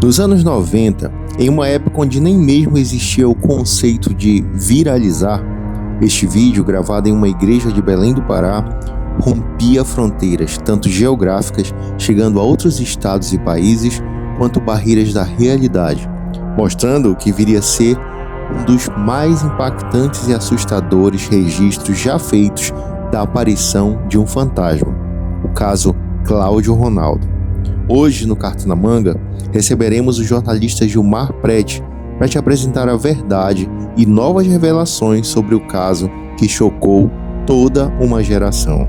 Nos anos 90, em uma época onde nem mesmo existia o conceito de viralizar, este vídeo, gravado em uma igreja de Belém do Pará, rompia fronteiras, tanto geográficas, chegando a outros estados e países, quanto barreiras da realidade, mostrando o que viria a ser um dos mais impactantes e assustadores registros já feitos da aparição de um fantasma, o caso Cláudio Ronaldo. Hoje, no Carta na Manga, receberemos o jornalista Gilmar Prete para te apresentar a verdade e novas revelações sobre o caso que chocou toda uma geração.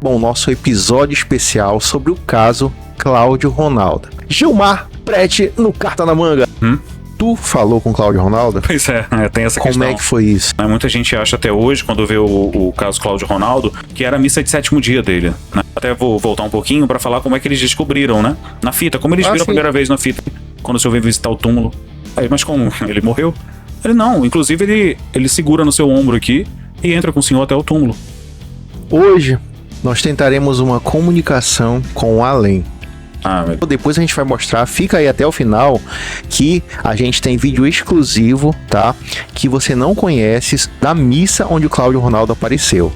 Bom, nosso episódio especial sobre o caso Cláudio Ronaldo. Gilmar Prete no Carta na Manga. Tu falou com o Cláudio Ronaldo? Pois é, tem essa questão. Como é que foi isso? Muita gente acha até hoje, quando vê o caso Cláudio Ronaldo, que era a missa de sétimo dia dele, né? Até vou voltar um pouquinho pra falar como é que eles descobriram, né? Na fita, como eles viram a primeira vez na fita, quando o senhor veio visitar o túmulo. Aí, mas como? Ele morreu? Ele não, inclusive ele segura no seu ombro aqui e entra com o senhor até o túmulo. Hoje, nós tentaremos uma comunicação com o além. Depois a gente vai mostrar, fica aí até o final, que a gente tem vídeo exclusivo, tá? Que você não conhece, da missa onde o Cláudio Ronaldo apareceu.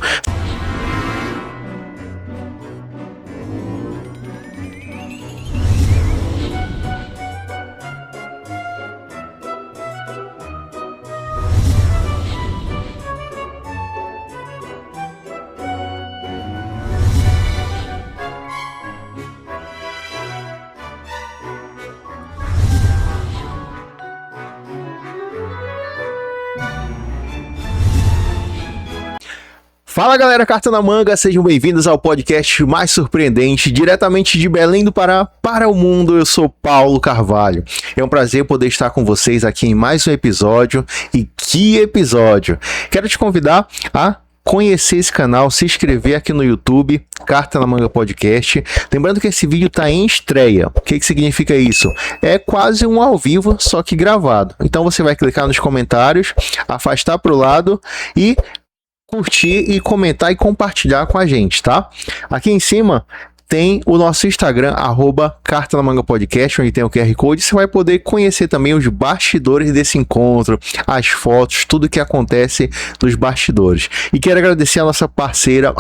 Fala galera, Carta na Manga, sejam bem-vindos ao podcast mais surpreendente, diretamente de Belém do Pará para o mundo. Eu sou Paulo Carvalho. É um prazer poder estar com vocês aqui em mais um episódio. E que episódio! Quero te convidar a conhecer esse canal, se inscrever aqui no YouTube, Carta na Manga Podcast. Lembrando que esse vídeo está em estreia. O que significa isso? É quase um ao vivo, só que gravado. Então você vai clicar nos comentários, afastar para o lado e curtir e comentar e compartilhar com a gente, tá? Aqui em cima tem o nosso Instagram, Carta na Manga Podcast, onde tem o QR Code. Você vai poder conhecer também os bastidores desse encontro, as fotos, tudo que acontece nos bastidores. E quero agradecer a nossa parceira,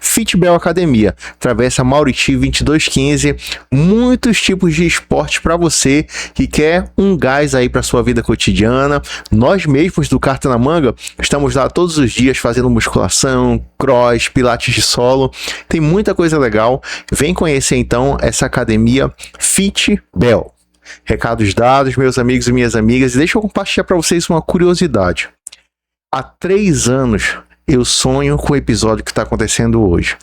Fitbel Academia, Travessa Mauriti 2215, muitos tipos de esporte para você que quer um gás aí para sua vida cotidiana. Nós mesmos do Carta na Manga estamos lá todos os dias fazendo musculação, cross, pilates de solo, tem muita coisa legal. Vem conhecer então essa academia Fitbel. Recados dados, meus amigos e minhas amigas, e deixa eu compartilhar para vocês uma curiosidade. Há 3 anos eu sonho com o episódio que está acontecendo hoje.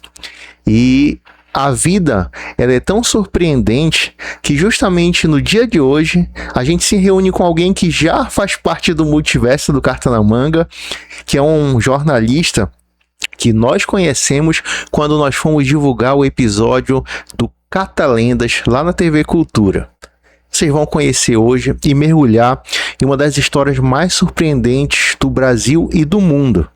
E a vida, ela é tão surpreendente que justamente no dia de hoje a gente se reúne com alguém que já faz parte do multiverso do Carta na Manga, que é um jornalista que nós conhecemos quando nós fomos divulgar o episódio do Catalendas lá na TV Cultura. Vocês vão conhecer hoje e mergulhar em uma das histórias mais surpreendentes do Brasil e do mundo.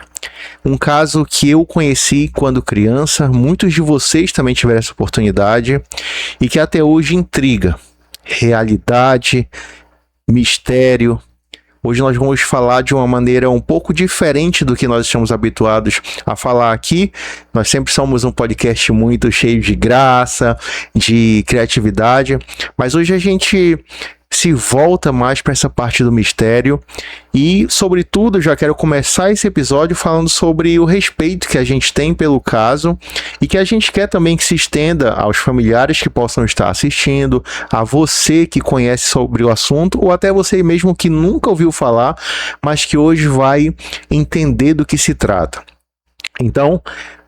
Um caso que eu conheci quando criança, muitos de vocês também tiveram essa oportunidade, e que até hoje intriga. Realidade, mistério. Hoje nós vamos falar de uma maneira um pouco diferente do que nós estamos habituados a falar aqui. Nós sempre somos um podcast muito cheio de graça, de criatividade, mas hoje a gente se volta mais para essa parte do mistério e, sobretudo, já quero começar esse episódio falando sobre o respeito que a gente tem pelo caso e que a gente quer também que se estenda aos familiares que possam estar assistindo, a você que conhece sobre o assunto ou até você mesmo que nunca ouviu falar, mas que hoje vai entender do que se trata. Então,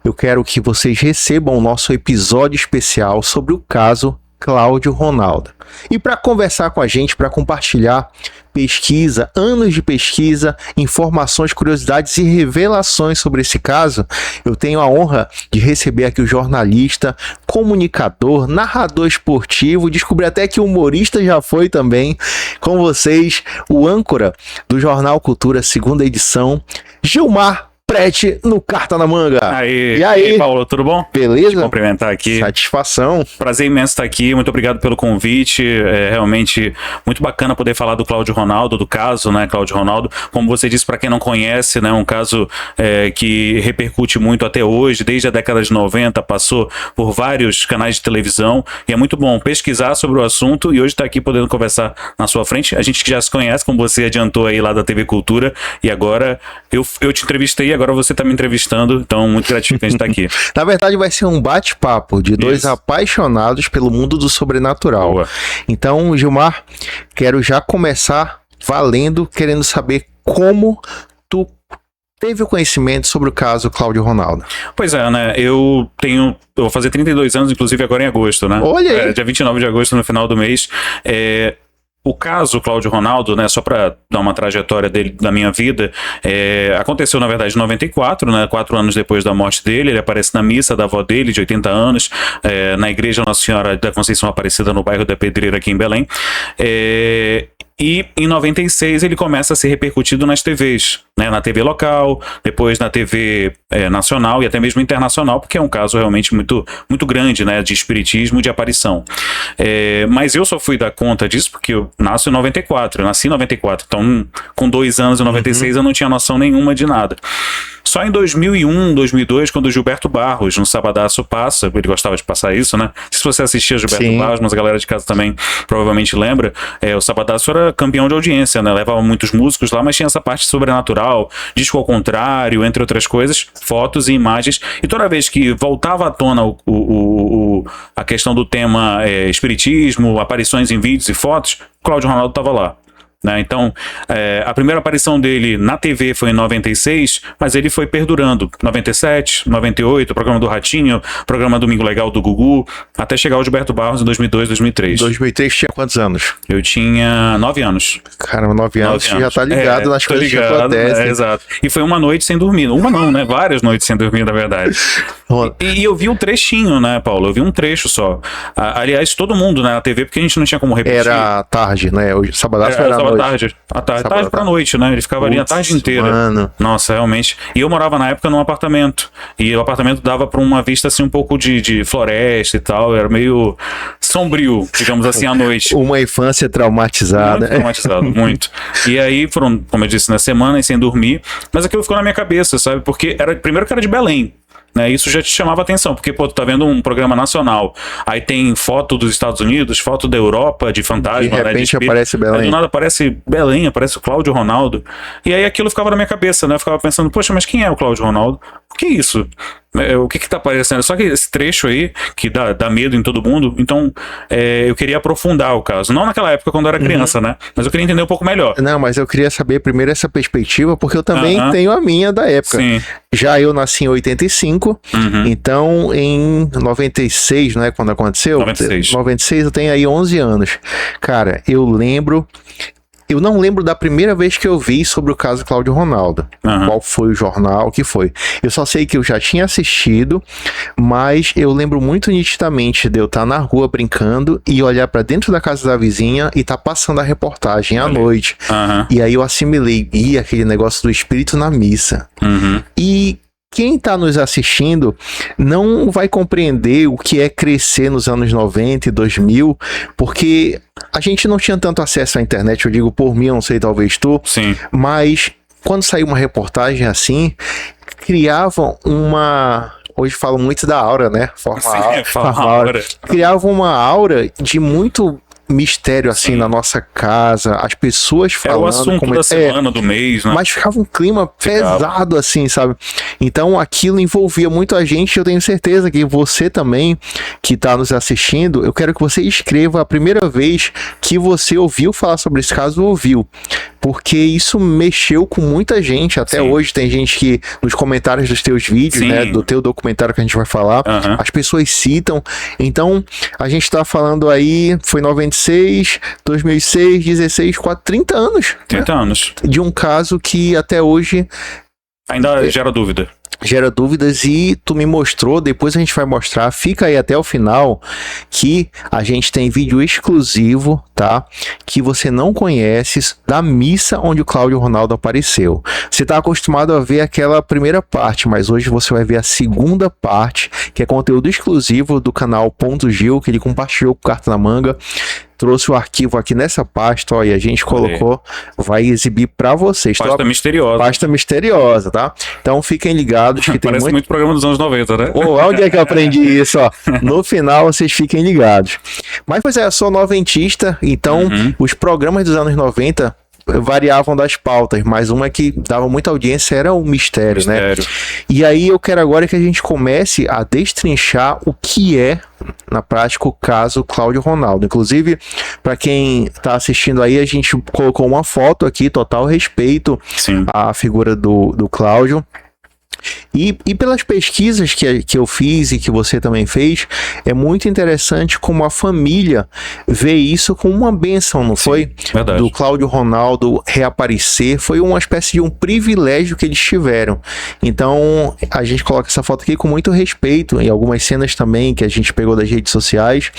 eu quero que vocês recebam o nosso episódio especial sobre o caso Cláudio Ronaldo. E para conversar com a gente, para compartilhar pesquisa, anos de pesquisa, informações, curiosidades e revelações sobre esse caso, eu tenho a honra de receber aqui o jornalista, comunicador, narrador esportivo, descobri até que humorista já foi também, com vocês, o âncora do Jornal Cultura, segunda edição, Gilmar Prete no Carta na Manga. E aí, Paulo, tudo bom? Beleza? Te cumprimentar aqui. Satisfação. Prazer imenso estar aqui, muito obrigado pelo convite. É realmente muito bacana poder falar do Cláudio Ronaldo, do caso, né, Cláudio Ronaldo. Como você disse, para quem não conhece, né, um caso que repercute muito até hoje, desde a década de 90, passou por vários canais de televisão, e é muito bom pesquisar sobre o assunto e hoje estar aqui podendo conversar na sua frente. A gente que já se conhece, como você adiantou aí lá da TV Cultura, e agora eu te entrevistei, agora você está me entrevistando, então muito gratificante estar aqui. Na verdade vai ser um bate-papo de dois apaixonados pelo mundo do sobrenatural. Boa. Então, Gilmar, quero já começar valendo, querendo saber como tu teve o conhecimento sobre o caso Cláudio Ronaldo. Pois é, né? Eu vou fazer 32 anos, inclusive agora em agosto, né? Olha aí. Dia 29 de agosto, no final do mês. O caso Cláudio Ronaldo, né, só para dar uma trajetória dele, da minha vida, aconteceu na verdade em 94, né, 4 anos depois da morte dele. Ele aparece na missa da avó dele, de 80 anos, na igreja Nossa Senhora da Conceição Aparecida, no bairro da Pedreira, aqui em Belém. E em 96 ele começa a ser repercutido nas TVs, né, na TV local, depois na TV nacional e até mesmo internacional, porque é um caso realmente muito, muito grande, né, de espiritismo, de aparição. Mas eu só fui dar conta disso porque eu nasci em 94, eu nasci em 94, então com 2 anos em 96 eu não tinha noção nenhuma de nada. Só em 2001, 2002, quando o Gilberto Barros, no Sabadaço Passa, ele gostava de passar isso, né? Se você assistia Gilberto Barros, mas a galera de casa também provavelmente lembra, o Sabadaço era campeão de audiência, né? Levava muitos músicos lá, mas tinha essa parte sobrenatural, disco ao contrário, entre outras coisas, fotos e imagens. E toda vez que voltava à tona a questão do tema espiritismo, aparições em vídeos e fotos, Cláudio Ronaldo estava lá. Né? Então, a primeira aparição dele na TV foi em 96, mas ele foi perdurando. 97, 98, programa do Ratinho, programa Domingo Legal do Gugu, até chegar o Gilberto Barros em 2002, 2003. 2003 tinha quantos anos? Eu tinha 9 anos. Caramba, 9 anos, já tá ligado nas coisas que acontecem. Exato. E foi uma noite sem dormir. Uma não, né? Várias noites sem dormir, na verdade. E eu vi um trechinho, né, Paulo? Eu vi um trecho só. Aliás, todo mundo, né, na TV, porque a gente não tinha como repetir. Era tarde, né? O Sabadaço era à noite. Tarde pra noite, né? Ele ficava ali a tarde inteira. Mano. Nossa, realmente. E eu morava na época num apartamento. E o apartamento dava pra uma vista assim um pouco de floresta e tal. Era meio sombrio, digamos assim, à noite. Uma infância traumatizada. Muito traumatizado, muito. E aí foram, como eu disse, na semana e sem dormir. Mas aquilo ficou na minha cabeça, sabe? Porque primeiro que era de Belém. Né, isso já te chamava atenção, porque pô, tu tá vendo um programa nacional, aí tem foto dos Estados Unidos, foto da Europa, de fantasma, de repente, né, aparece Belém. Aí do nada aparece Belém, aparece o Cláudio Ronaldo, e aí aquilo ficava na minha cabeça, né? Eu ficava pensando, poxa, mas quem é o Cláudio Ronaldo? O que é isso? O que tá aparecendo? Só que esse trecho aí, que dá medo em todo mundo, então eu queria aprofundar o caso. Não naquela época, quando eu era criança, né? Mas eu queria entender um pouco melhor. Não, mas eu queria saber primeiro essa perspectiva, porque eu também tenho a minha da época. Sim. Já eu nasci em 85, então em 96, não é quando aconteceu? 96 eu tenho aí 11 anos. Cara, eu não lembro da primeira vez que eu vi sobre o caso Cláudio Ronaldo. Qual foi o jornal, o que foi. Eu só sei que eu já tinha assistido, mas eu lembro muito nitidamente de eu estar na rua brincando e olhar pra dentro da casa da vizinha e tá passando a reportagem à noite. E aí eu assimilei, aquele negócio do espírito na missa. E quem está nos assistindo não vai compreender o que é crescer nos anos 90 e 2000, porque a gente não tinha tanto acesso à internet, eu digo por mim, eu não sei, talvez tu, Sim. Mas quando saiu uma reportagem assim, criavam hoje falam muito da aura, né? Aura. Criavam uma aura de muito mistério assim na nossa casa, as pessoas falando. É o assunto da semana, do mês, né? Mas ficava um clima pesado assim, sabe? Então aquilo envolvia muito a gente. Eu tenho certeza que você também, que tá nos assistindo, eu quero que você escreva a primeira vez que você ouviu falar sobre esse caso, porque isso mexeu com muita gente. Até hoje tem gente que nos comentários dos teus vídeos, né, do teu documentário que a gente vai falar, as pessoas citam. Então a gente tá falando aí, foi 96, 2006, 16, 30 anos. 30 anos. De um caso que até hoje ainda gera dúvida. gera dúvidas e tu me mostrou, depois a gente vai mostrar, fica aí até o final, que a gente tem vídeo exclusivo, tá? Que você não conhece, da missa onde o Cláudio Ronaldo apareceu. Você tá acostumado a ver aquela primeira parte, mas hoje você vai ver a segunda parte, que é conteúdo exclusivo do canal Ponto Gil, que ele compartilhou com Carta na Manga. Trouxe o arquivo aqui nessa pasta, ó, e a gente colocou, vai exibir pra vocês. Pasta misteriosa. Pasta misteriosa, tá? Então fiquem ligados que tem Parece muito programa dos anos 90, né? Onde é que eu aprendi isso, ó? No final vocês fiquem ligados. Mas, pois é, eu sou noventista, então os programas dos anos 90 variavam das pautas, mas uma que dava muita audiência era o mistério, né? E aí eu quero agora que a gente comece a destrinchar o que é, na prática, o caso Cláudio Ronaldo. Inclusive, para quem tá assistindo aí, a gente colocou uma foto aqui, total respeito à figura do Cláudio. E pelas pesquisas que eu fiz e que você também fez, é muito interessante como a família vê isso como uma bênção, não foi? Verdade. Do Cláudio Ronaldo reaparecer, foi uma espécie de um privilégio que eles tiveram. Então, a gente coloca essa foto aqui com muito respeito, e algumas cenas também que a gente pegou das redes sociais.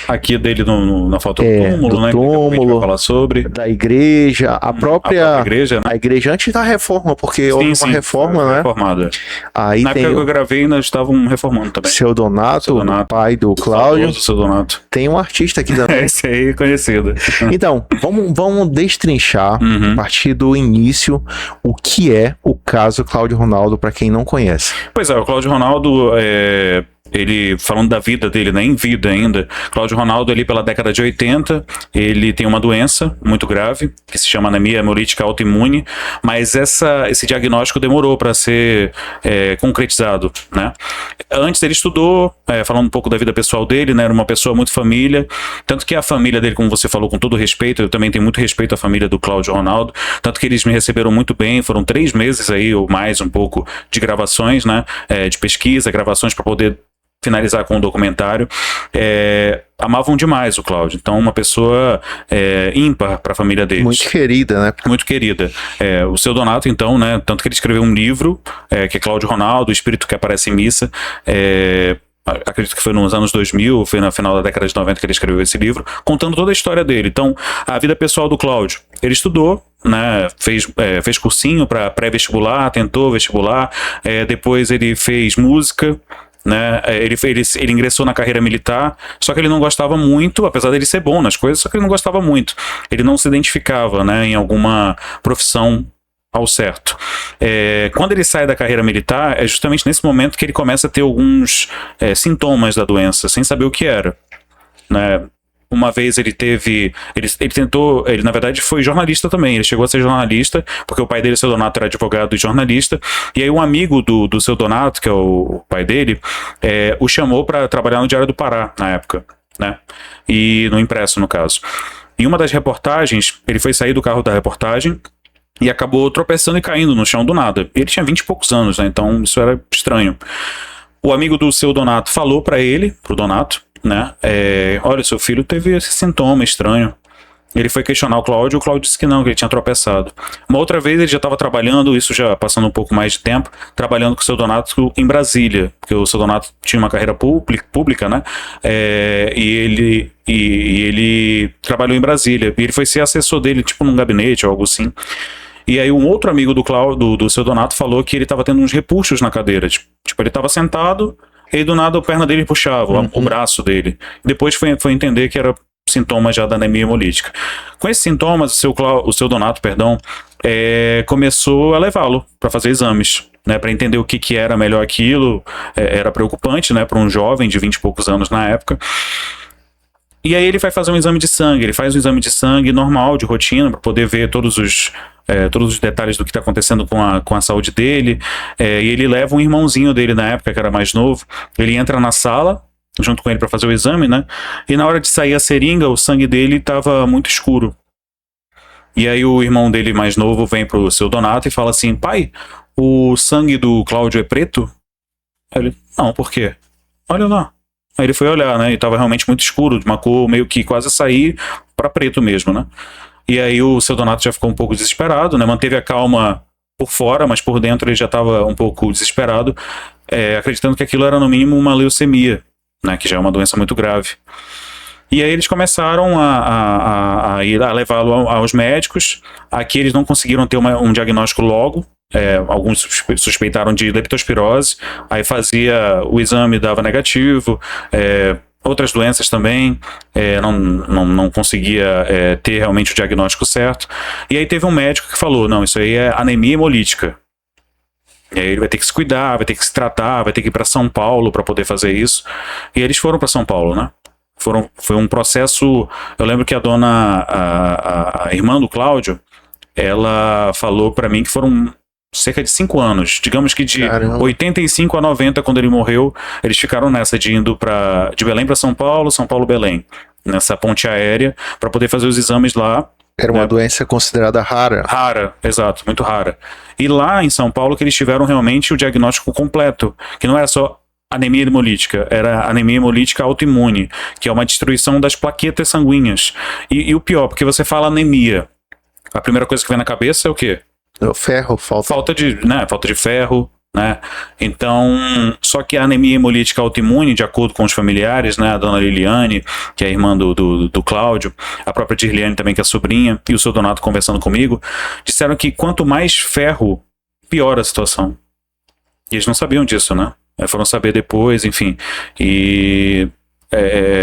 Aqui dele na foto do túmulo, né? Túmulo, que a gente vai falar sobre. Da igreja, a própria igreja, né? A igreja antes da reforma, porque houve uma reforma, né? Reformada. Aí na época que eu gravei, ainda estavam reformando também. Seu Donato, pai do Cláudio. Seu Donato. Tem um artista aqui também. Esse aí, conhecido. Então, vamos destrinchar, a partir do início, o que é o caso Cláudio Ronaldo, para quem não conhece. Pois é, o Cláudio Ronaldo, ele, falando da vida dele, né, em vida ainda, Cláudio Ronaldo, ali pela década de 80, ele tem uma doença muito grave, que se chama anemia hemolítica autoimune, mas esse diagnóstico demorou para ser concretizado, né? Antes ele estudou, falando um pouco da vida pessoal dele, né, era uma pessoa muito família, tanto que a família dele, como você falou, com todo respeito, eu também tenho muito respeito à família do Cláudio Ronaldo, tanto que eles me receberam muito bem, foram 3 meses aí, ou mais um pouco, de gravações, né, de pesquisa, gravações para poder finalizar com o documentário. Amavam demais o Cláudio, então uma pessoa ímpar para a família deles. Muito querida, né? Muito querida. O Seu Donato, então, né, tanto que ele escreveu um livro, que é Cláudio Ronaldo, o Espírito que Aparece em Missa, acredito que foi nos anos 2000, foi no final da década de 90 que ele escreveu esse livro, contando toda a história dele. Então, a vida pessoal do Cláudio, ele estudou, né, fez cursinho para pré-vestibular, tentou vestibular, depois ele fez música, né, ele ingressou na carreira militar, só que ele não gostava muito, apesar dele ser bom nas coisas, só que ele não gostava muito, ele não se identificava, né, em alguma profissão ao certo. Quando ele sai da carreira militar, é justamente nesse momento que ele começa a ter alguns sintomas da doença, sem saber o que era, né. Uma vez ele tentou, ele na verdade foi jornalista também, ele chegou a ser jornalista, porque o pai dele, Seu Donato, era advogado e jornalista, e aí um amigo do Seu Donato, que é o pai dele, o chamou para trabalhar no Diário do Pará, na época, né, e no impresso, no caso. Em uma das reportagens, ele foi sair do carro da reportagem, e acabou tropeçando e caindo no chão do nada. Ele tinha 20 e poucos anos, né, então isso era estranho. O amigo do Seu Donato falou para ele, pro Donato, né, olha, seu filho teve esse sintoma estranho. Ele foi questionar o Cláudio disse que não, que ele tinha tropeçado. Uma outra vez ele já estava trabalhando, isso já passando um pouco mais de tempo, trabalhando com o Seu Donato em Brasília, porque o Seu Donato tinha uma carreira pública, né, e ele trabalhou em Brasília, e ele foi ser assessor dele, tipo num gabinete ou algo assim. E aí um outro amigo do Seu Donato falou que ele estava tendo uns repuxos na cadeira, tipo ele estava sentado, e do nada a perna dele puxava, o braço dele. Depois foi entender que era sintoma já da anemia hemolítica. Com esses sintomas, o Seu Donato, começou a levá-lo para fazer exames, né, para entender o que era melhor aquilo. Era preocupante, né, para um jovem de 20 e poucos anos na época. E aí ele vai fazer um exame de sangue, ele faz um exame de sangue normal, de rotina, para poder ver todos os detalhes do que está acontecendo com a saúde dele, e ele leva um irmãozinho dele na época, que era mais novo, ele entra na sala, junto com ele para fazer o exame, né, e na hora de sair a seringa, o sangue dele estava muito escuro. E aí o irmão dele mais novo vem pro Seu Donato e fala assim: pai, o sangue do Cláudio é preto? Aí ele: não, por quê? Olha lá. Aí ele foi olhar, né, e tava realmente muito escuro, de uma cor meio que quase sair para preto mesmo, né. E aí o Seu Donato já ficou um pouco desesperado, né, manteve a calma por fora, mas por dentro ele já estava um pouco desesperado, acreditando que aquilo era no mínimo uma leucemia, né, que já é uma doença muito grave. E aí eles começaram a levá-lo aos médicos. Aqui eles não conseguiram ter um diagnóstico logo. Alguns suspeitaram de leptospirose, aí fazia o exame, dava negativo. Outras doenças também, não conseguia ter realmente o diagnóstico certo. E aí teve um médico que falou, não, isso aí é anemia hemolítica. E aí ele vai ter que se cuidar, vai ter que se tratar, vai ter que ir para São Paulo para poder fazer isso. E eles foram para São Paulo, né? Foi um processo. Eu lembro que a irmã do Cláudio, ela falou para mim que foram cerca de 5 anos, digamos que de 85 a 90, quando ele morreu, eles ficaram nessa de indo de Belém para São Paulo, São Paulo Belém, nessa ponte aérea, para poder fazer os exames lá. Era uma doença considerada rara. Rara, exato, muito rara. E lá em São Paulo que eles tiveram realmente o diagnóstico completo, que não era só anemia hemolítica, era anemia hemolítica autoimune, que é uma destruição das plaquetas sanguíneas. E o pior, porque você fala anemia, a primeira coisa que vem na cabeça é o quê? Ferro, falta de ferro, né? Então, só que a anemia hemolítica autoimune, de acordo com os familiares, né, a dona Liliane, que é a irmã do Cláudio, a própria Dirliane também, que é a sobrinha, e o seu Donato conversando comigo, disseram que quanto mais ferro, pior a situação. E eles não sabiam disso, né? Foram saber depois, enfim. E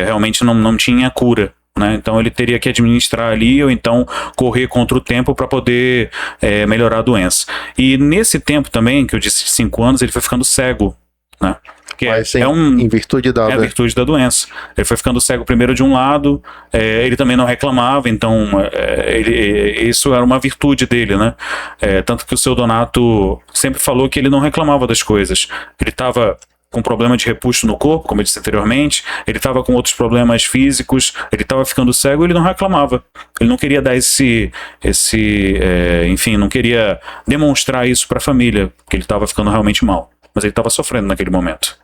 realmente não tinha cura, né? Então ele teria que administrar ali ou então correr contra o tempo para poder melhorar a doença. E nesse tempo também, que eu disse 5 anos, ele foi ficando cego, né? Que em virtude da virtude da doença. Ele foi ficando cego primeiro de um lado, ele também não reclamava, então isso era uma virtude dele, né? Tanto que o seu Donato sempre falou que ele não reclamava das coisas. Ele estava com problema de repuxo no corpo, como eu disse anteriormente, ele estava com outros problemas físicos, ele estava ficando cego e ele não reclamava. Ele não queria dar enfim, não queria demonstrar isso para a família, porque ele estava ficando realmente mal. Mas ele estava sofrendo naquele momento.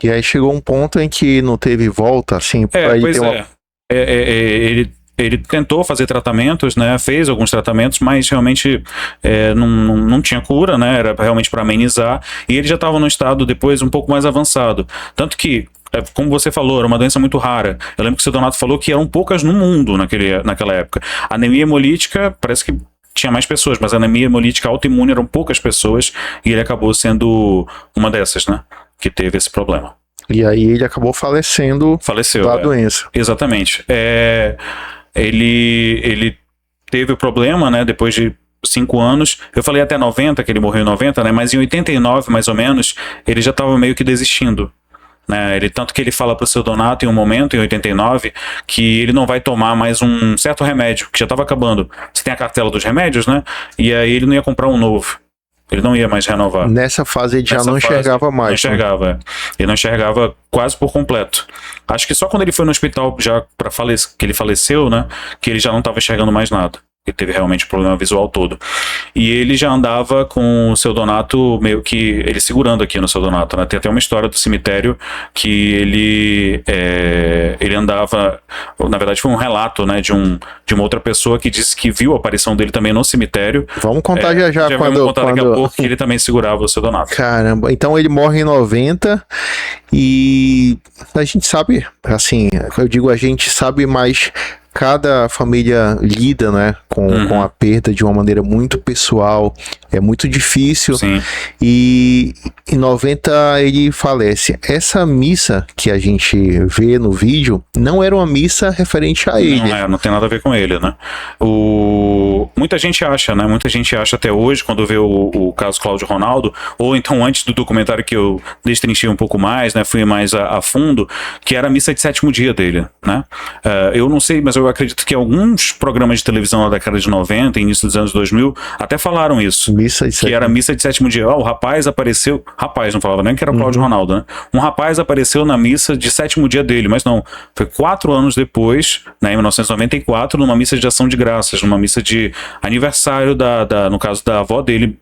E aí chegou um ponto em que não teve volta, assim, para ele ter ele tentou fazer tratamentos, né? Fez alguns tratamentos, mas realmente não tinha cura, né? Era realmente para amenizar. E ele já estava num estado depois um pouco mais avançado. Tanto que, como você falou, era uma doença muito rara. Eu lembro que o seu Donato falou que eram poucas no mundo naquela época. A anemia hemolítica, parece que tinha mais pessoas, mas a anemia hemolítica autoimune eram poucas pessoas e ele acabou sendo uma dessas, né? Que teve esse problema. E aí ele acabou faleceu da doença. Exatamente. Ele teve o problema, né, depois de 5 anos, eu falei até 90, que ele morreu em 90, né, mas em 89, mais ou menos, ele já estava meio que desistindo, né, tanto que ele fala para o seu Donato em um momento, em 89, que ele não vai tomar mais um certo remédio, que já estava acabando. Você tem a cartela dos remédios, né, e aí ele não ia comprar um novo. Ele não ia mais renovar. Nessa fase ele já não enxergava mais. Não enxergava, Ele não enxergava quase por completo. Acho que só quando ele foi no hospital, já que ele faleceu, né? Que ele já não estava enxergando mais nada. Ele teve realmente problema visual todo. E ele já andava com o seu Donato, meio que ele segurando aqui no seu Donato, né? Tem até uma história do cemitério que ele andava, na verdade foi um relato, né, de uma outra pessoa que disse que viu a aparição dele também no cemitério. Vamos contar já vamos contar daqui a pouco que ele também segurava o seu Donato. Caramba, então ele morre em 90 e a gente sabe, assim, eu digo a gente sabe, mas cada família lida, né, com a perda de uma maneira muito pessoal, é muito difícil. Sim. E em 90 ele falece. Essa missa que a gente vê no vídeo não era uma missa referente a ele. Não tem nada a ver com ele, né? Muita gente acha, né? Muita gente acha até hoje, quando vê o caso Cláudio Ronaldo, ou então antes do documentário que eu destrinchei um pouco mais, né? Fui mais a fundo, que era a missa de 7º dia dele, né? Eu não sei, mas eu acredito que alguns programas de televisão da década de 90, início dos anos 2000, até falaram isso. Que era a missa de 7º dia. O rapaz apareceu... Rapaz, não falava nem que era o Cláudio Ronaldo, né? Um rapaz apareceu na missa de 7º dia dele, mas não. Foi 4 anos depois, né, em 1994, numa missa de ação de graças, numa missa de aniversário no caso da avó dele,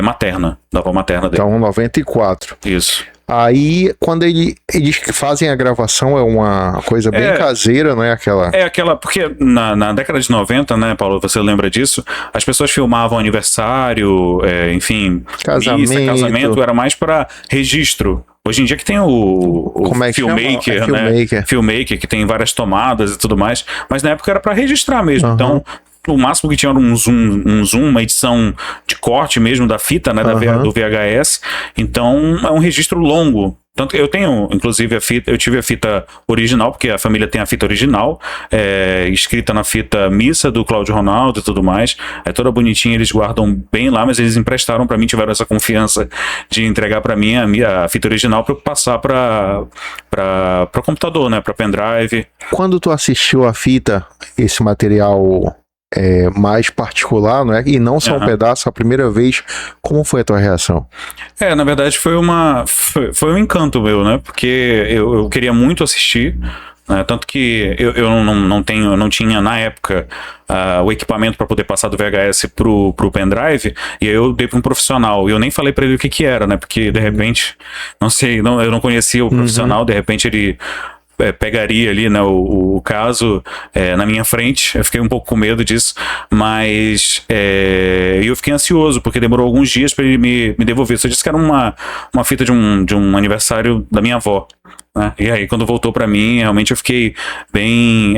materna, da avó materna dele. Então, 94. Isso. Aí, quando eles fazem a gravação, é uma coisa bem caseira, não é aquela... É aquela, porque na década de 90, né, Paulo, você lembra disso? As pessoas filmavam aniversário, enfim, casamento, era mais para registro. Hoje em dia que tem o filmmaker, né? Filmmaker, que tem várias tomadas e tudo mais, mas na época era para registrar mesmo, então... O máximo que tinha era um zoom, uma edição de corte mesmo da fita, né, do VHS. Então, é um registro longo. Tanto que eu tenho, inclusive, eu tive a fita original, porque a família tem a fita original, escrita na fita Missa do Cláudio Ronaldo e tudo mais. É toda bonitinha, eles guardam bem lá, mas eles emprestaram para mim, tiveram essa confiança de entregar para mim a fita original para eu passar para o computador, né, para pendrive. Quando tu assistiu a fita, esse material mais particular, não é? E não só um pedaço, a primeira vez, como foi a tua reação? Na verdade foi um encanto meu, né? Porque eu queria muito assistir, né? Tanto que eu não tinha na época o equipamento para poder passar do VHS pro pendrive, e aí eu dei para um profissional, e eu nem falei para ele o que era, né? Porque de repente, não sei, eu não conhecia o profissional, de repente ele pegaria ali, né, o caso na minha frente. Eu fiquei um pouco com medo disso, mas eu fiquei ansioso, porque demorou alguns dias para ele me devolver. Você disse que era uma fita de um aniversário da minha avó, né? E aí quando voltou para mim, realmente eu fiquei bem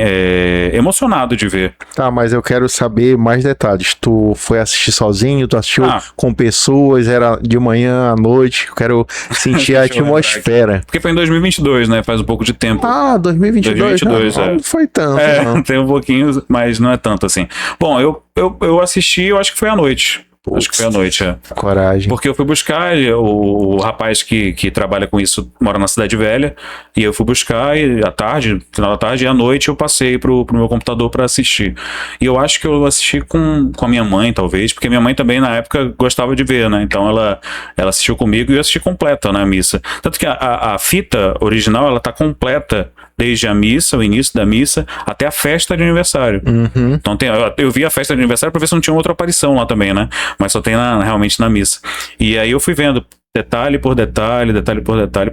emocionado de ver. Tá, mas eu quero saber mais detalhes. Tu foi assistir sozinho? Tu assistiu com pessoas? Era de manhã à noite? Eu quero sentir a atmosfera. Porque foi em 2022, né? Faz um pouco de tempo. 2022 não foi tanto. Não. Tem um pouquinho, mas não é tanto assim. Bom, eu assisti, eu acho que foi à noite. Acho que foi à noite, Coragem. Porque eu fui buscar, o rapaz que trabalha com isso mora na Cidade Velha, e eu fui buscar, e à tarde, final da tarde, e à noite eu passei pro meu computador para assistir. E eu acho que eu assisti com a minha mãe, talvez, porque minha mãe também na época gostava de ver, né? Então ela assistiu comigo e eu assisti completa, né, a missa. Tanto que a fita original, ela tá completa desde a missa, o início da missa, até a festa de aniversário. Então eu vi a festa de aniversário para ver se não tinha outra aparição lá também, né? Mas só tem realmente na missa. E aí eu fui vendo detalhe por detalhe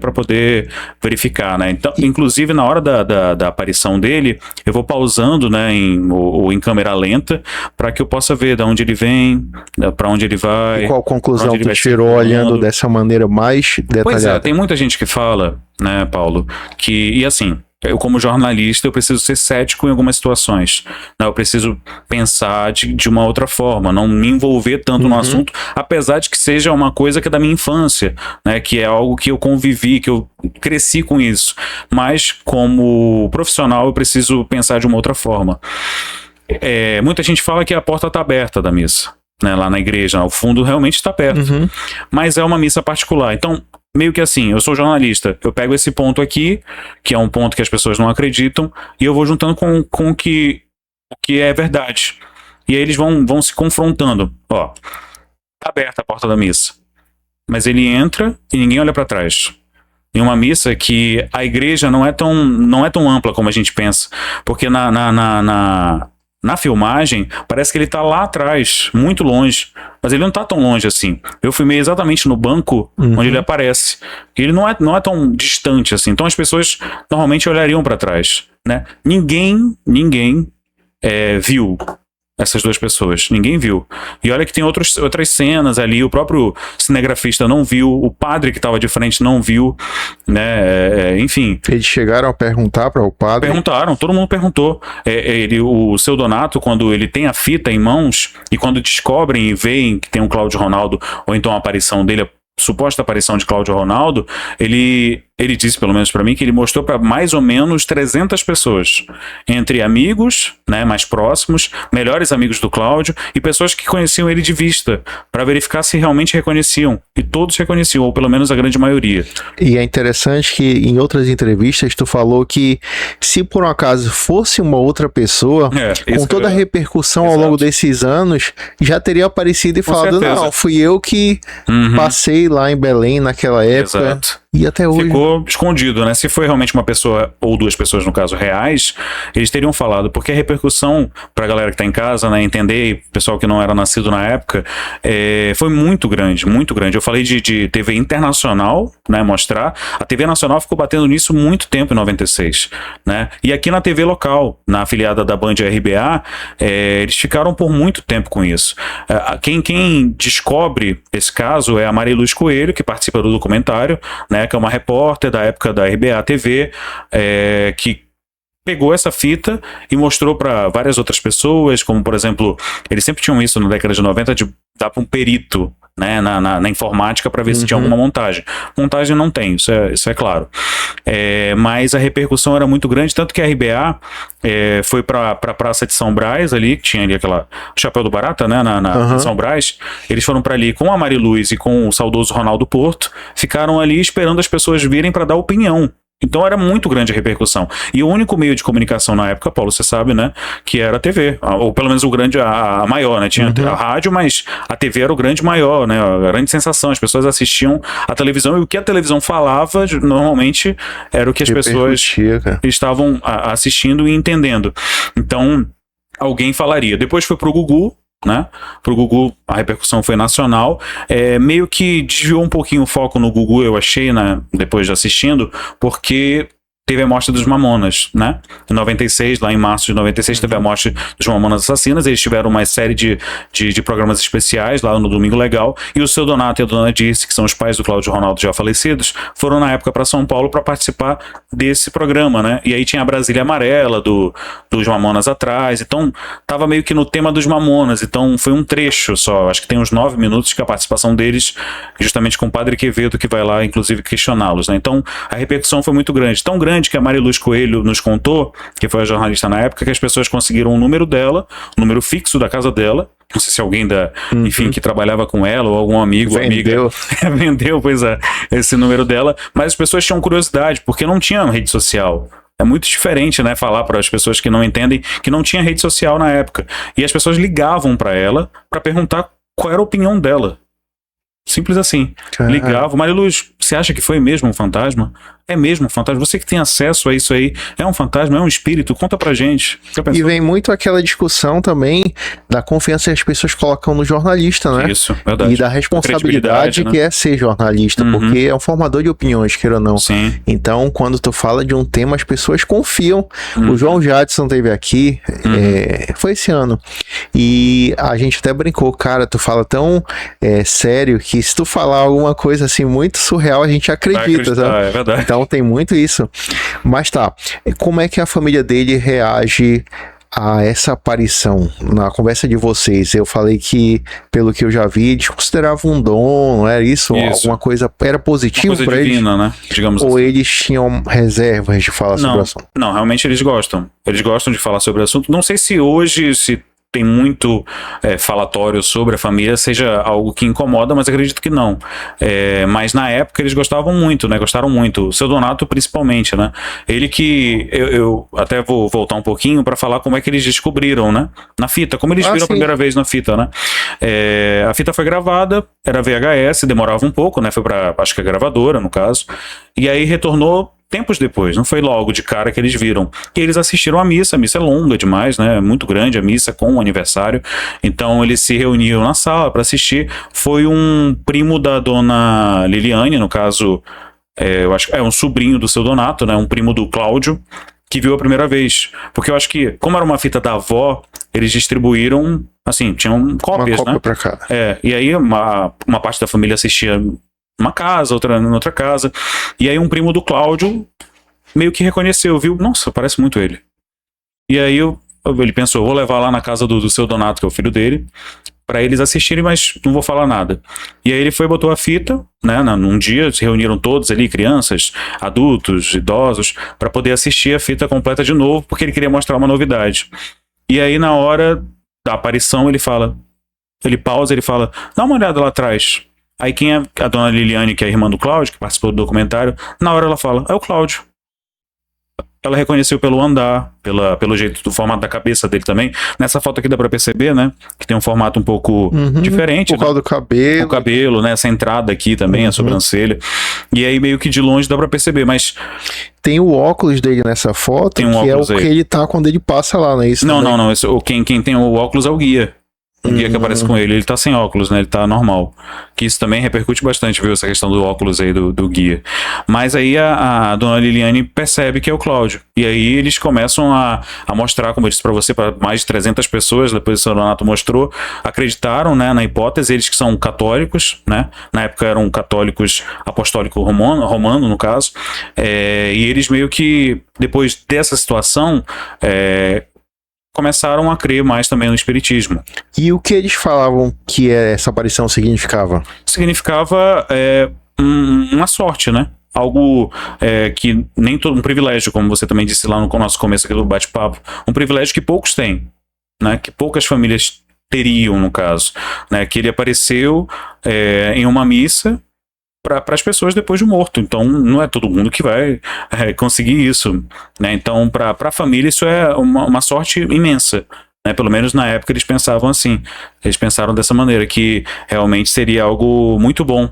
para poder verificar, né? Então, inclusive na hora da aparição dele, eu vou pausando, né, em câmera lenta, para que eu possa ver de onde ele vem, para onde ele vai. E qual conclusão tu tirou olhando dessa maneira mais detalhada? Pois tem muita gente que fala, né, Paulo, e assim, eu como jornalista, eu preciso ser cético em algumas situações, né? Eu preciso pensar de uma outra forma, não me envolver tanto no assunto, apesar de que seja uma coisa que é da minha infância, né? Que é algo que eu convivi, que eu cresci com isso. Mas como profissional, eu preciso pensar de uma outra forma. Muita gente fala que a porta está aberta da missa, né? Lá na igreja, o fundo realmente está perto, mas é uma missa particular. Então, meio que assim, eu sou jornalista, eu pego esse ponto aqui, que é um ponto que as pessoas não acreditam, e eu vou juntando com o que é verdade. E aí eles vão se confrontando. Ó, tá aberta a porta da missa, mas ele entra e ninguém olha para trás. Em uma missa que a igreja não é tão ampla como a gente pensa, porque na filmagem, parece que ele tá lá atrás, muito longe, mas ele não tá tão longe assim. Eu filmei exatamente no banco onde ele aparece. Ele não é tão distante assim. Então as pessoas normalmente olhariam para trás, né? Ninguém viu essas duas pessoas. Ninguém viu. E olha que tem outras cenas ali. O próprio cinegrafista não viu. O padre que estava de frente não viu, né? Enfim. Eles chegaram a perguntar para o padre? Perguntaram. Todo mundo perguntou. O seu Donato, quando ele tem a fita em mãos e quando descobrem e veem que tem um Cláudio Ronaldo, ou então a aparição dele, a suposta aparição de Cláudio Ronaldo, ele disse, pelo menos para mim, que ele mostrou para mais ou menos 300 pessoas, entre amigos, né, mais próximos, melhores amigos do Cláudio e pessoas que conheciam ele de vista, para verificar se realmente reconheciam. E todos reconheciam, ou pelo menos a grande maioria. E é interessante que em outras entrevistas tu falou que se por um acaso fosse uma outra pessoa, com toda a repercussão ao longo desses anos, já teria aparecido e falado, não, fui eu que passei lá em Belém naquela época. Exato. E até hoje ficou escondido, né? Se foi realmente uma pessoa, ou duas pessoas, no caso, reais, eles teriam falado, porque a repercussão, pra galera que tá em casa, né, entender, e pessoal que não era nascido na época, foi muito grande, muito grande. Eu falei de TV internacional, né, mostrar, a TV nacional ficou batendo nisso muito tempo, em 96, né? E aqui na TV local, na afiliada da Band RBA, eles ficaram por muito tempo com isso. Quem descobre esse caso é a Mariluz Coelho, que participa do documentário, né, que é uma repórter da época da RBA TV, que pegou essa fita e mostrou para várias outras pessoas, como por exemplo, eles sempre tinham isso na década de 90, de dar para um perito, né, na informática, para ver se tinha alguma montagem. Montagem não tem, isso é claro. Mas a repercussão era muito grande, tanto que a RBA foi para a Praça de São Brás ali, que tinha ali aquela Chapéu do Barata, né, em São Brás. Eles foram para ali com a Mariluz e com o saudoso Ronaldo Porto, ficaram ali esperando as pessoas virem para dar opinião. Então era muito grande a repercussão. E o único meio de comunicação na época, Paulo, você sabe, né, que era a TV, ou pelo menos o grande, a maior, né, tinha a rádio, mas a TV era o grande maior, né, a grande sensação, as pessoas assistiam a televisão e o que a televisão falava, normalmente, era o que as pessoas estavam assistindo e entendendo. Então, alguém falaria. Depois foi pro Gugu, né? Pro Gugu a repercussão foi nacional, meio que desviou um pouquinho o foco no Gugu, eu achei, né, depois de assistindo, porque teve a morte dos Mamonas, né? Em 96, lá em março de 96, teve a morte dos Mamonas Assassinas. Eles tiveram uma série de programas especiais lá no Domingo Legal. E o seu Donato e a dona Dirce, que são os pais do Cláudio Ronaldo já falecidos, foram na época para São Paulo para participar desse programa, né? E aí tinha a Brasília Amarela dos Mamonas atrás. Então, tava meio que no tema dos Mamonas. Então, foi um trecho só. Acho que tem uns 9 minutos que a participação deles, justamente com o Padre Quevedo, que vai lá, inclusive, questioná-los, né? Então, a repercussão foi muito grande. Tão grande que a Mariluz Coelho nos contou, que foi a jornalista na época, que as pessoas conseguiram o número dela, o número fixo da casa dela. Não sei se alguém enfim, que trabalhava com ela, ou algum amigo, amiga, vendeu, pois esse número dela. Mas as pessoas tinham curiosidade, porque não tinha rede social. É muito diferente, né, falar para as pessoas que não entendem que não tinha rede social na época. E as pessoas ligavam para ela para perguntar qual era a opinião dela. Simples assim. Ligavam. Mariluz, você acha que foi mesmo um fantasma? É mesmo um fantasma? Você que tem acesso a isso aí, é um fantasma? É um espírito? Conta pra gente. E vem muito aquela discussão também da confiança que as pessoas colocam no jornalista, né? Isso, verdade. E da responsabilidade, né, que é ser jornalista, porque é um formador de opiniões, queira ou não. Sim. Então, quando tu fala de um tema, as pessoas confiam. O João Jadson teve aqui, foi esse ano. E a gente até brincou, cara, tu fala tão sério que se tu falar alguma coisa assim muito surreal, a gente acredita, sabe? É verdade. Então tem muito isso. Mas tá, como é que a família dele reage a essa aparição? Na conversa de vocês, eu falei que, pelo que eu já vi, eles consideravam um dom, não era isso? Alguma coisa, era positivo para eles? Né? Digamos ou assim. Eles tinham reservas de falar sobre o assunto? Não, realmente eles gostam. Eles gostam de falar sobre o assunto. Não sei se hoje, se tem muito falatório sobre a família, seja algo que incomoda, mas acredito que não. Mas na época eles gostavam muito, né? Gostaram muito. O seu Donato principalmente, né? Ele que... Eu até vou voltar um pouquinho para falar como é que eles descobriram, né? Na fita, como eles viram a primeira vez na fita, né? A fita foi gravada, era VHS, demorava um pouco, né? Foi para, acho que a gravadora, no caso. E aí retornou tempos depois, não foi logo de cara que eles viram. E eles assistiram a missa é longa demais, né? Muito grande a missa com o aniversário. Então eles se reuniram na sala para assistir. Foi um primo da dona Liliane, no caso, eu acho que é um sobrinho do seu Donato, né? Um primo do Cláudio, que viu a primeira vez. Porque eu acho que, como era uma fita da avó, eles distribuíram, assim, tinham cópias, uma cópia, né? Pra cá. E aí uma parte da família assistia uma casa, outra em outra casa. E aí um primo do Cláudio meio que reconheceu, viu? Nossa, parece muito ele. E aí ele pensou, vou levar lá na casa do seu Donato, que é o filho dele, para eles assistirem, mas não vou falar nada. E aí ele foi e botou a fita, né? Num dia se reuniram todos ali, crianças, adultos, idosos, para poder assistir a fita completa de novo, porque ele queria mostrar uma novidade. E aí na hora da aparição ele pausa, ele fala, dá uma olhada lá atrás. Aí quem é a dona Liliane, que é a irmã do Cláudio, que participou do documentário, na hora ela fala, é o Cláudio. ela reconheceu pelo andar, pelo jeito do formato da cabeça dele também. Nessa foto aqui dá pra perceber, né? Que tem um formato um pouco diferente. Por causa do cabelo. O cabelo, né? Essa entrada aqui também, a sobrancelha. E aí meio que de longe dá pra perceber, mas... Tem o óculos dele nessa foto, Tem um que é o óculos aí. que ele tá quando ele passa lá, não é isso? Não, também? não. Quem tem o óculos é o guia. O guia que aparece com ele. Ele tá sem óculos, né? Ele tá normal. Que isso também repercute bastante, viu? Essa questão do óculos aí do guia. Mas aí a dona Liliane percebe que é o Cláudio. E aí eles começam a mostrar, como eu disse pra você, para mais de 300 pessoas, depois o seu Donato mostrou, acreditaram, né, na hipótese, eles que são católicos, né? Na época eram católicos apostólico romano, no caso. E eles meio que, depois dessa situação, começaram a crer mais também no espiritismo. E o que eles falavam que essa aparição significava? Significava uma sorte, né? Algo que nem todo... Um privilégio, como você também disse lá no nosso começo aqui do bate-papo. Um privilégio que poucos têm, né? Que poucas famílias teriam, no caso. Né? Que ele apareceu em uma missa para as pessoas depois de morto. Então, não é todo mundo que vai conseguir isso. Né? Então, para a família, isso é uma sorte imensa. Né? Pelo menos na época eles pensavam assim. Eles pensaram dessa maneira, que realmente seria algo muito bom,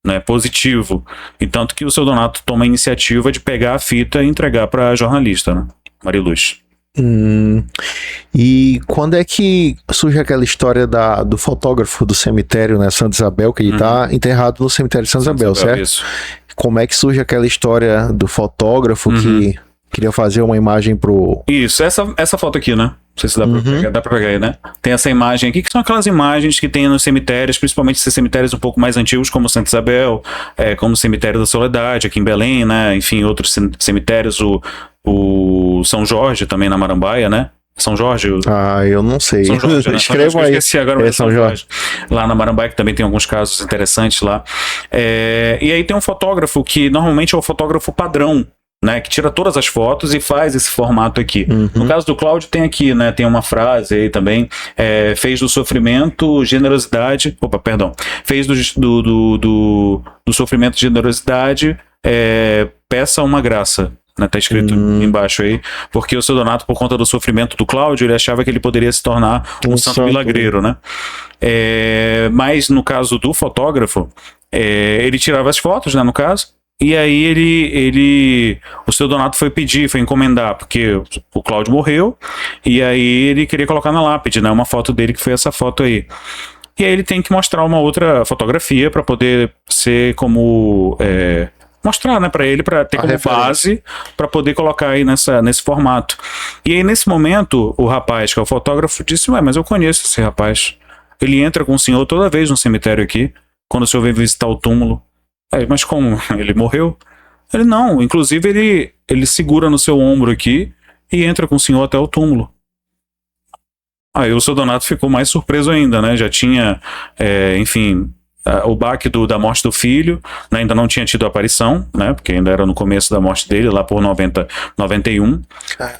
né? Positivo. E tanto que o seu Donato toma a iniciativa de pegar a fita e entregar para a jornalista, né? Mariluz. E quando é que surge aquela história do fotógrafo do cemitério, né, Santa Isabel, que ele tá enterrado no cemitério de Santa Isabel, certo? Isso. Como é que surge aquela história do fotógrafo que queria fazer uma imagem pro... Isso, essa foto aqui, né? Não sei se dá pra pegar aí, né? Tem essa imagem aqui, que são aquelas imagens que tem nos cemitérios, principalmente esses cemitérios um pouco mais antigos, como Santa Isabel, como o Cemitério da Soledade, aqui em Belém, né? Enfim, outros cemitérios, o São Jorge também na Marambaia, né? São Jorge? Eu não sei. São Jorge, né? Escreva aí. Eu esqueci agora, mas São Jorge. Lá na Marambaia, que também tem alguns casos interessantes lá. E aí tem um fotógrafo que normalmente é o fotógrafo padrão, né, que tira todas as fotos e faz esse formato aqui. No caso do Cláudio tem aqui, né, tem uma frase aí também, fez do sofrimento generosidade, fez do sofrimento generosidade, peça uma graça. Né, tá escrito embaixo aí, porque o seu Donato, por conta do sofrimento do Cláudio, ele achava que ele poderia se tornar um santo milagreiro, né? Mas no caso do fotógrafo, ele tirava as fotos, né, no caso. E aí o seu Donato foi encomendar, porque o Cláudio morreu, e aí ele queria colocar na lápide, né, uma foto dele, que foi essa foto aí. E aí ele tem que mostrar uma outra fotografia para poder ser como... mostrar, né, para ele, para ter como base, para poder colocar aí nesse formato. E aí nesse momento, o rapaz, que é o fotógrafo, disse, mas eu conheço esse rapaz. Ele entra com o senhor toda vez no cemitério aqui, quando o senhor vem visitar o túmulo. Mas como? Ele morreu? Ele não, inclusive ele segura no seu ombro aqui e entra com o senhor até o túmulo. Aí o seu Donato ficou mais surpreso ainda, né? Já tinha, enfim, o baque da morte do filho, né? Ainda não tinha tido a aparição, né? Porque ainda era no começo da morte dele, lá por 91.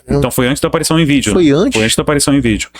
Então foi antes da aparição em vídeo. Foi antes? Foi antes da aparição em vídeo.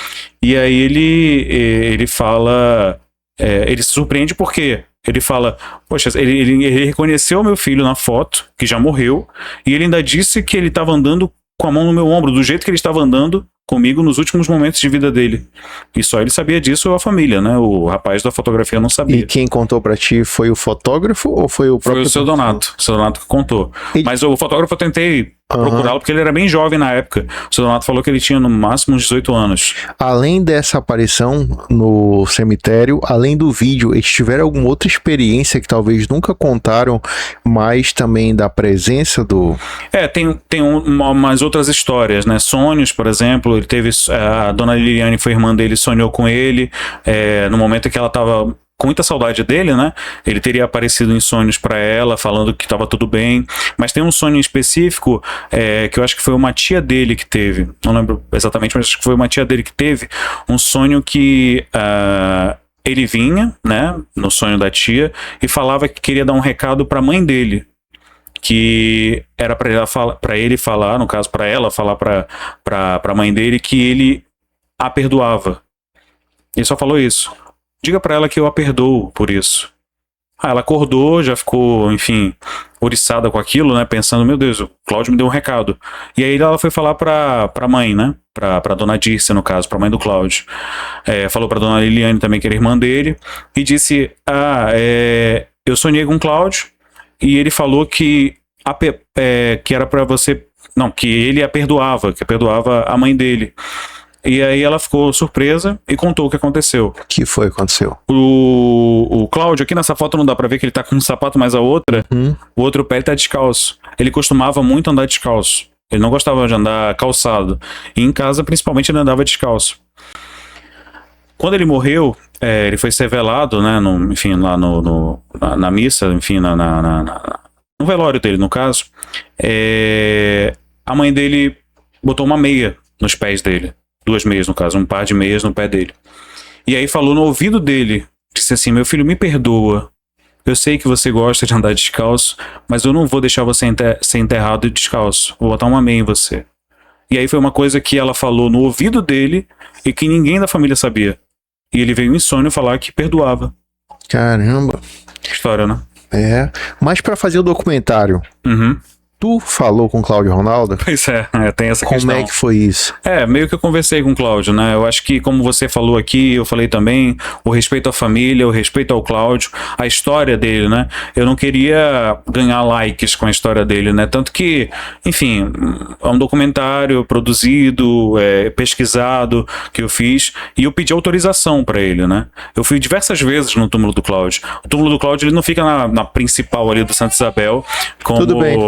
E aí ele fala... ele se surpreende porque... Ele fala, poxa, ele reconheceu meu filho na foto, que já morreu, e ele ainda disse que ele estava andando com a mão no meu ombro, do jeito que ele estava andando comigo nos últimos momentos de vida dele. E só ele sabia disso, a família, né? O rapaz da fotografia não sabia. E quem contou pra ti foi o fotógrafo ou foi o próprio... Foi o seu Donato. O seu Donato que contou. Mas o fotógrafo eu tentei procurá-lo porque ele era bem jovem na época. O seu Donato falou que ele tinha no máximo uns 18 anos. Além dessa aparição no cemitério, além do vídeo, eles tiveram alguma outra experiência que talvez nunca contaram, mas também da presença do... Tem umas outras histórias, né? Sonhos, por exemplo, ele teve... A dona Liliane foi irmã dele, sonhou com ele, no momento em que ela estava... com muita saudade dele, né? Ele teria aparecido em sonhos para ela, falando que estava tudo bem. Mas tem um sonho em específico que eu acho que foi uma tia dele que teve. Não lembro exatamente, mas acho que foi uma tia dele que teve. Um sonho que ele vinha, né? No sonho da tia, e falava que queria dar um recado para a mãe dele. Que era para ele falar, no caso, para ela falar para a mãe dele que ele a perdoava. Ele só falou isso. Diga pra ela que eu a perdoo por isso. Aí ela acordou, já ficou, enfim, oriçada com aquilo, né? Pensando, meu Deus, o Cláudio me deu um recado. E aí ela foi falar pra mãe, né? Pra dona Dirce, no caso, pra mãe do Cláudio. Falou pra dona Liliane também, que era irmã dele, e disse, eu sonhei com o Cláudio, e ele falou que era pra você... Não, que ele a perdoava, que perdoava a mãe dele. E aí ela ficou surpresa e contou o que aconteceu. O que foi que aconteceu? O Cláudio, aqui nessa foto não dá pra ver que ele tá com um sapato, mas a outra, o outro pé ele tá descalço. Ele costumava muito andar descalço. Ele não gostava de andar calçado. E em casa, principalmente, ele andava descalço. Quando ele morreu, ele foi ser velado, né, enfim, lá na missa, enfim, no velório dele, no caso. A mãe dele botou uma meia nos pés dele. 2 meias, no caso, um par de meias no pé dele. E aí falou no ouvido dele, disse assim, meu filho, me perdoa. Eu sei que você gosta de andar descalço, mas eu não vou deixar você ser enterrado descalço. Vou botar uma meia em você. E aí foi uma coisa que ela falou no ouvido dele e que ninguém da família sabia. E ele veio em sonho falar que perdoava. Caramba. História, né? Mas pra fazer o documentário, tu falou com o Cláudio Ronaldo? Pois tem essa questão. Como é que foi isso? Meio que eu conversei com o Cláudio, né? Eu acho que, como você falou aqui, eu falei também, o respeito à família, o respeito ao Cláudio, a história dele, né? Eu não queria ganhar likes com a história dele, né? Tanto que, enfim, é um documentário produzido, pesquisado, que eu fiz, e eu pedi autorização pra ele, né? Eu fui diversas vezes no túmulo do Cláudio. O túmulo do Cláudio, ele não fica na principal ali do Santa Isabel, como... Tudo bem.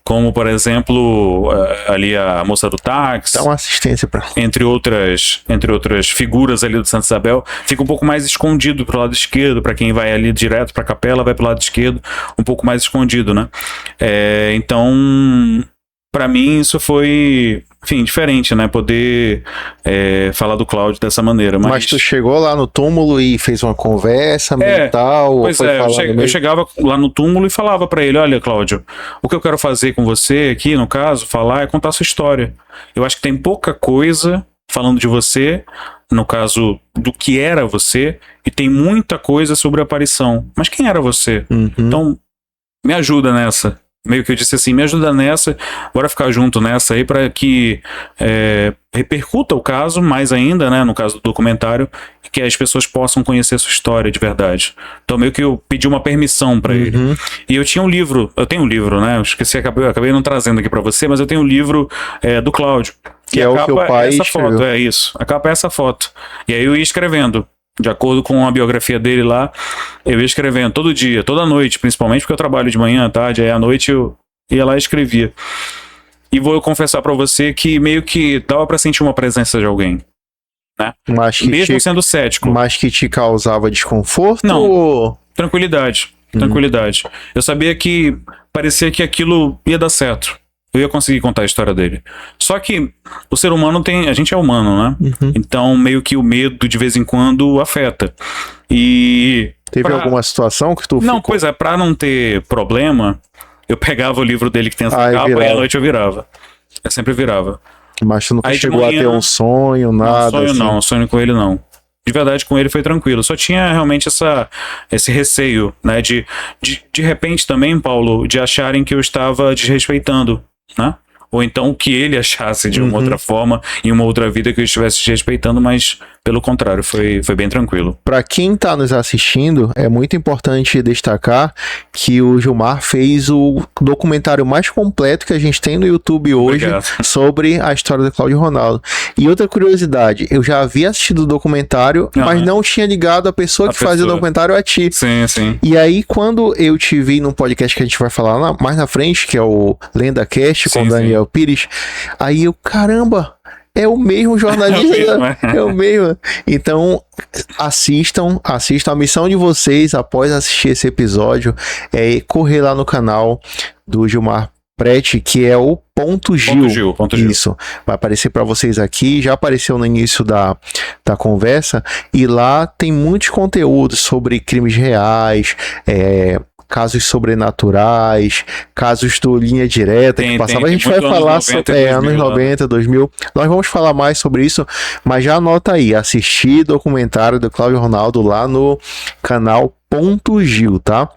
Como, por exemplo, ali a moça do táxi. Dá uma assistência pra... Entre outras figuras ali do Santa Isabel. Fica um pouco mais escondido pro lado esquerdo. Para quem vai ali direto pra capela, vai pro lado esquerdo. Um pouco mais escondido, né? Então, para mim, isso foi... Enfim, diferente, né? Poder falar do Cláudio dessa maneira. Mas tu chegou lá no túmulo e fez uma conversa mental? Pois eu chegava lá no túmulo e falava pra ele, olha, Cláudio, o que eu quero fazer com você aqui, no caso, falar é contar a sua história. Eu acho que tem pouca coisa falando de você, no caso, do que era você, e tem muita coisa sobre a aparição. Mas quem era você? Então, me ajuda nessa. Meio que eu disse assim, me ajuda nessa, bora ficar junto nessa aí para que repercuta o caso mais ainda, né, no caso do documentário, e que as pessoas possam conhecer a sua história de verdade. Então meio que eu pedi uma permissão para ele. E eu tenho um livro, né, eu esqueci, acabei não trazendo aqui para você, mas eu tenho um livro do Cláudio. Que é o que o pai escreveu. Foto, isso. A capa é essa foto. E aí eu ia escrevendo. De acordo com a biografia dele lá, eu ia escrevendo todo dia, toda noite, principalmente porque eu trabalho de manhã, à tarde, aí à noite eu ia lá e escrevia. E vou confessar pra você que meio que dava pra sentir uma presença de alguém, né? Mesmo sendo cético. Mas que te causava desconforto? Não, tranquilidade. Eu sabia que parecia que aquilo ia dar certo. Eu ia conseguir contar a história dele. Só que o ser humano a gente é humano, né? Então meio que o medo de vez em quando afeta. E... Teve alguma situação que tu Não, pois pra não ter problema, eu pegava o livro dele que tem essa capa e à noite eu virava. Eu sempre virava. Mas tu nunca chegou a ter um sonho, nada? Sonho com ele não. De verdade, com ele foi tranquilo. Só tinha realmente esse receio, né? De repente também, Paulo, de acharem que eu estava desrespeitando, né? Ou então que ele achasse de uma outra forma, em uma outra vida, que eu estivesse desrespeitando, mas pelo contrário, foi bem tranquilo. Para quem tá nos assistindo, é muito importante destacar que o Gilmar fez o documentário mais completo que a gente tem no YouTube hoje sobre a história do Cláudio Ronaldo. E outra curiosidade, eu já havia assistido o documentário, mas não tinha ligado a pessoa que fazia o documentário a ti. Sim. E aí, quando eu te vi num podcast que a gente vai falar mais na frente, que é o LendaCast, com o Daniel Pires, aí eu, caramba, é o mesmo jornalista, é o mesmo. Então, assistam. A missão de vocês, após assistir esse episódio, é correr lá no canal do Gilmar Prete, que é o Ponto Gil. Isso, vai aparecer para vocês aqui, já apareceu no início da conversa, e lá tem muitos conteúdos sobre crimes reais, casos sobrenaturais, casos do Linha Direta que passava. A gente vai falar sobre anos 90, 2000. Nós vamos falar mais sobre isso, mas já anota aí, assistir documentário do Cláudio Ronaldo lá no canal Gil, tá?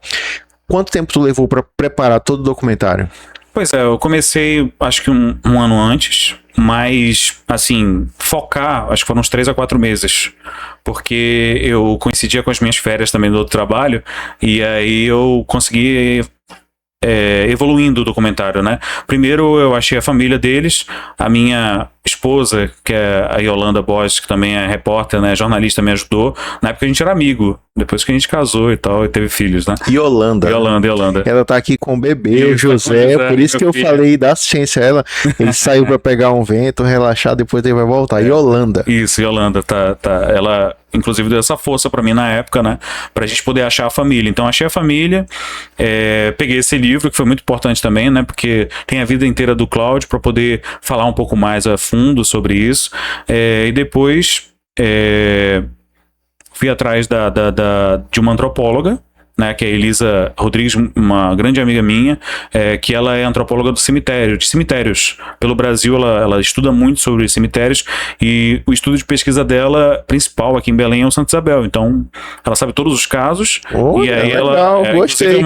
Quanto tempo tu levou para preparar todo o documentário? Pois é, eu comecei acho que um ano antes, mas assim, focar, acho que foram uns 3 a 4 meses, porque eu coincidia com as minhas férias também do outro trabalho, e aí eu consegui evoluindo o documentário, né? Primeiro eu achei a família deles, a minha esposa, que é a Yolanda Borges, que também é repórter, né, jornalista, me ajudou. Na época a gente era amigo, depois que a gente casou e tal, e teve filhos, né? Yolanda. Ela tá aqui com o bebê, o José, por isso que eu falei, dá assistência a ela. Ele saiu pra pegar um vento, relaxar, depois ele vai voltar. Yolanda. Isso, Yolanda, tá. Ela, inclusive, deu essa força pra mim na época, né? Pra gente poder achar a família. Então, achei a família, peguei esse livro, que foi muito importante também, né? Porque tem a vida inteira do Cláudio, pra poder falar um pouco mais a fundo sobre isso. E depois fui atrás de uma antropóloga, né, que é a Elisa Rodrigues, uma grande amiga minha, que ela é antropóloga de cemitérios. Pelo Brasil, ela estuda muito sobre cemitérios, e o estudo de pesquisa dela, principal aqui em Belém, é o Santa Isabel. Então, ela sabe todos os casos, e aí legal, ela gostei. é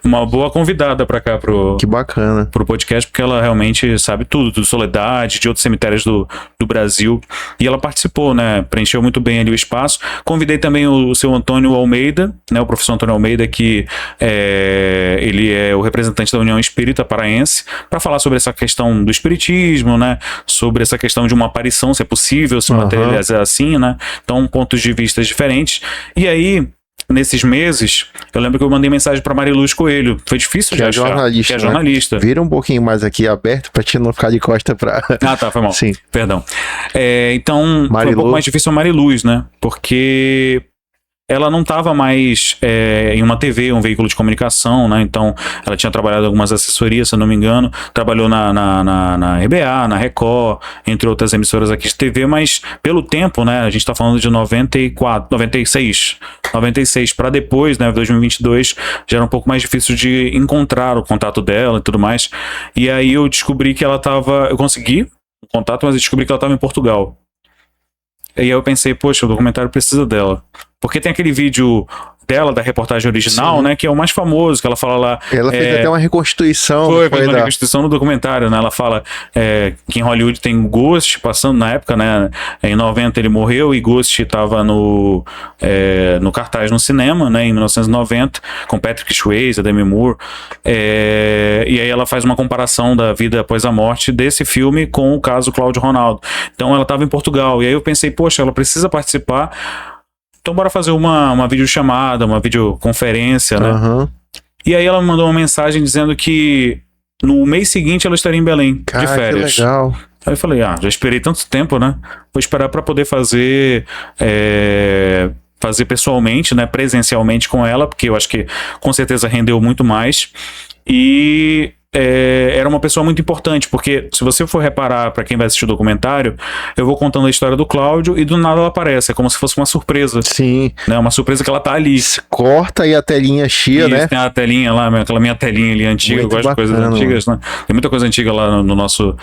uma boa convidada para cá que bacana. Pro podcast, porque ela realmente sabe tudo, do Soledade, de outros cemitérios do Brasil, e ela participou, né, preencheu muito bem ali o espaço. Convidei também o seu Antônio Almeida, né, o professor Antônio Almeida, que ele é o representante da União Espírita Paraense, para falar sobre essa questão do espiritismo, né, sobre essa questão de uma aparição, se é possível se materializar assim, né, então pontos de vista diferentes. E aí, nesses meses, eu lembro que eu mandei mensagem para Mariluz Coelho. Foi difícil de achar. Que é jornalista. Vira um pouquinho mais aqui aberto para te não ficar de costa para. Tá, foi mal. Sim. Perdão. Então, foi um pouco mais difícil a Mariluz, né? Porque ela não estava mais em uma TV, um veículo de comunicação, né? Então, ela tinha trabalhado em algumas assessorias, se eu não me engano, trabalhou na RBA, na Record, entre outras emissoras aqui de TV, mas pelo tempo, né? A gente está falando de 96 para depois, né? 2022, já era um pouco mais difícil de encontrar o contato dela e tudo mais. E aí eu descobri que ela estava... Eu consegui o contato, mas eu descobri que ela estava em Portugal. E aí eu pensei, poxa, o documentário precisa dela. Porque tem aquele vídeo dela, da reportagem original, né, que é o mais famoso, que ela fala lá... Ela fez até uma reconstituição. Fez uma reconstituição no documentário, né, ela fala que em Hollywood tem o Ghost passando na época, né, em 90 ele morreu e Ghost estava no cartaz no cinema, né, em 1990, com Patrick Swayze, Demi Moore, e aí ela faz uma comparação da vida após a morte desse filme com o caso Cláudio Ronaldo. Então ela estava em Portugal, e aí eu pensei, poxa, ela precisa participar. Então bora fazer uma videochamada, uma videoconferência, né? E aí ela me mandou uma mensagem dizendo que no mês seguinte ela estaria em Belém, de férias. Que legal. Aí eu falei, já esperei tanto tempo, né? Vou esperar para poder fazer pessoalmente, né? Presencialmente com ela, porque eu acho que com certeza rendeu muito mais. E era uma pessoa muito importante, porque se você for reparar, para quem vai assistir o documentário, eu vou contando a história do Cláudio e do nada ela aparece, é como se fosse uma surpresa. Sim. Né? Uma surpresa que ela tá ali. Corta e a telinha chia, né? Tem a telinha lá, aquela minha telinha ali antiga, muito eu gosto bacana, de coisas antigas, né? Tem muita coisa antiga lá no nosso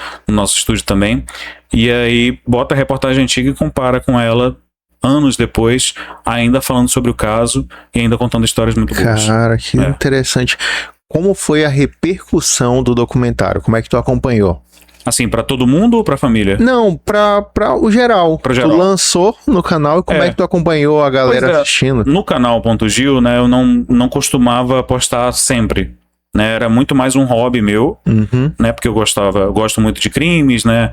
estúdio também. E aí bota a reportagem antiga e compara com ela anos depois, ainda falando sobre o caso e ainda contando histórias muito boas. Cara, que interessante. Como foi a repercussão do documentário? Como é que tu acompanhou? Assim, pra todo mundo ou pra família? Não, pra o geral. Pra geral. Tu lançou no canal e como é que tu acompanhou a galera assistindo? No canal .gil, né, eu não costumava postar sempre. Né, era muito mais um hobby meu, né, porque eu gosto muito de crimes, né,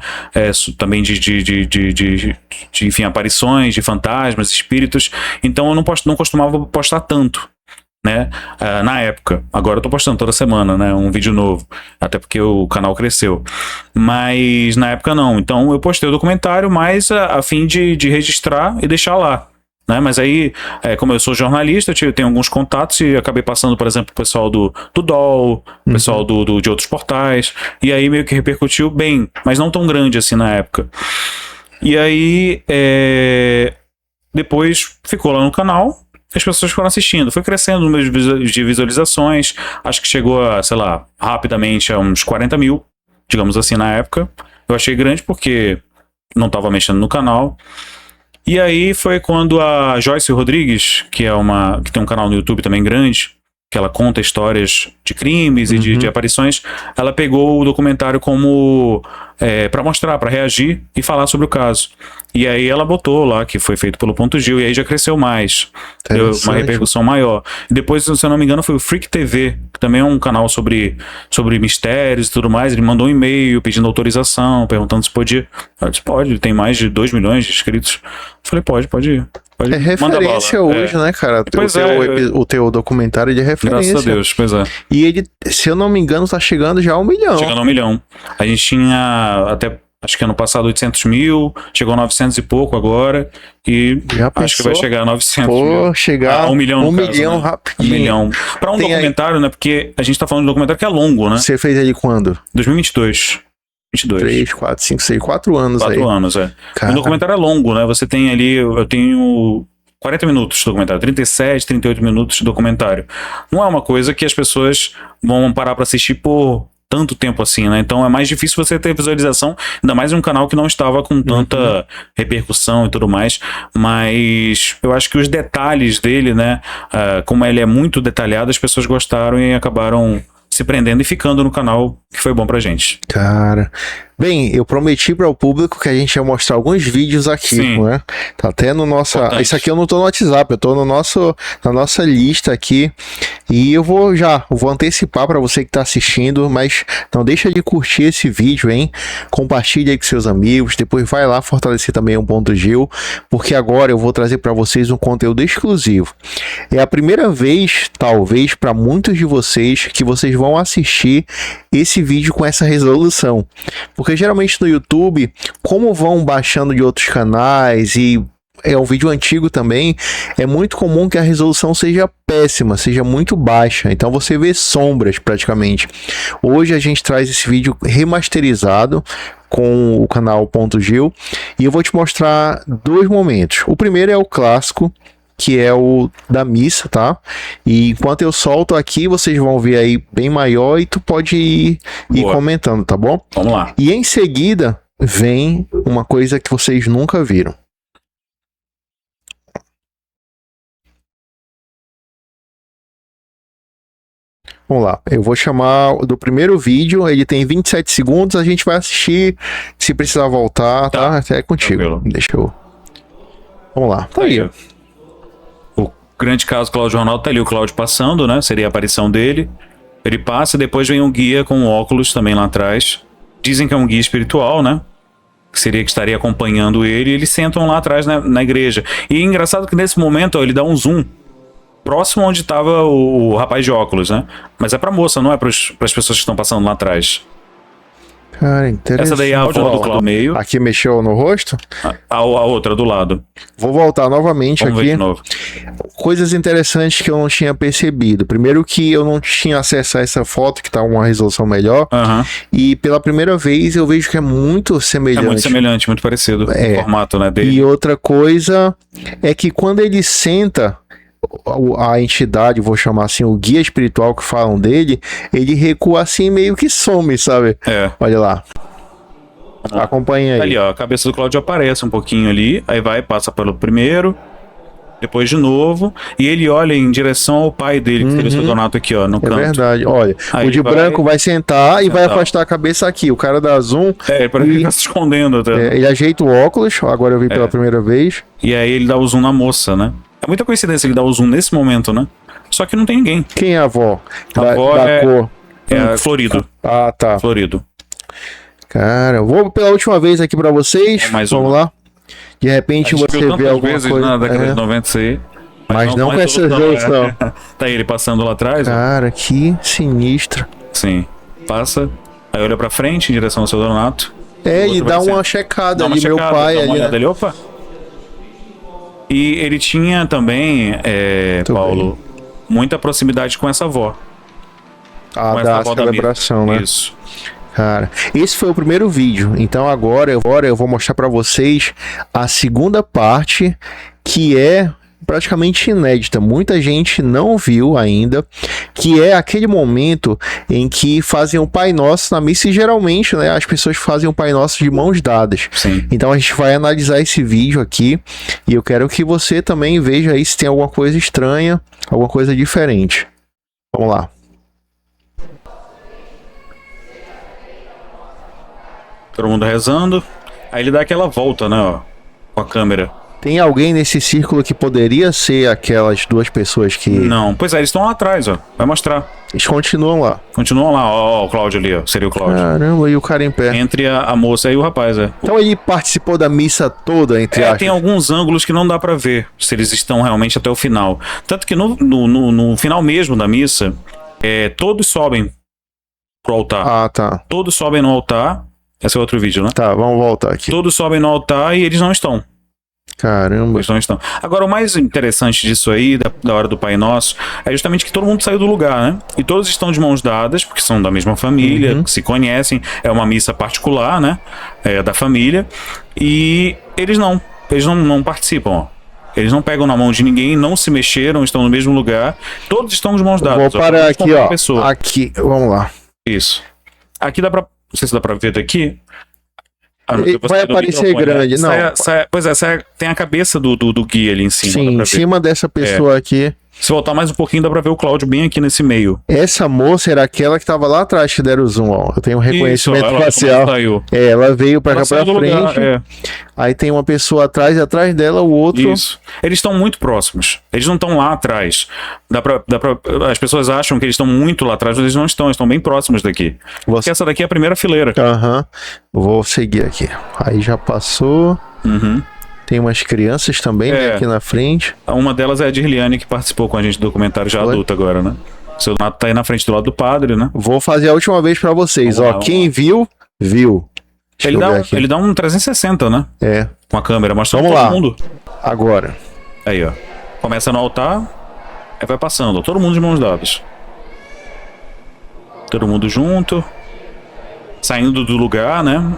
também de enfim, aparições, de fantasmas, espíritos, então eu não costumava postar tanto, né, na época. Agora eu tô postando toda semana, né, um vídeo novo, até porque o canal cresceu, mas na época não, então eu postei o documentário mais a fim de registrar e deixar lá. Né? Mas aí, como eu sou jornalista, eu tenho alguns contatos e acabei passando, por exemplo, o pessoal do DOL, o pessoal de outros portais, e aí meio que repercutiu bem, mas não tão grande assim na época. E aí, depois ficou lá no canal, as pessoas foram assistindo, foi crescendo o número de visualizações, acho que chegou a, sei lá, rapidamente a uns 40 mil, digamos assim, na época. Eu achei grande porque não estava mexendo no canal. E aí foi quando a Joyce Rodrigues, que tem um canal no YouTube também grande, que ela conta histórias de crimes e de aparições, ela pegou o documentário como para mostrar, para reagir e falar sobre o caso. E aí ela botou lá que foi feito pelo Ponto Gil, e aí já cresceu mais, deu uma repercussão maior. E depois, se eu não me engano, foi o Freak TV, que também é um canal sobre mistérios e tudo mais. Ele mandou um e-mail pedindo autorização, perguntando se podia. Eu disse, pode, ele tem mais de 2 milhões de inscritos. Eu falei, pode ir. É referência hoje, né, cara? Pois O teu documentário de referência. Graças a Deus, pois é. E ele, se eu não me engano, tá chegando já a 1 milhão. Chegando a 1 milhão. A gente tinha até, acho que ano passado 800 mil, chegou a 900 e pouco agora, e já acho que vai chegar a 900 mil. Pô, chegar a 1 milhão, 1 milhão, né? Rapidinho. 1 milhão. Pra um documentário, né, porque a gente tá falando de um documentário que é longo, né? Você fez ele quando? 2022. 3, 4, 5, 6, 4 anos 4 anos, é. Cara. O documentário é longo, né? Você tem ali, eu tenho 40 minutos de documentário, 37, 38 minutos de documentário. Não é uma coisa que as pessoas vão parar pra assistir por tanto tempo assim, né? Então é mais difícil você ter visualização, ainda mais em um canal que não estava com tanta repercussão e tudo mais, mas eu acho que os detalhes dele, né, como ele é muito detalhado, as pessoas gostaram e acabaram se prendendo e ficando no canal, que foi bom pra gente. Cara, bem, eu prometi para o público que a gente ia mostrar alguns vídeos aqui, né? Tá até no nosso... Isso aqui eu não tô no WhatsApp, eu tô no na nossa lista aqui. E eu vou antecipar para você que tá assistindo, mas não deixa de curtir esse vídeo, hein? Compartilha aí com seus amigos, depois vai lá fortalecer também o Ponto Gil, porque agora eu vou trazer para vocês um conteúdo exclusivo. É a primeira vez, talvez, para muitos de vocês, que vocês vão assistir esse vídeo com essa resolução. Porque geralmente no YouTube, como vão baixando de outros canais e é um vídeo antigo também, é muito comum que a resolução seja péssima, seja muito baixa, então você vê sombras praticamente. Hoje a gente traz esse vídeo remasterizado com o canal Ponto Gil e eu vou te mostrar 2 momentos. O primeiro é o clássico, que é o da missa, tá? E enquanto eu solto aqui, vocês vão ver aí bem maior e tu pode ir comentando, tá bom? Vamos lá. E em seguida vem uma coisa que vocês nunca viram. Vamos lá, eu vou chamar do primeiro vídeo, ele tem 27 segundos, a gente vai assistir, se precisar voltar, tá? É contigo. Tranquilo. Deixa eu... Vamos lá, tá aí. O grande caso Cláudio Ronaldo, tá ali o Cláudio passando, né? Seria a aparição dele. Ele passa, depois vem um guia com óculos também lá atrás. Dizem que é um guia espiritual, né? Que seria que estaria acompanhando ele, e eles sentam lá atrás na igreja. E é engraçado que nesse momento, ó, ele dá um zoom próximo onde estava o rapaz de óculos, né? Mas é pra moça, não é pras pessoas que estão passando lá atrás. Cara, interessante. Essa daí é a áudio do Cláudio meio. Aqui mexeu no rosto? A outra do lado. Vou voltar novamente. Vamos aqui. ver de novo. Coisas interessantes que eu não tinha percebido. Primeiro que eu não tinha acesso a essa foto, que tá uma resolução melhor. E pela primeira vez eu vejo que é muito semelhante. É muito semelhante, muito parecido. O formato, né, dele. E outra coisa é que quando ele senta, a entidade, vou chamar assim, o guia espiritual que falam dele, ele recua assim, meio que some, sabe? Olha lá. Acompanha aí. Ali, ó, a cabeça do Cláudio aparece um pouquinho ali, aí passa pelo primeiro, depois de novo, e ele olha em direção ao pai dele, que seria o Donato aqui, ó, no canto. É verdade, olha, aí o de branco vai sentar e vai afastar a cabeça aqui, o cara dá zoom. Ele parece que tá se escondendo até. Ele ajeita o óculos, agora eu vi pela primeira vez. E aí ele dá o zoom na moça, né? É muita coincidência ele dar o zoom nesse momento, né? Só que não tem ninguém. Quem é a avó? A avó cor. É Florido. Ah, tá. Florido. Cara, eu vou pela última vez aqui pra vocês. Vamos lá. De repente você vê alguma vezes, coisa. Na década de 90 isso aí. Mas não com essa resolução. Tá ele passando lá atrás. Cara, que sinistro. Sim. Passa, aí olha pra frente em direção ao seu Donato. E dá uma checada ali, meu pai ali. Opa. E ele tinha também, Paulo, muita proximidade com essa avó. Da celebração, né? Isso. Cara, esse foi o primeiro vídeo. Então agora eu vou mostrar pra vocês a segunda parte, que é praticamente inédita. Muita gente não viu ainda, que é aquele momento em que fazem o Pai Nosso na missa e geralmente, né, as pessoas fazem o Pai Nosso de mãos dadas. Sim. Então a gente vai analisar esse vídeo aqui e eu quero que você também veja aí se tem alguma coisa estranha, alguma coisa diferente. Vamos lá. Todo mundo rezando. Aí ele dá aquela volta, né, ó, com a câmera. Tem alguém nesse círculo que poderia ser aquelas duas pessoas que... Não, pois é, eles estão lá atrás, ó. Vai mostrar. Eles continuam lá. Continuam lá, ó, o Cláudio ali, ó. Seria o Cláudio. Caramba, e o cara em pé. Entre a moça e o rapaz, é. Então ele participou da missa toda, entre aspas. Tem alguns ângulos que não dá pra ver se eles estão realmente até o final. Tanto que no final mesmo da missa, todos sobem pro altar. Ah, tá. Todos sobem no altar. Esse é outro vídeo, né? Tá, vamos voltar aqui. Todos sobem no altar e eles não estão. Caramba. Eles não estão. Agora, o mais interessante disso aí, da hora do Pai Nosso, é justamente que todo mundo saiu do lugar, né? E todos estão de mãos dadas, porque são da mesma família, se conhecem. É uma missa particular, né? Da família. E eles não participam, ó. Eles não pegam na mão de ninguém, não se mexeram, estão no mesmo lugar. Todos estão de mãos dadas. Vou parar aqui, ó. Pessoa. Aqui, vamos lá. Isso. Aqui dá pra... Não sei se dá pra ver daqui. Vai aparecer grande, não. Pois é, tem a cabeça do guia ali em cima. Sim, em cima dessa pessoa aqui. Se voltar mais um pouquinho, dá pra ver o Cláudio bem aqui nesse meio. Essa moça era aquela que tava lá atrás que deram o zoom, ó. Eu tenho um reconhecimento facial. Ela veio pra cá pra frente. Lugar, Aí tem uma pessoa atrás e atrás dela o outro. Isso. Eles estão muito próximos. Eles não estão lá atrás. As pessoas acham que eles estão muito lá atrás, mas eles não estão. Eles estão bem próximos daqui. Porque essa daqui é a primeira fileira. Vou seguir aqui. Aí já passou. Tem umas crianças também né, aqui na frente. Uma delas é a Dirliane, que participou com a gente do documentário já adulta agora, né? O seu Donato tá aí na frente do lado do padre, né? Vou fazer a última vez pra vocês. Quem viu, viu. Ele dá um 360, né? Com a câmera, mostrando todo mundo. Agora. Aí, ó. Começa no altar, aí vai passando. Todo mundo de mãos dadas. Todo mundo junto. Saindo do lugar, né?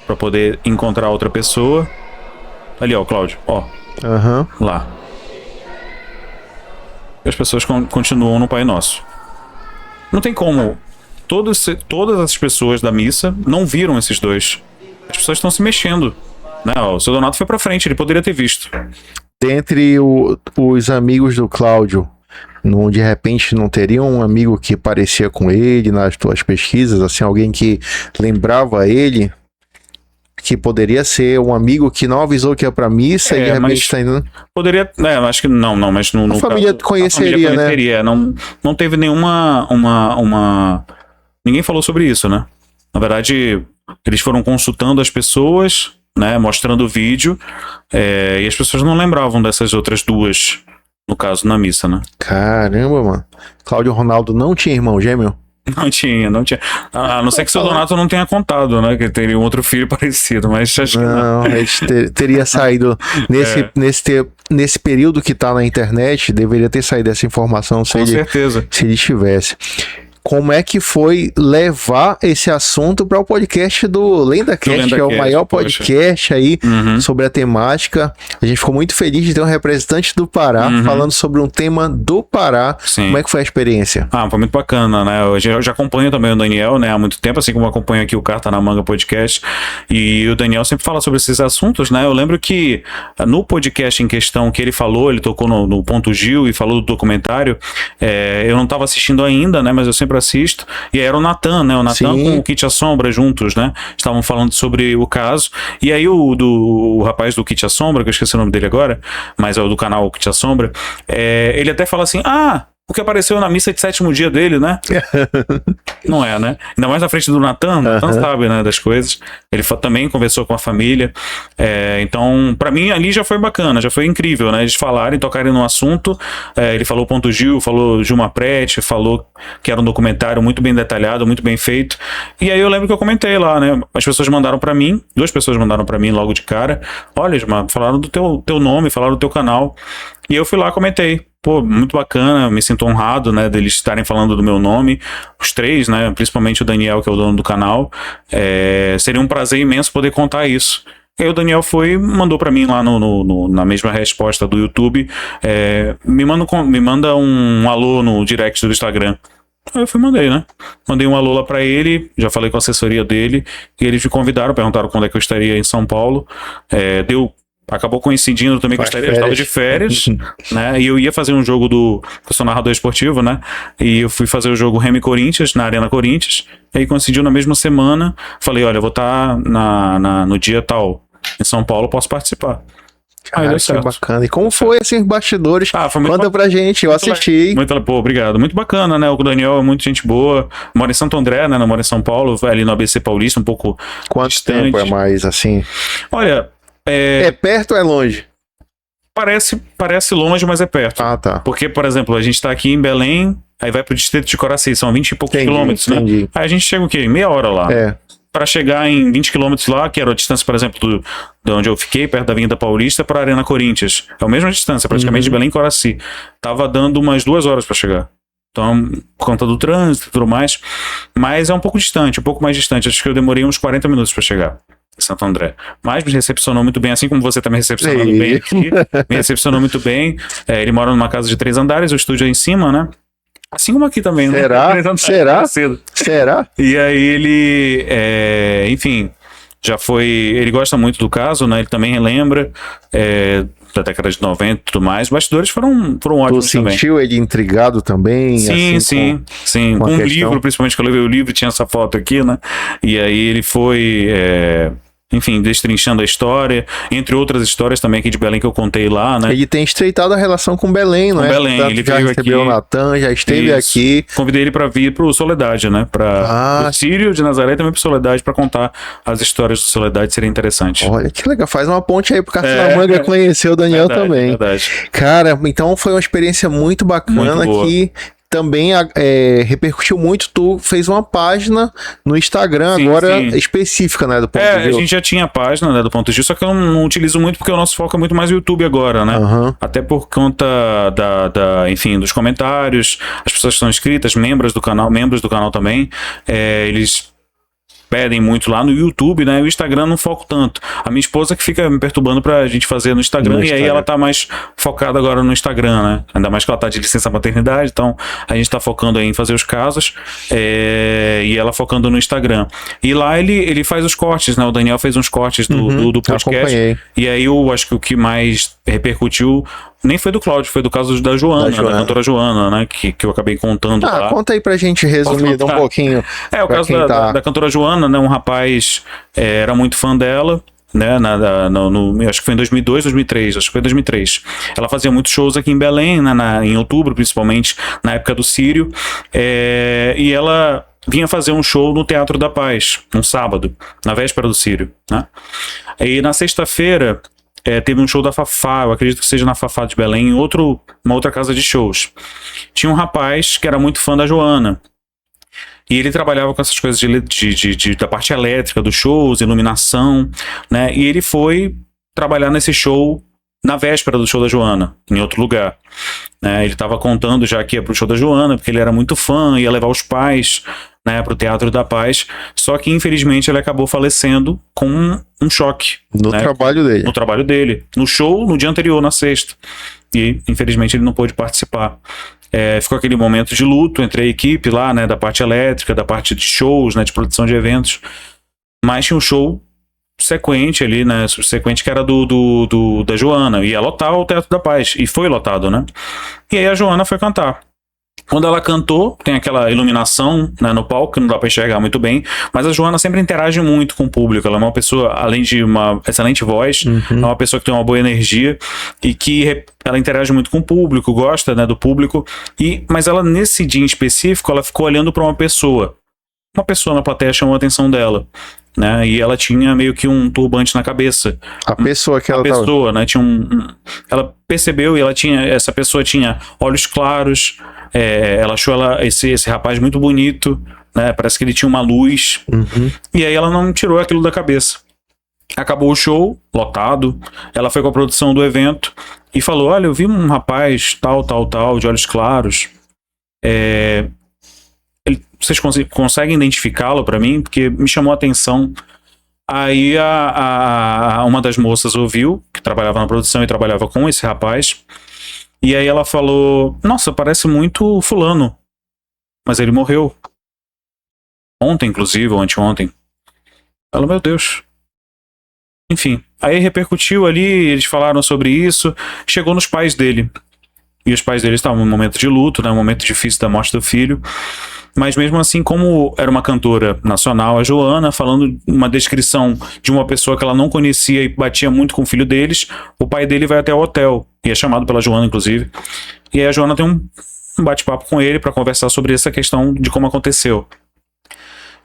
Pra poder encontrar outra pessoa. Ali, ó, o Cláudio, ó. Lá. E as pessoas continuam no Pai Nosso. Não tem como. Todas as pessoas da missa não viram esses dois. As pessoas estão se mexendo. Né? O seu Donato foi pra frente, ele poderia ter visto. Dentre os amigos do Cláudio, de repente não teria um amigo que parecia com ele nas tuas pesquisas? Assim, alguém que lembrava ele? Que poderia ser um amigo que não avisou que ia pra missa e de repente está indo... Poderia, acho que não, mas a família conheceria, né? Não teve nenhuma... Ninguém falou sobre isso, né? Na verdade, eles foram consultando as pessoas, né? Mostrando o vídeo, e as pessoas não lembravam dessas outras duas, no caso, na missa, né? Caramba, mano. Cláudio Ronaldo não tinha irmão gêmeo? Não tinha. A não ser que o seu Donato não tenha contado, né? Que teria um outro filho parecido, mas acho que não. Ele teria saído nesse período que tá na internet, deveria ter saído essa informação Com certeza. Se ele tivesse. Como é que foi levar esse assunto para o podcast do LendaCast, que é o maior podcast aí sobre a temática. A gente ficou muito feliz de ter um representante do Pará falando sobre um tema do Pará. Sim. Como é que foi a experiência? Foi muito bacana, né? Eu já acompanho também o Daniel, né? Há muito tempo, assim como eu acompanho aqui o Carta na Manga podcast. E o Daniel sempre fala sobre esses assuntos, né? Eu lembro que no podcast em questão que ele falou, ele tocou no Ponto Gil e falou do documentário. Eu não estava assistindo ainda, né? Mas eu sempre assisto, e aí era o Natan, né? O Natan com o Kit Assombra juntos, né? Estavam falando sobre o caso, e aí o rapaz do Kit Assombra, que eu esqueci o nome dele agora, mas é o do canal Kit Assombra, ele até fala assim, o que apareceu na missa de 7º dia dele, né? Não é, né? Ainda mais na frente do Natan, Natan sabe, né, das coisas. Ele também conversou com a família. Então, pra mim, ali já foi bacana, já foi incrível, né? Eles falarem, tocarem no assunto. Ele falou Ponto Gil, falou Gilma Prete, falou que era um documentário muito bem detalhado, muito bem feito. E aí eu lembro que eu comentei lá, né? As pessoas mandaram pra mim, 2 pessoas mandaram pra mim logo de cara. Olha, Gilma, falaram do teu nome, falaram do teu canal. E eu fui lá e comentei. Pô, muito bacana, me sinto honrado, né, deles estarem falando do meu nome, os 3, né, principalmente o Daniel, que é o dono do canal. Seria um prazer imenso poder contar isso. E aí o Daniel mandou pra mim lá na mesma resposta do YouTube, me manda um alô no direct do Instagram. Aí eu mandei, né? Mandei um alô lá pra ele, já falei com a assessoria dele, e eles me convidaram, perguntaram quando é que eu estaria em São Paulo. Acabou coincidindo também que eu estava de férias, né? E eu ia fazer um jogo eu sou narrador esportivo, né? E eu fui fazer o jogo Remy Corinthians, na Arena Corinthians. E aí coincidiu na mesma semana. Falei, olha, eu vou estar no dia tal em São Paulo, posso participar. Cara, que bacana. E como foi, assim, os bastidores? Foi muito Conta pra gente, eu assisti. Pô, obrigado. Muito bacana, né? O Daniel é muito gente boa. Mora em Santo André, né? Não mora em São Paulo, ali no ABC Paulista, um pouco Quanto distante. tempo é mais, assim? Olha... É perto ou é longe? Parece longe, mas é perto. Ah, tá. Porque, por exemplo, a gente tá aqui em Belém, aí vai pro distrito de Coraci, são 20 e poucos quilômetros, né? Aí a gente chega o quê? Meia hora lá. Pra chegar em 20 quilômetros lá, que era a distância, por exemplo, de onde eu fiquei, perto da Avenida Paulista, pra Arena Corinthians. É a mesma distância, praticamente, de Belém e Coraci. Tava dando umas 2 horas pra chegar. Então, por conta do trânsito e tudo mais. Mas é um pouco mais distante. Acho que eu demorei uns 40 minutos pra chegar em Santo André. Mas me recepcionou muito bem, assim como você tá me recepcionando bem aqui. Me recepcionou muito bem. Ele mora numa casa de 3 andares, o estúdio é em cima, né? Assim como aqui também, Será? né? Será? E aí ele, enfim, já foi... Ele gosta muito do caso, né? Ele também relembra da década de 90 e tudo mais. Os bastidores foram ótimos também. Tu sentiu ele intrigado também? Sim, assim, sim. Com um livro, principalmente, que eu levei o livro, tinha essa foto aqui, né? E aí ele foi... enfim, destrinchando a história, entre outras histórias também aqui de Belém que eu contei lá, né? Ele tem estreitado a relação com Belém, não é? Belém, ele já recebeu o Natan, já esteve aqui. Convidei ele para vir pro Soledade, né? Pro Sírio de Nazaré e também pro Soledade para contar as histórias do Soledade, seria interessante. Olha, que legal, faz uma ponte aí pro Carcinamanga conhecer o Daniel também. Verdade. Cara, então foi uma experiência muito bacana que também repercutiu muito. Tu fez uma página no Instagram específica, né, do Ponto de View. A gente já tinha página, né, do Ponto de View, só que eu não utilizo muito porque o nosso foco é muito mais o YouTube agora, né? Até por conta enfim, dos comentários, as pessoas que estão inscritas, membros do canal também, eles pedem muito lá no YouTube, né? O Instagram não foco tanto. A minha esposa que fica me perturbando pra gente fazer no Instagram, e aí ela tá mais focada agora no Instagram, né? Ainda mais que ela tá de licença maternidade, então a gente tá focando aí em fazer os casos, e ela focando no Instagram. E lá ele faz os cortes, né? O Daniel fez uns cortes do podcast. E aí eu acho que o que mais repercutiu nem foi do Cláudio, foi do caso da Joana, da cantora Joana, né? Que eu acabei contando lá. Conta aí pra gente, resumido um pouquinho. O caso da cantora Joana, né? Um rapaz era muito fã dela, né? Acho que foi em 2002, 2003. Acho que foi 2003. Ela fazia muitos shows aqui em Belém, né, em outubro, principalmente, na época do Sírio. E ela vinha fazer um show no Teatro da Paz, um sábado, na véspera do Sírio, né? E na sexta-feira teve um show da Fafá, eu acredito que seja na Fafá de Belém, em uma outra casa de shows. Tinha um rapaz que era muito fã da Joana. E ele trabalhava com essas coisas da parte elétrica dos shows, iluminação, né? E ele foi trabalhar nesse show na véspera do show da Joana, em outro lugar. Ele estava contando já que ia pro show da Joana, porque ele era muito fã, ia levar os pais, né, pro Teatro da Paz, só que infelizmente ele acabou falecendo com um choque. No trabalho dele. No trabalho dele. No show, no dia anterior, na sexta. E infelizmente ele não pôde participar. Ficou aquele momento de luto entre a equipe lá, né, da parte elétrica, da parte de shows, né, de produção de eventos. Mas tinha um show subsequente ali, né, subsequente que era da Joana. Ia lotar o Teatro da Paz. E foi lotado, né? E aí a Joana foi cantar. Quando ela cantou, tem aquela iluminação, né, no palco, que não dá pra enxergar muito bem, mas a Joana sempre interage muito com o público. Ela é uma pessoa, além de uma excelente voz, é uma pessoa que tem uma boa energia e que ela interage muito com o público, gosta, né, do público. Mas ela, nesse dia em específico, ela ficou olhando pra uma pessoa. Uma pessoa na plateia chamou a atenção dela, né? E ela tinha meio que um turbante na cabeça. A pessoa que ela tava... né? Tinha ela percebeu, e essa pessoa tinha olhos claros. Ela achou esse rapaz muito bonito, né? Parece que ele tinha uma luz. E aí ela não tirou aquilo da cabeça. Acabou o show, lotado. Ela foi com a produção do evento e falou: olha, eu vi um rapaz tal, de olhos claros. Vocês conseguem identificá-lo para mim? Porque me chamou a atenção Aí uma das moças ouviu, que trabalhava na produção e trabalhava com esse rapaz, e aí ela falou, nossa, parece muito fulano, mas ele morreu. Ontem, inclusive, ou anteontem. Ela, meu Deus. Enfim, aí repercutiu ali, eles falaram sobre isso, chegou nos pais dele. E os pais dele estavam num momento de luto, né, um momento difícil da morte do filho. Mas mesmo assim, como era uma cantora nacional, a Joana, falando uma descrição de uma pessoa que ela não conhecia e batia muito com o filho deles, o pai dele vai até o hotel, e é chamado pela Joana, inclusive. E aí a Joana tem um bate-papo com ele para conversar sobre essa questão de como aconteceu.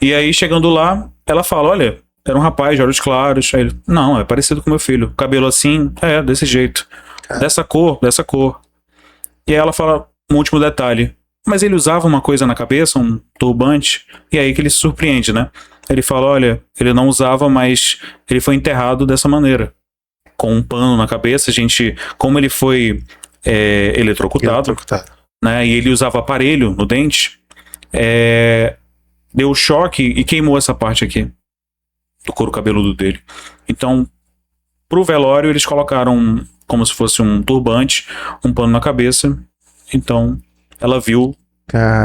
E aí, chegando lá, ela fala, olha, era um rapaz de olhos claros. Aí ele, não, é parecido com meu filho. Cabelo assim, desse jeito. Dessa cor. E aí ela fala um último detalhe. Mas ele usava uma coisa na cabeça, um turbante, e aí que ele se surpreende, né? Ele fala, olha, ele não usava, mas ele foi enterrado dessa maneira. Com um pano na cabeça, como ele foi eletrocutado, né? E ele usava aparelho no dente, deu choque e queimou essa parte aqui do couro cabeludo dele. Então, pro velório, eles colocaram como se fosse um turbante, um pano na cabeça. Então, ela viu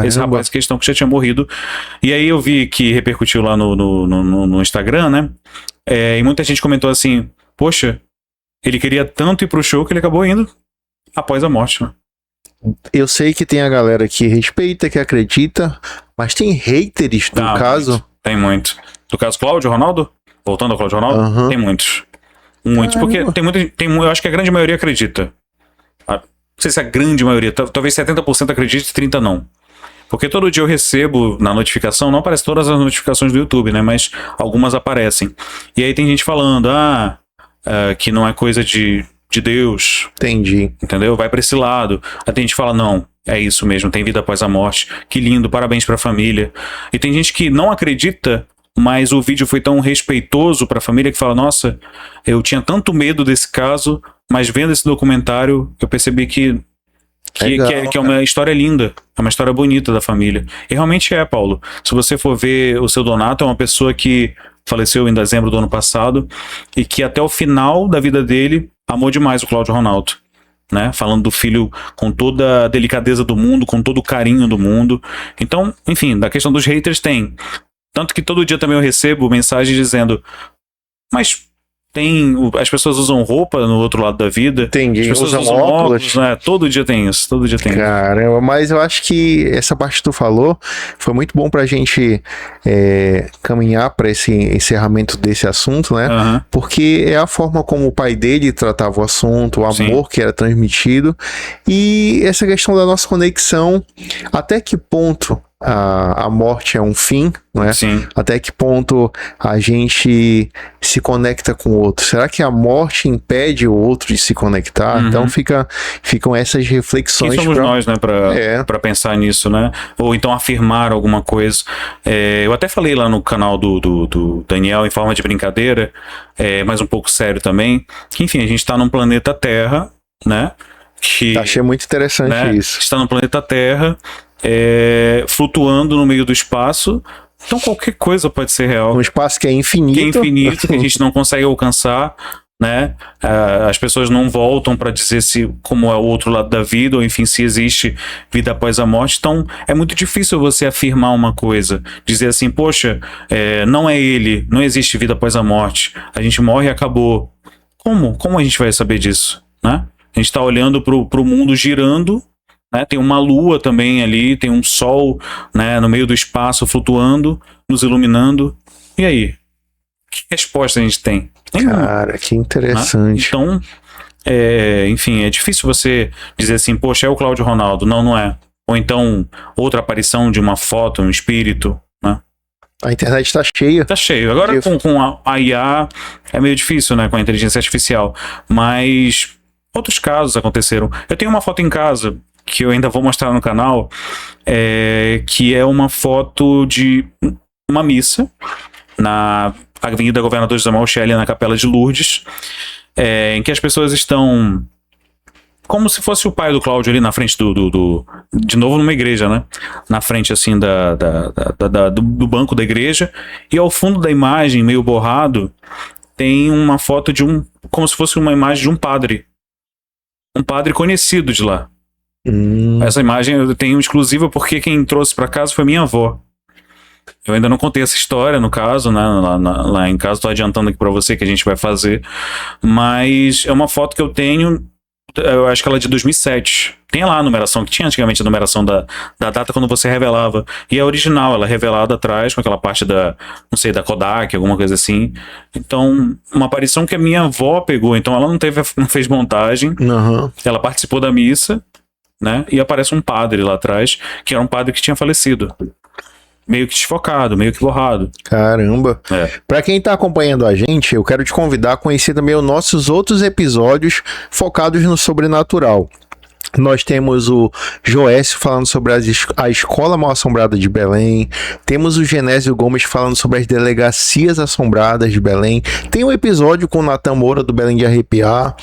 esse rapaz em questão que já tinha morrido. E aí eu vi que repercutiu lá no Instagram, né? E muita gente comentou assim, poxa, ele queria tanto ir pro show que ele acabou indo após a morte, né? Eu sei que tem a galera que respeita, que acredita, mas tem haters do caso. Tem muito. Do caso Cláudio Ronaldo? Voltando ao Cláudio Ronaldo? Tem muitos. Muitos, porque eu acho que a grande maioria acredita. Não sei se a grande maioria, talvez 70% acredite e 30% não. Porque todo dia eu recebo na notificação, não aparecem todas as notificações do YouTube, né? Mas algumas aparecem. E aí tem gente falando, que não é coisa de Deus. Entendi. Entendeu? Vai pra esse lado. Aí tem gente que fala, não, é isso mesmo, tem vida após a morte. Que lindo, parabéns pra família. E tem gente que não acredita, mas o vídeo foi tão respeitoso pra família que fala, nossa, eu tinha tanto medo desse caso, mas vendo esse documentário, eu percebi que é uma história linda, é uma história bonita da família. E realmente é, Paulo. Se você for ver, o seu Donato é uma pessoa que faleceu em dezembro do ano passado e que até o final da vida dele amou demais o Cláudio Ronaldo, né? Falando do filho com toda a delicadeza do mundo, com todo o carinho do mundo. Então, enfim, da questão dos haters tem. Tanto que todo dia também eu recebo mensagens dizendo, mas as pessoas usam roupa no outro lado da vida. Entendi. As pessoas usam óculos, né? Todo dia tem isso, todo dia tem. Caramba, mas eu acho que essa parte que tu falou foi muito bom pra gente caminhar para esse encerramento desse assunto, né? Porque é a forma como o pai dele tratava o assunto, o amor que era transmitido e essa questão da nossa conexão, até que ponto a morte é um fim, né? Sim. Até que ponto a gente se conecta com o outro? Será que a morte impede o outro de se conectar? Então ficam essas reflexões. Quem somos nós, né, pra pensar nisso, né? Ou então afirmar alguma coisa. Eu até falei lá no canal do Daniel, em forma de brincadeira, mas um pouco sério também, que enfim, a gente tá num planeta Terra, né? Achei muito interessante isso. Está no planeta Terra, flutuando no meio do espaço, então qualquer coisa pode ser real. Um espaço que é infinito. Que a gente não consegue alcançar, né? As pessoas não voltam para dizer como é o outro lado da vida, ou enfim, se existe vida após a morte. Então é muito difícil você afirmar uma coisa, dizer assim, poxa, não é ele, não existe vida após a morte, a gente morre e acabou. Como a gente vai saber disso, né? A gente está olhando pro mundo girando, né? Tem uma lua também ali, tem um sol, né, no meio do espaço flutuando, nos iluminando. E aí? Que resposta a gente tem? Cara, que interessante. Né? Então, enfim, é difícil você dizer assim, poxa, é o Cláudio Ronaldo. Não é. Ou então, outra aparição de uma foto, um espírito, né? A internet está cheia. Tá cheio. Agora com a IA é meio difícil, né, com a inteligência artificial. Mas outros casos aconteceram. Eu tenho uma foto em casa que eu ainda vou mostrar no canal, que é uma foto de uma missa na Avenida Governador José Malcher, na Capela de Lourdes, em que as pessoas estão como se fosse o pai do Cláudio ali na frente de novo numa igreja, né? Na frente, assim, do banco da igreja. E ao fundo da imagem, meio borrado, tem uma foto como se fosse uma imagem de um padre. Um padre conhecido de lá. Essa imagem eu tenho exclusiva porque quem trouxe pra casa foi minha avó. Eu ainda não contei essa história, no caso, né? Lá em casa, tô adiantando aqui pra você que a gente vai fazer. Mas é uma foto que eu tenho, eu acho que ela é de 2007. Tem lá a numeração, que tinha antigamente a numeração da data quando você revelava. E é original, ela é revelada atrás, com aquela parte não sei, da Kodak, alguma coisa assim. Então, uma aparição que a minha avó pegou. Então, ela não fez montagem. Ela participou da missa, né? E aparece um padre lá atrás, que era um padre que tinha falecido. Meio que desfocado, meio que borrado. Caramba. Pra quem tá acompanhando a gente, eu quero te convidar a conhecer também os nossos outros episódios focados no sobrenatural. Nós temos o Joécio falando sobre a Escola Mal-Assombrada de Belém. Temos o Genésio Gomes falando sobre as Delegacias Assombradas de Belém. Tem um episódio com o Natan Moura do Belém de Arrepiar.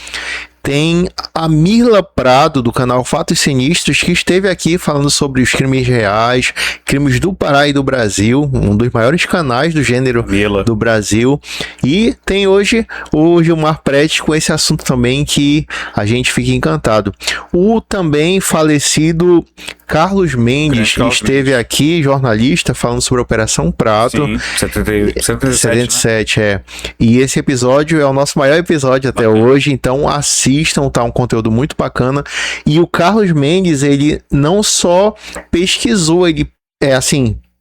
Tem a Mirla Prado, do canal Fatos Sinistros, que esteve aqui falando sobre os crimes reais, crimes do Pará e do Brasil, um dos maiores canais do gênero do Brasil. E tem hoje o Gilmar Prete com esse assunto também que a gente fica encantado. O também falecido Carlos Mendes, que esteve aqui, jornalista, falando sobre a Operação Prato. Sim, 77, né? E esse episódio é o nosso maior episódio até hoje, então assistam, tá um conteúdo muito bacana. E o Carlos Mendes, ele não só pesquisou, ele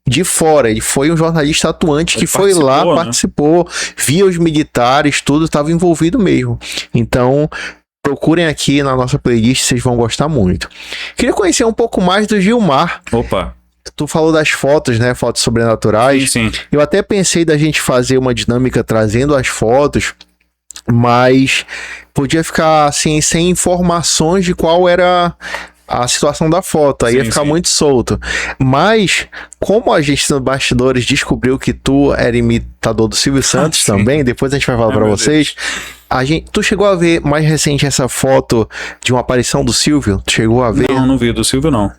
de fora, ele foi um jornalista atuante que foi lá, participou, via os militares, tudo, estava envolvido mesmo. Então, procurem aqui na nossa playlist, vocês vão gostar muito. Queria conhecer um pouco mais do Gilmar. Opa! Tu falou das fotos, né? Fotos sobrenaturais. Sim. Eu até pensei da gente fazer uma dinâmica trazendo as fotos, mas podia ficar assim, sem informações de qual era a situação da foto, aí ia ficar muito solto. Mas, como a gente nos bastidores descobriu que tu era imitador do Silvio Santos também, depois a gente vai falar pra vocês. Tu chegou a ver mais recente essa foto de uma aparição do Silvio? Tu chegou a ver? Não vi do Silvio, não.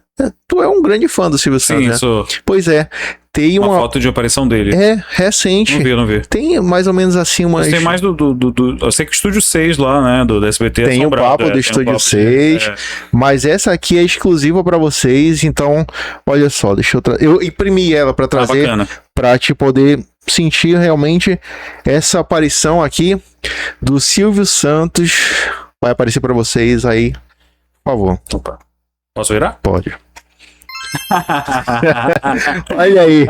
Tu é um grande fã do Silvio Santos, né? Sou. Pois é. Tem uma foto de aparição dele. É, recente. Não vi. Tem mais ou menos assim umas... Tem mais eu sei que o Estúdio 6 lá, né, do SBT tem o papo do Estúdio 6, mas essa aqui é exclusiva pra vocês, então, olha só, eu imprimi ela pra trazer, pra te poder sentir realmente essa aparição aqui do Silvio Santos. Vai aparecer pra vocês aí, por favor. Opa. Posso virar? Pode. Olha aí,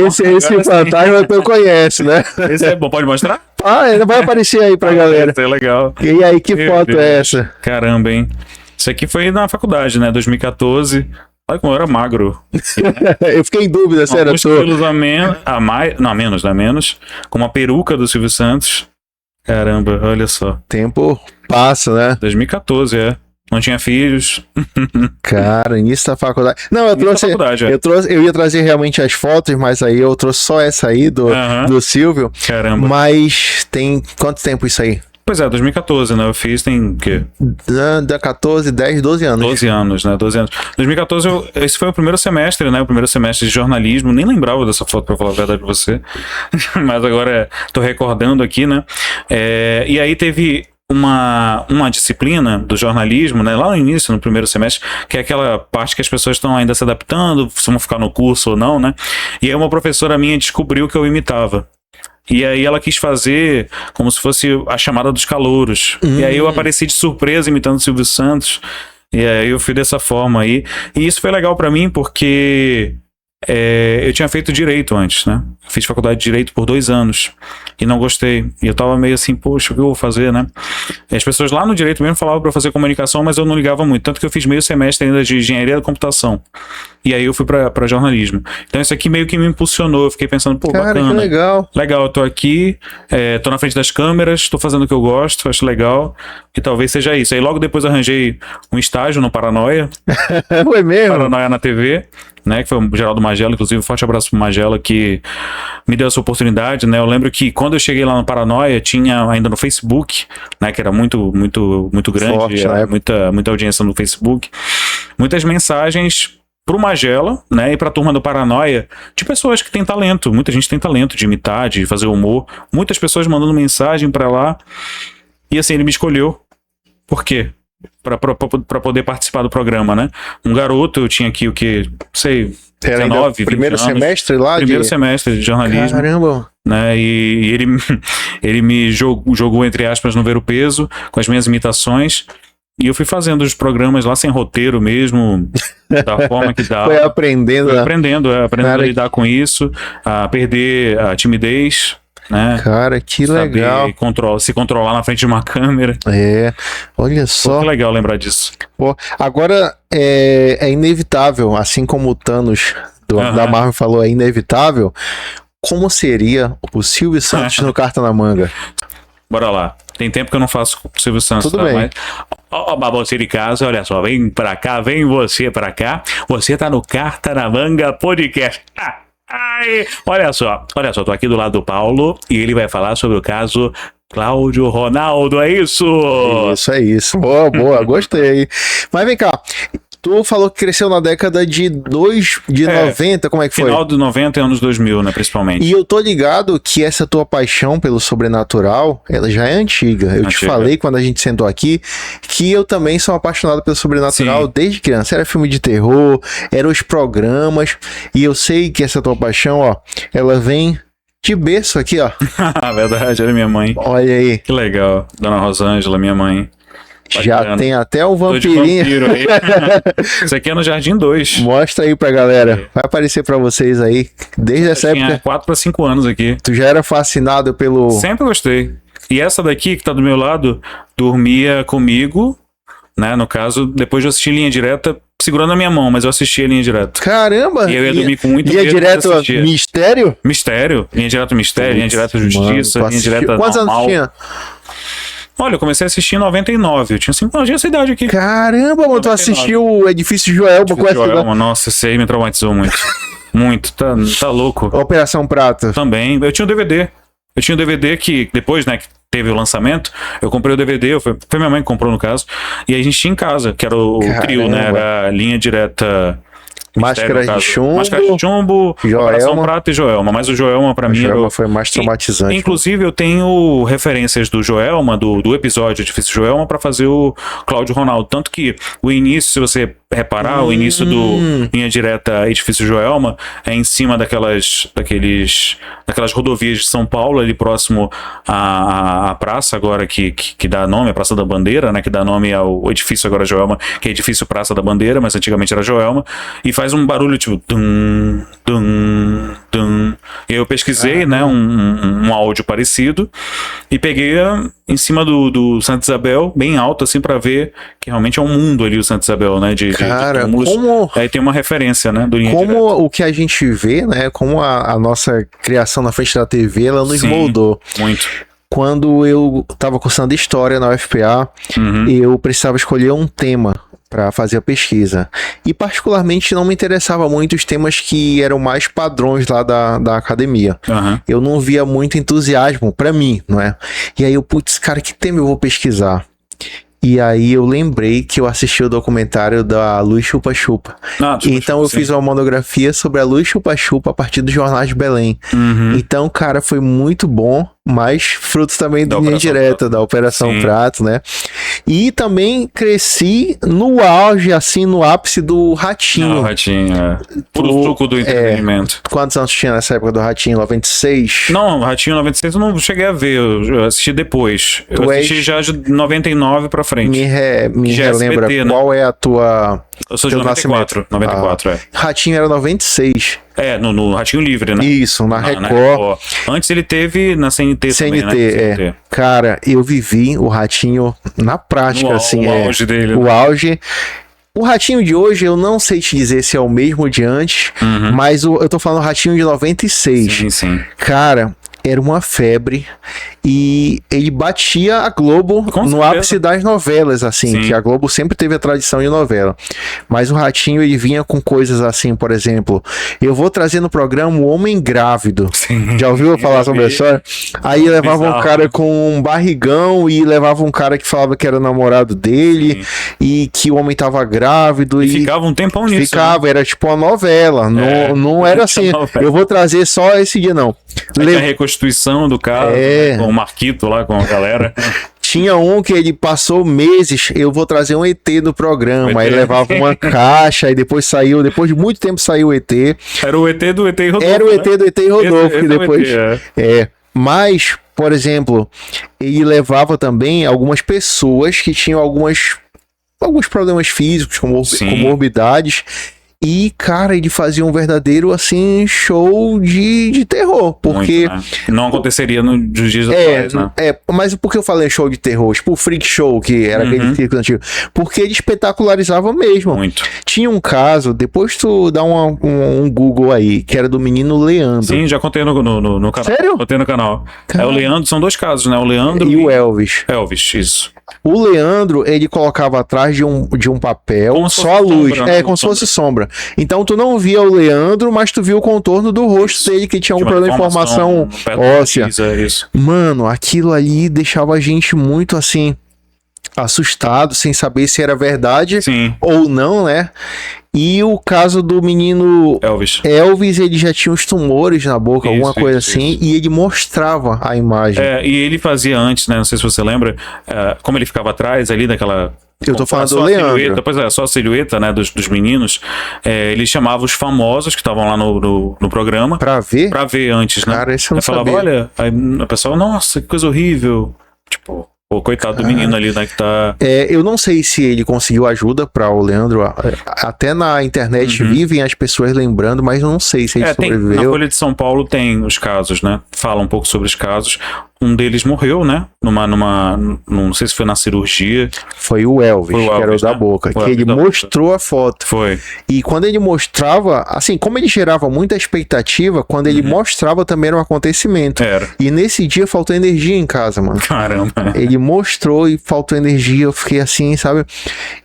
esse fantasma tu conhece, né? Esse é bom, pode mostrar? Ele vai aparecer aí pra galera. Isso é legal. E aí, que foto é essa? Caramba, hein? Isso aqui foi na faculdade, né? 2014. Olha como eu era magro. Eu fiquei em dúvida, sério. Alguns quilos a menos. Com uma peruca do Silvio Santos. Caramba, olha só. Tempo passa, né? 2014, Não tinha filhos. Cara, início da faculdade. Não, eu ia trazer realmente as fotos, mas aí eu trouxe só essa aí do Silvio. Caramba. Mas tem quanto tempo isso aí? Pois é, 2014, né? Eu fiz tem o quê? Da 14, 10, 12 anos. 12 anos, né? 12 anos. 2014, esse foi o primeiro semestre, né? O primeiro semestre de jornalismo. Nem lembrava dessa foto, pra falar a verdade pra você. Mas agora tô recordando aqui, né? E aí teve uma disciplina do jornalismo, né, lá no início, no primeiro semestre, que é aquela parte que as pessoas estão ainda se adaptando, se vão ficar no curso ou não, né? E aí uma professora minha descobriu que eu imitava. E aí ela quis fazer como se fosse a chamada dos calouros. E aí eu apareci de surpresa imitando o Silvio Santos. E aí eu fui dessa forma aí. E isso foi legal pra mim porque eu tinha feito direito antes, né? Fiz faculdade de direito por 2 anos e não gostei. E eu tava meio assim, poxa, o que eu vou fazer, né? E as pessoas lá no direito mesmo falavam pra eu fazer comunicação, mas eu não ligava muito. Tanto que eu fiz meio semestre ainda de engenharia da computação. E aí eu fui pra jornalismo. Então isso aqui meio que me impulsionou. Eu fiquei pensando, pô, cara, bacana. Que legal. Legal, eu tô aqui, tô na frente das câmeras, tô fazendo o que eu gosto, acho legal. E talvez seja isso. Aí logo depois arranjei um estágio no Paranoia. Foi mesmo? Paranoia na TV. né, que foi o Geraldo Magela, inclusive, um forte abraço pro Magela, que me deu essa oportunidade, né, eu lembro que quando eu cheguei lá no Paranoia, tinha ainda no Facebook, né, que era muito grande, Forte, era muita audiência no Facebook, muitas mensagens pro Magela, né, e pra turma do Paranoia, de pessoas que têm talento, muita gente tem talento de imitar, de fazer humor, muitas pessoas mandando mensagem pra lá, e assim, ele me escolheu. Por quê? Pra poder participar do programa, né? Um garoto, eu tinha aqui o que, sei, 19, primeiro 20 anos, semestre lá? primeiro semestre de jornalismo. Caramba! Né? E ele me jogou, entre aspas, no Ver o Peso, com as minhas imitações, e eu fui fazendo os programas lá sem roteiro mesmo, da forma que dá. Foi aprendendo. Fui aprendendo a lidar com isso, a perder a timidez, né? Cara, que legal. Se controlar na frente de uma câmera. Olha só. Pô, que legal lembrar disso. Pô, agora é inevitável, assim como o Thanos da Marvel falou, é inevitável. Como seria o Silvio Santos no Carta na Manga? Bora lá. Tem tempo que eu não faço com o Silvio Santos. Tudo bem. Mas você de casa, olha só, vem pra cá, vem você pra cá. Você tá no Carta na Manga Podcast. Ai, olha só, tô aqui do lado do Paulo e ele vai falar sobre o caso Cláudio Ronaldo, é isso? É isso. Boa, gostei. Mas vem cá, tu falou que cresceu na década de 90, como é que foi? Final de 90 e anos 2000, né, principalmente. E eu tô ligado que essa tua paixão pelo sobrenatural, ela já é antiga. Eu te falei quando a gente sentou aqui que eu também sou apaixonado pelo sobrenatural desde criança. Era filme de terror, eram os programas, e eu sei que essa tua paixão, ó, ela vem de berço aqui, ó. Verdade, era minha mãe. Olha aí. Que legal, Dona Rosângela, minha mãe. Já tem até o vampirinho. Aí. Isso aqui é no Jardim 2. Mostra aí pra galera. Vai aparecer pra vocês aí. Desde essa época. Tinha 4 para 5 anos aqui. Tu já era fascinado pelo... Sempre gostei. E essa daqui, que tá do meu lado, dormia comigo, né? No caso, depois de assistir Linha Direta, segurando a minha mão, mas eu assistia Linha Direta. Caramba! E eu ia dormir com muito medo. Linha Direta Mistério? Mistério. Linha Direta Mistério, Linha Direta Justiça, Linha Direta Quantos normal. anos tinha? Olha, eu comecei a assistir em 99. Eu tinha 5 anos, tinha essa idade aqui. Caramba, mano, tu assistiu o Edifício Joelma com essa idade? Nossa, esse aí me traumatizou muito. Muito, tá louco. Operação Prata. Também. Eu tinha um DVD. Eu tinha um DVD que depois, né, que teve o lançamento, eu comprei o DVD, foi minha mãe que comprou no caso, e a gente tinha em casa, que era o trio, né, era Linha Direta... Máscara de Chumbo, Operação Prata e Joelma, mas o Joelma pra mim... Joelma foi mais traumatizante. Inclusive eu tenho referências do Joelma, do episódio Edifício Joelma, pra fazer o Cláudio Ronaldo, tanto que o início, se você reparar, o início do Linha Direta Edifício Joelma é em cima daquelas rodovias de São Paulo, ali próximo à praça agora que dá nome, a Praça da Bandeira, né, que dá nome ao edifício agora Joelma, que é Edifício Praça da Bandeira, mas antigamente era Joelma, e faz um barulho tipo tum, tum, tum. E eu pesquisei, né, um áudio parecido e peguei em cima do Santa Isabel, bem alto assim, pra ver que realmente é um mundo ali o Santa Isabel, né, Cara, como... Aí tem uma referência, né, do Linha Como Direta. o que a gente vê, né, como a nossa criação na frente da TV, ela nos moldou. Muito. Quando eu tava cursando História na UFPA, eu precisava escolher um tema para fazer a pesquisa. E particularmente não me interessava muito os temas que eram mais padrões lá da academia. Eu não via muito entusiasmo para mim, não é? E aí eu, putz, cara, que tema eu vou pesquisar? E aí eu lembrei que eu assisti o documentário da Luz Chupa Chupa. Então eu fiz uma monografia sobre a Luz Chupa Chupa a partir dos jornais de Belém. Então, cara, foi muito bom, mas frutos também da Linha Direta, da Operação Prato, né? E também cresci no auge, assim, no ápice do Ratinho. O Ratinho, puro suco do entretenimento. Quantos anos tinha nessa época do Ratinho? 96? Não, o Ratinho 96 eu não cheguei a ver, eu assisti depois. Eu assisti já de 99 pra frente. Me relembra, SBT, qual, né? É a tua... Eu sou de 94, 94 Ratinho era 96. No Ratinho Livre, né? Isso, na Record. Antes ele teve na CNT também, né? CNT. Cara, eu vivi o Ratinho na prática, assim. O auge dele. O auge. O Ratinho de hoje, eu não sei te dizer se é o mesmo de antes, mas eu tô falando Ratinho de 96. Sim. Cara, era uma febre e ele batia a Globo Com no certeza. ápice das novelas, assim, Sim. que a Globo sempre teve a tradição de novela. Mas o Ratinho, ele vinha com coisas assim, por exemplo, eu vou trazer no programa o Homem Grávido. Sim. Já ouviu falar sobre a história? Aí levava um Bizarro. cara com um barrigão e levava um cara que falava que era namorado dele e que o homem tava grávido E ficava um tempão nisso. ficava, era tipo uma novela, não era assim, novela. eu vou trazer só esse dia não. Né? Aí a reconstituição do caso, né, com o Marquito lá, com a galera. Tinha um que ele passou meses, eu vou trazer um ET no programa, Um aí ET. levava uma caixa, e depois saiu, depois de muito tempo saiu o ET, Era o ET do ET e Rodolfo. era o ET né? do ET e Rodolfo, Esse que é o depois... ET, Mas, por exemplo, ele levava também algumas pessoas que tinham alguns problemas físicos, Sim. comorbidades. E, cara, ele fazia um verdadeiro, assim, show de terror. Porque... Muito, né? Não aconteceria nos dias atuais, né? Mas por que eu falei show de terror? Tipo o Freak Show, que era aquele circo antigo. Porque ele espetacularizava mesmo. Muito. Tinha um caso, depois tu dá um Google aí, que era do menino Leandro. Sim, já contei no canal. Sério? Contei no canal. Caramba. É o Leandro, são dois casos, né? O Leandro E o Elvis. Elvis, isso. O Leandro, ele colocava atrás de um papel Como se só a fosse luz. sombra, né? Como se fosse sombra. Então tu não via o Leandro, mas tu via o contorno do rosto Isso. dele, que tinha algum Tinha uma problema de formação perto do óssea. nariz, é isso. Mano, aquilo ali deixava a gente muito assim, assustado, sem saber se era verdade Sim, ou não, né? E o caso do menino Elvis, ele já tinha uns tumores na boca, Isso, alguma coisa isso, assim, isso. e ele mostrava a imagem. E ele fazia antes, né? Não sei se você lembra, como ele ficava atrás ali daquela. Eu tô falando só do a Leandro. silhueta, pois é, só a silhueta, né, dos meninos. Ele chamava os famosos que estavam lá no programa Pra ver? pra ver antes, né? Cara, esse eu não Aí falava, sabia. olha, aí a pessoa, nossa, que coisa horrível. Tipo, pô, coitado do menino ali, né, que tá. Eu não sei se ele conseguiu ajuda para o Leandro. Até na internet vivem as pessoas lembrando, mas eu não sei se ele Na sobreviveu. Folha de São Paulo tem os casos, né? Fala um pouco sobre os casos. Um deles morreu, né? Não sei se foi na cirurgia. Foi o Elvis, Foi o que era o Elvis, da né? boca, Foi o que ele Elvis da mostrou a foto. Foi. E quando ele mostrava, assim, como ele gerava muita expectativa, quando ele mostrava também era um acontecimento. Era. E nesse dia faltou energia em casa, mano. Caramba. Ele mostrou e faltou energia, eu fiquei assim, sabe?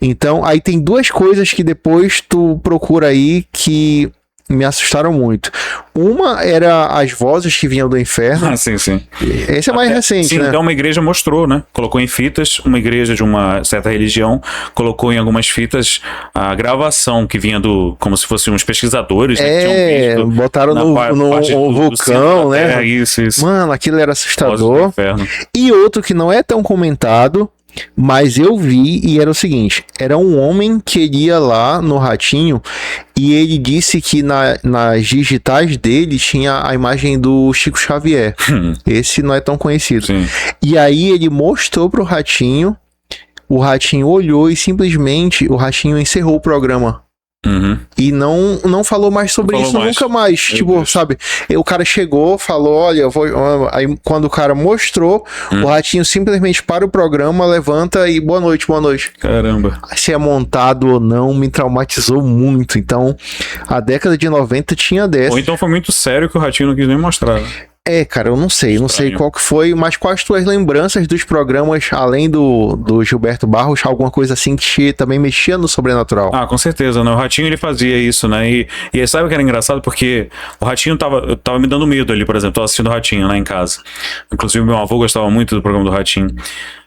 Então, aí tem duas coisas que depois tu procura aí que me assustaram muito. Uma era as vozes que vinham do inferno. Ah, sim, sim. Esse é mais recente, Sim, né? então uma igreja mostrou, né? Colocou em fitas, uma igreja de uma certa religião, colocou em algumas fitas a gravação que vinha como se fossem uns pesquisadores, né? Que tinham visto botaram na no parte do vulcão, centro da né? Terra, isso. Mano, aquilo era Vozes do assustador. inferno. E outro que não é tão comentado, mas eu vi e era o seguinte: era um homem que ia lá no Ratinho e ele disse que nas digitais dele tinha a imagem do Chico Xavier. Esse não é tão conhecido. Sim. E aí ele mostrou pro Ratinho, o Ratinho olhou e simplesmente o Ratinho encerrou o programa. Uhum. E não falou mais sobre Não isso falou mais. nunca mais. Meu Tipo, Deus. sabe? O cara chegou, falou, olha, eu vou. Aí quando o cara mostrou, o Ratinho simplesmente para o programa, levanta e boa noite, boa noite. Caramba. Se é montado ou não, me traumatizou muito. Então, a década de 90 tinha dessa. Ou então foi muito sério que o Ratinho não quis nem mostrar. Cara, eu não sei Estranho. qual que foi, mas quais tuas lembranças dos programas, além do Gilberto Barros, alguma coisa assim que também mexia no sobrenatural? Ah, com certeza, né? O Ratinho, ele fazia isso, né? E sabe o que era engraçado? Porque o Ratinho tava me dando medo ali, por exemplo. Tava assistindo o Ratinho lá em casa. Inclusive, meu avô gostava muito do programa do Ratinho.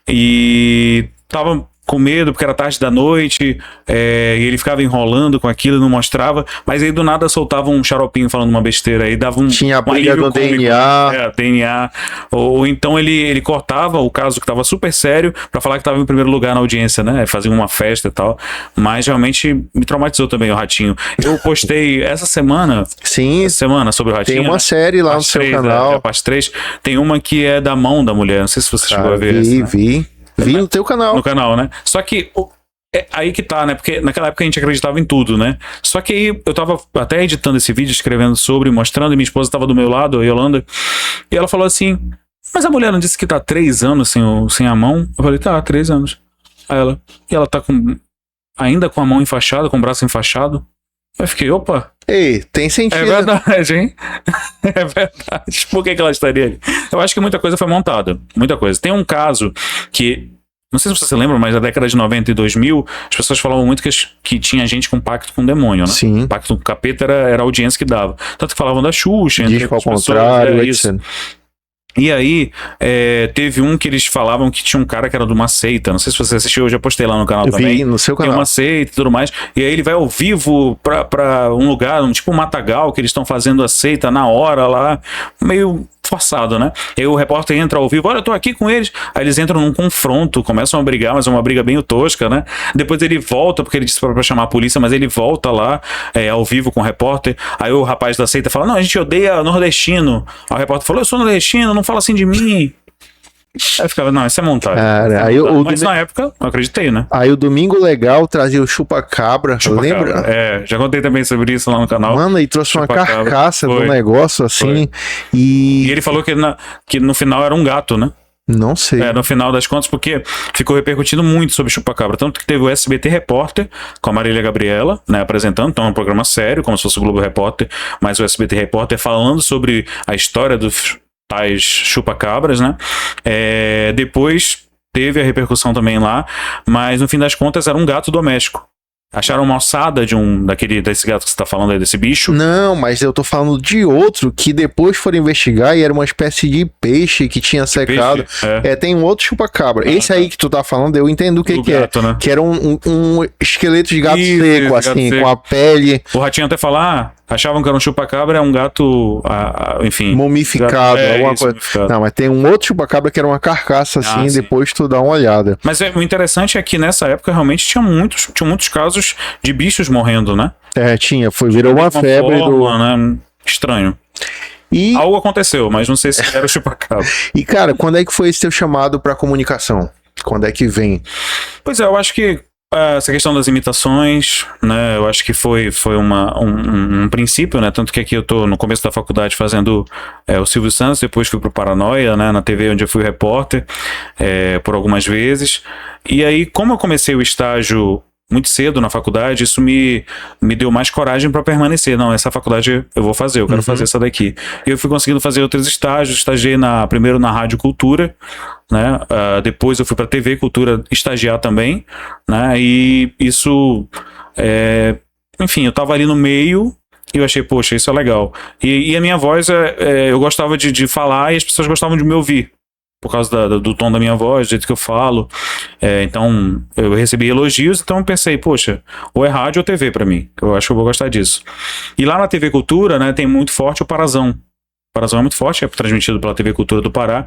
E tava com medo, porque era tarde da noite, e ele ficava enrolando com aquilo, não mostrava, mas aí do nada soltava um xaropinho falando uma besteira, aí dava Tinha a briga alívio do cômico, DNA. DNA, ou então ele cortava o caso que tava super sério pra falar que tava em primeiro lugar na audiência, né, fazia uma festa e tal, mas realmente me traumatizou também o Ratinho. Eu postei essa semana sobre o Ratinho, tem uma né? série lá no Parte seu 3, canal. A parte 3, tem uma que é da mão da mulher, não sei se você chegou a ver essa, né? Vi no teu canal. No canal, né? Só que aí que tá, né? Porque naquela época a gente acreditava em tudo, né? Só que aí eu tava até editando esse vídeo, escrevendo sobre, mostrando, e minha esposa tava do meu lado, a Yolanda, e ela falou assim, mas a mulher não disse que tá 3 anos sem a mão? Eu falei, tá, 3 anos. Aí ela tá ainda com a mão enfaixada, com o braço enfaixado? Eu fiquei, opa. Ei, tem sentido. É verdade, hein? É verdade. Por que ela estaria ali? Eu acho que muita coisa foi montada. Muita coisa. Tem um caso que, não sei se você lembra, mas na década de 90 e 2000, as pessoas falavam muito que tinha gente com pacto com o demônio, né? Sim. Pacto com o capeta era a audiência que dava. Tanto que falavam da Xuxa. Disco ao contrário, etc. E aí, teve um que eles falavam que tinha um cara que era de uma seita. Não sei se você assistiu, eu já postei lá no canal também. Vi no seu canal. Tem uma seita e tudo mais. E aí ele vai ao vivo pra um lugar, tipo um matagal, que eles estão fazendo a seita na hora lá. Meio forçado, né? E aí o repórter entra ao vivo, olha, eu tô aqui com eles. Aí eles entram num confronto, começam a brigar, mas é uma briga bem tosca, né? Depois ele volta, porque ele disse pra chamar a polícia, mas ele volta lá, ao vivo com o repórter. Aí o rapaz da seita fala, não, a gente odeia nordestino. Aí o repórter falou, eu sou nordestino, não fala assim de mim. Aí eu ficava, não, isso é montagem. Cara, mas na época, eu acreditei, né? Aí o Domingo Legal trazia o Chupa-Cabra, lembra? Já contei também sobre isso lá no canal. Mano, e trouxe uma carcaça do negócio, assim. E ele falou que no final era um gato, né? Não sei. No final das contas, porque ficou repercutindo muito sobre Chupa-Cabra. Tanto que teve o SBT Repórter com a Marília Gabriela, né, apresentando. Então é um programa sério, como se fosse o Globo Repórter, mas o SBT Repórter falando sobre a história dos tais chupa-cabras, né? Depois teve a repercussão também lá, mas no fim das contas era um gato doméstico. Acharam uma ossada desse gato que você tá falando aí, desse bicho? Não, mas eu tô falando de outro que depois foram investigar e era uma espécie de peixe que tinha secado. Tem um outro chupa-cabra. Esse aí que tu tá falando, eu entendo o que gato, né? Que era um esqueleto de gato seco, assim, com a pele. O Ratinho até falar, achavam que era um chupa-cabra, é um gato, enfim... mumificado, alguma coisa. Mumificado. Não, mas tem um outro chupa-cabra que era uma carcaça, assim, depois tu dá uma olhada. Mas o interessante é que nessa época realmente tinha muitos casos de bichos morrendo, né? Virou uma febre né? Estranho. Algo aconteceu, mas não sei se era o chupa-cabra. E, cara, quando é que foi esse teu chamado pra comunicação? Quando é que vem? Pois eu acho que essa questão das imitações, né, eu acho que foi um princípio, né, tanto que aqui eu tô no começo da faculdade fazendo o Silvio Santos, depois fui pro Paranoia, né, na TV onde eu fui repórter por algumas vezes, e aí como eu comecei o estágio muito cedo na faculdade, isso me deu mais coragem para permanecer. Não, essa faculdade eu vou fazer, eu quero fazer essa daqui. E eu fui conseguindo fazer outros estágios, estagiei primeiro na Rádio Cultura, né? Depois eu fui para TV Cultura estagiar também, né? E isso, enfim, eu tava ali no meio e eu achei, poxa, isso é legal. E a minha voz, eu gostava de falar e as pessoas gostavam de me ouvir. Por causa do tom da minha voz, do jeito que eu falo. Então, eu recebi elogios, então eu pensei, poxa, ou é rádio ou TV pra mim. Eu acho que eu vou gostar disso. E lá na TV Cultura, né, tem muito forte o Parazão. O Parazão é muito forte, é transmitido pela TV Cultura do Pará.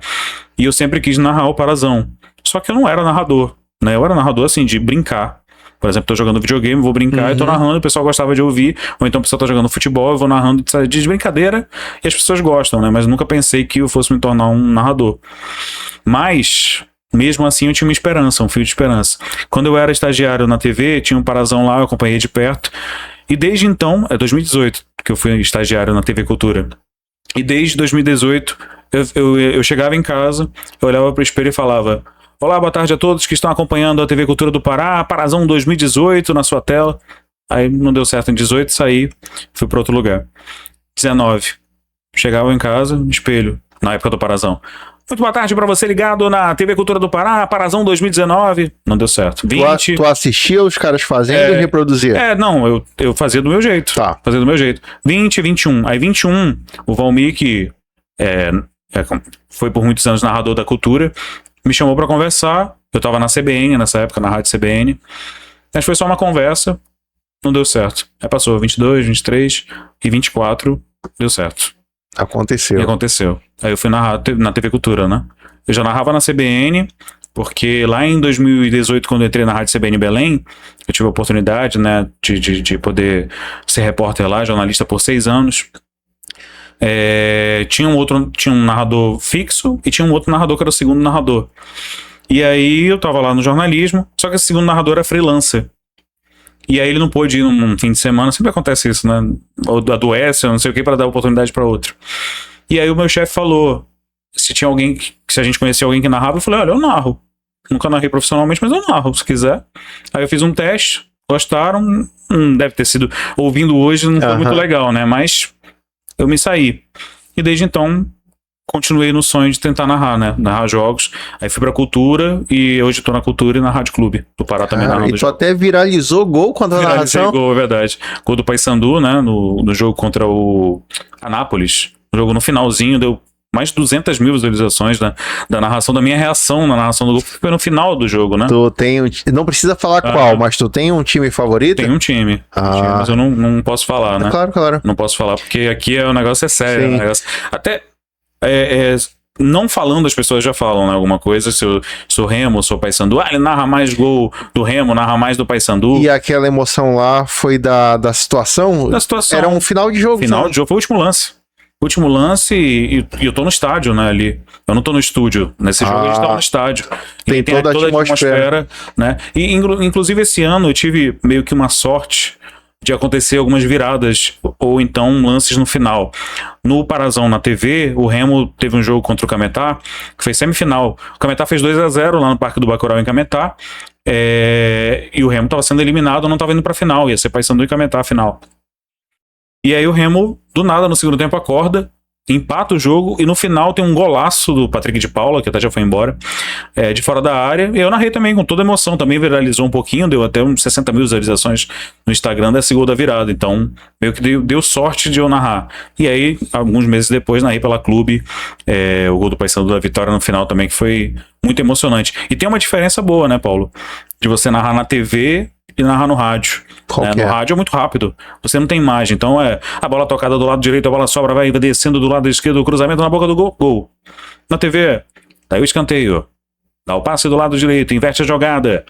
E eu sempre quis narrar o Parazão. Só que eu não era narrador, né? Eu era narrador, assim, de brincar. Por exemplo, tô jogando videogame, vou brincar e tô narrando, o pessoal gostava de ouvir. Ou então o pessoal tá jogando futebol, eu vou narrando de brincadeira e as pessoas gostam, né? Mas nunca pensei que eu fosse me tornar um narrador. Mas, mesmo assim, eu tinha uma esperança, um fio de esperança. Quando eu era estagiário na TV, tinha um Parazão lá, eu acompanhei de perto. E desde então, 2018 que eu fui estagiário na TV Cultura. E desde 2018, eu chegava em casa, eu olhava pro espelho e falava... Olá, boa tarde a todos que estão acompanhando a TV Cultura do Pará, Parazão 2018 na sua tela. Aí não deu certo em 18, saí, fui para outro lugar. 19, chegava em casa, espelho, na época do Parazão. Muito boa tarde para você ligado na TV Cultura do Pará, Parazão 2019. Não deu certo. 20. Tu assistia os caras fazendo e reproduzia? Não, eu fazia do meu jeito. Tá. Fazia do meu jeito. 20, 21. Aí 21, o Valmir, que foi por muitos anos narrador da cultura, me chamou pra conversar, eu tava na CBN nessa época, na rádio CBN, mas foi só uma conversa, não deu certo. Aí passou 22, 23 e 24, deu certo. Aconteceu. E aconteceu. Aí eu fui narrar na TV Cultura, né? Eu já narrava na CBN, porque lá em 2018, quando eu entrei na rádio CBN Belém, eu tive a oportunidade, né, de poder ser repórter lá, jornalista por 6 anos. Tinha um narrador fixo e tinha um outro narrador que era o segundo narrador. E aí eu tava lá no jornalismo, só que esse segundo narrador era freelancer. E aí ele não pôde ir num fim de semana, sempre acontece isso, né? Ou adoece, ou não sei o que, para dar oportunidade para outro. E aí o meu chefe falou, se a gente conhecia alguém que narrava, eu falei, olha, eu narro. Nunca narrei profissionalmente, mas eu narro, se quiser. Aí eu fiz um teste, gostaram, não deve ter sido, ouvindo hoje não foi muito legal, né? Mas eu me saí. E desde então, continuei no sonho de tentar narrar, né? Narrar jogos. Aí fui pra Cultura e hoje tô na Cultura e na Rádio Clube do Pará também narrando. E tu até viralizou gol contra a narração? Gol, é verdade. Gol do Paysandu, né? No jogo contra o Anápolis. O jogo no finalzinho deu mais de 200 mil visualizações da narração, da minha reação na narração do gol. Foi no final do jogo, né? Tu tem não precisa falar qual, mas tu tem um time favorito? Tem um time. Mas eu não posso falar, né? Claro, claro. Não posso falar, porque aqui o negócio é sério. O negócio... Até... não falando, as pessoas já falam, né, alguma coisa, se eu sou Remo, sou Paysandu, ele narra mais gol do Remo, narra mais do Paysandu. E aquela emoção lá foi da situação? Da situação. Era um final de jogo. Final de jogo, foi o último lance. Último lance e eu tô no estádio, né, ali. Eu não tô no estúdio. Nesse jogo a gente tava no estádio. Tem toda a atmosfera, né? E inclusive esse ano eu tive meio que uma sorte de acontecer algumas viradas ou então lances no final. No Parazão na TV, o Remo teve um jogo contra o Cametá, que foi semifinal. O Cametá fez 2-0 lá no Parque do Bacurau em Cametá, e o Remo estava sendo eliminado, não estava indo para a final, ia ser Paysandu e Cametá a final. E aí o Remo, do nada, no segundo tempo acorda, empata o jogo, e no final tem um golaço do Patrick de Paula, que até já foi embora, de fora da área, e eu narrei também com toda emoção, também viralizou um pouquinho, deu até uns 60 mil visualizações no Instagram desse gol da virada, então meio que deu sorte de eu narrar. E aí, alguns meses depois, narrei pela Clube, o gol do Paysandu da vitória no final também, que foi muito emocionante. E tem uma diferença boa, né, Paulo? De você narrar na TV e narrar no rádio. No rádio é muito rápido, você não tem imagem, então a bola tocada do lado direito, a bola sobra, vai descendo do lado esquerdo, o cruzamento na boca do gol. Na TV, daí o escanteio, dá o passe do lado direito, inverte a jogada,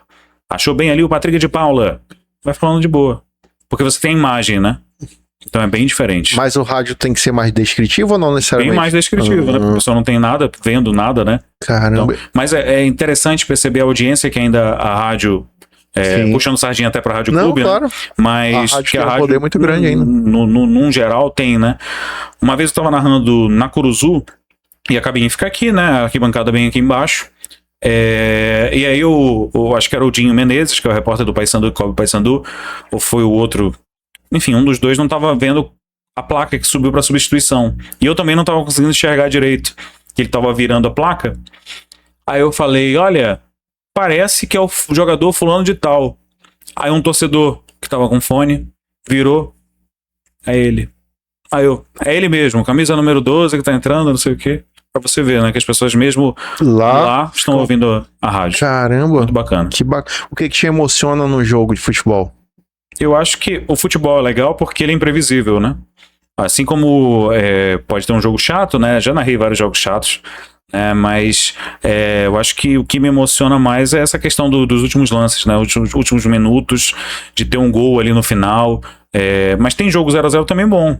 achou bem ali o Patrick de Paula, vai falando de boa, porque você tem imagem, né? Então é bem diferente. Mas o rádio tem que ser mais descritivo ou não necessariamente? Bem mais descritivo, né? Porque a pessoa não tem nada, vendo nada, né? Caramba. Então, mas é interessante perceber a audiência que ainda a rádio... puxando sardinha até pra Rádio Clube, claro. Né? Mas a rádio que tem um poder muito grande ainda. Num geral tem, né? Uma vez eu tava narrando na Curuzu, e a cabine fica aqui, né? A arquibancada bem aqui embaixo. E aí eu acho que era o Dinho Menezes, que é o repórter do Paysandu, que cobre o Paysandu, ou foi o outro, enfim, um dos dois não tava vendo a placa que subiu pra substituição. E eu também não tava conseguindo enxergar direito, que ele tava virando a placa. Aí eu falei, olha... parece que é o jogador fulano de tal. Aí um torcedor que tava com fone virou. É ele. Aí é ele mesmo, camisa número 12 que tá entrando, não sei o quê. Pra você ver, né? Que as pessoas mesmo lá estão ouvindo a rádio. Caramba. Muito bacana. O que te emociona no jogo de futebol? Eu acho que o futebol é legal porque ele é imprevisível, né? Assim como pode ter um jogo chato, né? Já narrei vários jogos chatos. Mas eu acho que o que me emociona mais é essa questão dos últimos lances, né? Os últimos minutos, de ter um gol ali no final. Mas tem jogo 0x0 também bom.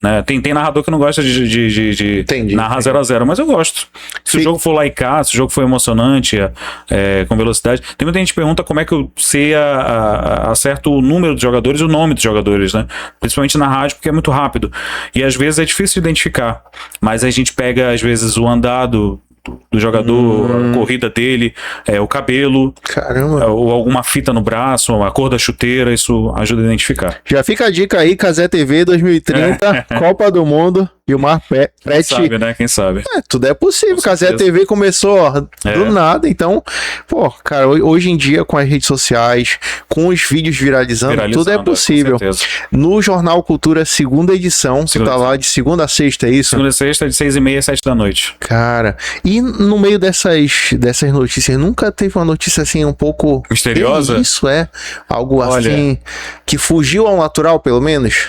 Né? Tem narrador que não gosta de narrar 0x0, mas eu gosto. Se o jogo for lá e cá, se o jogo for emocionante, com velocidade. Tem muita gente que pergunta como é que eu sei acerto o número de jogadores e o nome dos jogadores, né? Principalmente na rádio, porque é muito rápido. E às vezes é difícil de identificar. Mas a gente pega, às vezes, o andado do jogador, a corrida dele, o cabelo, caramba, ou alguma fita no braço, a cor da chuteira, isso ajuda a identificar. Já fica a dica aí, Cazé TV 2030, Copa do Mundo, e o Mar Prete. Quem sabe, né? Quem sabe. Tudo é possível. Cazé TV começou do nada, então, cara, hoje em dia com as redes sociais, com os vídeos viralizando tudo é possível. No Jornal Cultura, segunda edição, você tá lá de segunda a sexta, é isso? Segunda a sexta, de 6h30 às 7 da noite. Cara, e no meio dessas notícias, nunca teve uma notícia assim um pouco... misteriosa? Isso algo assim, que fugiu ao natural, pelo menos?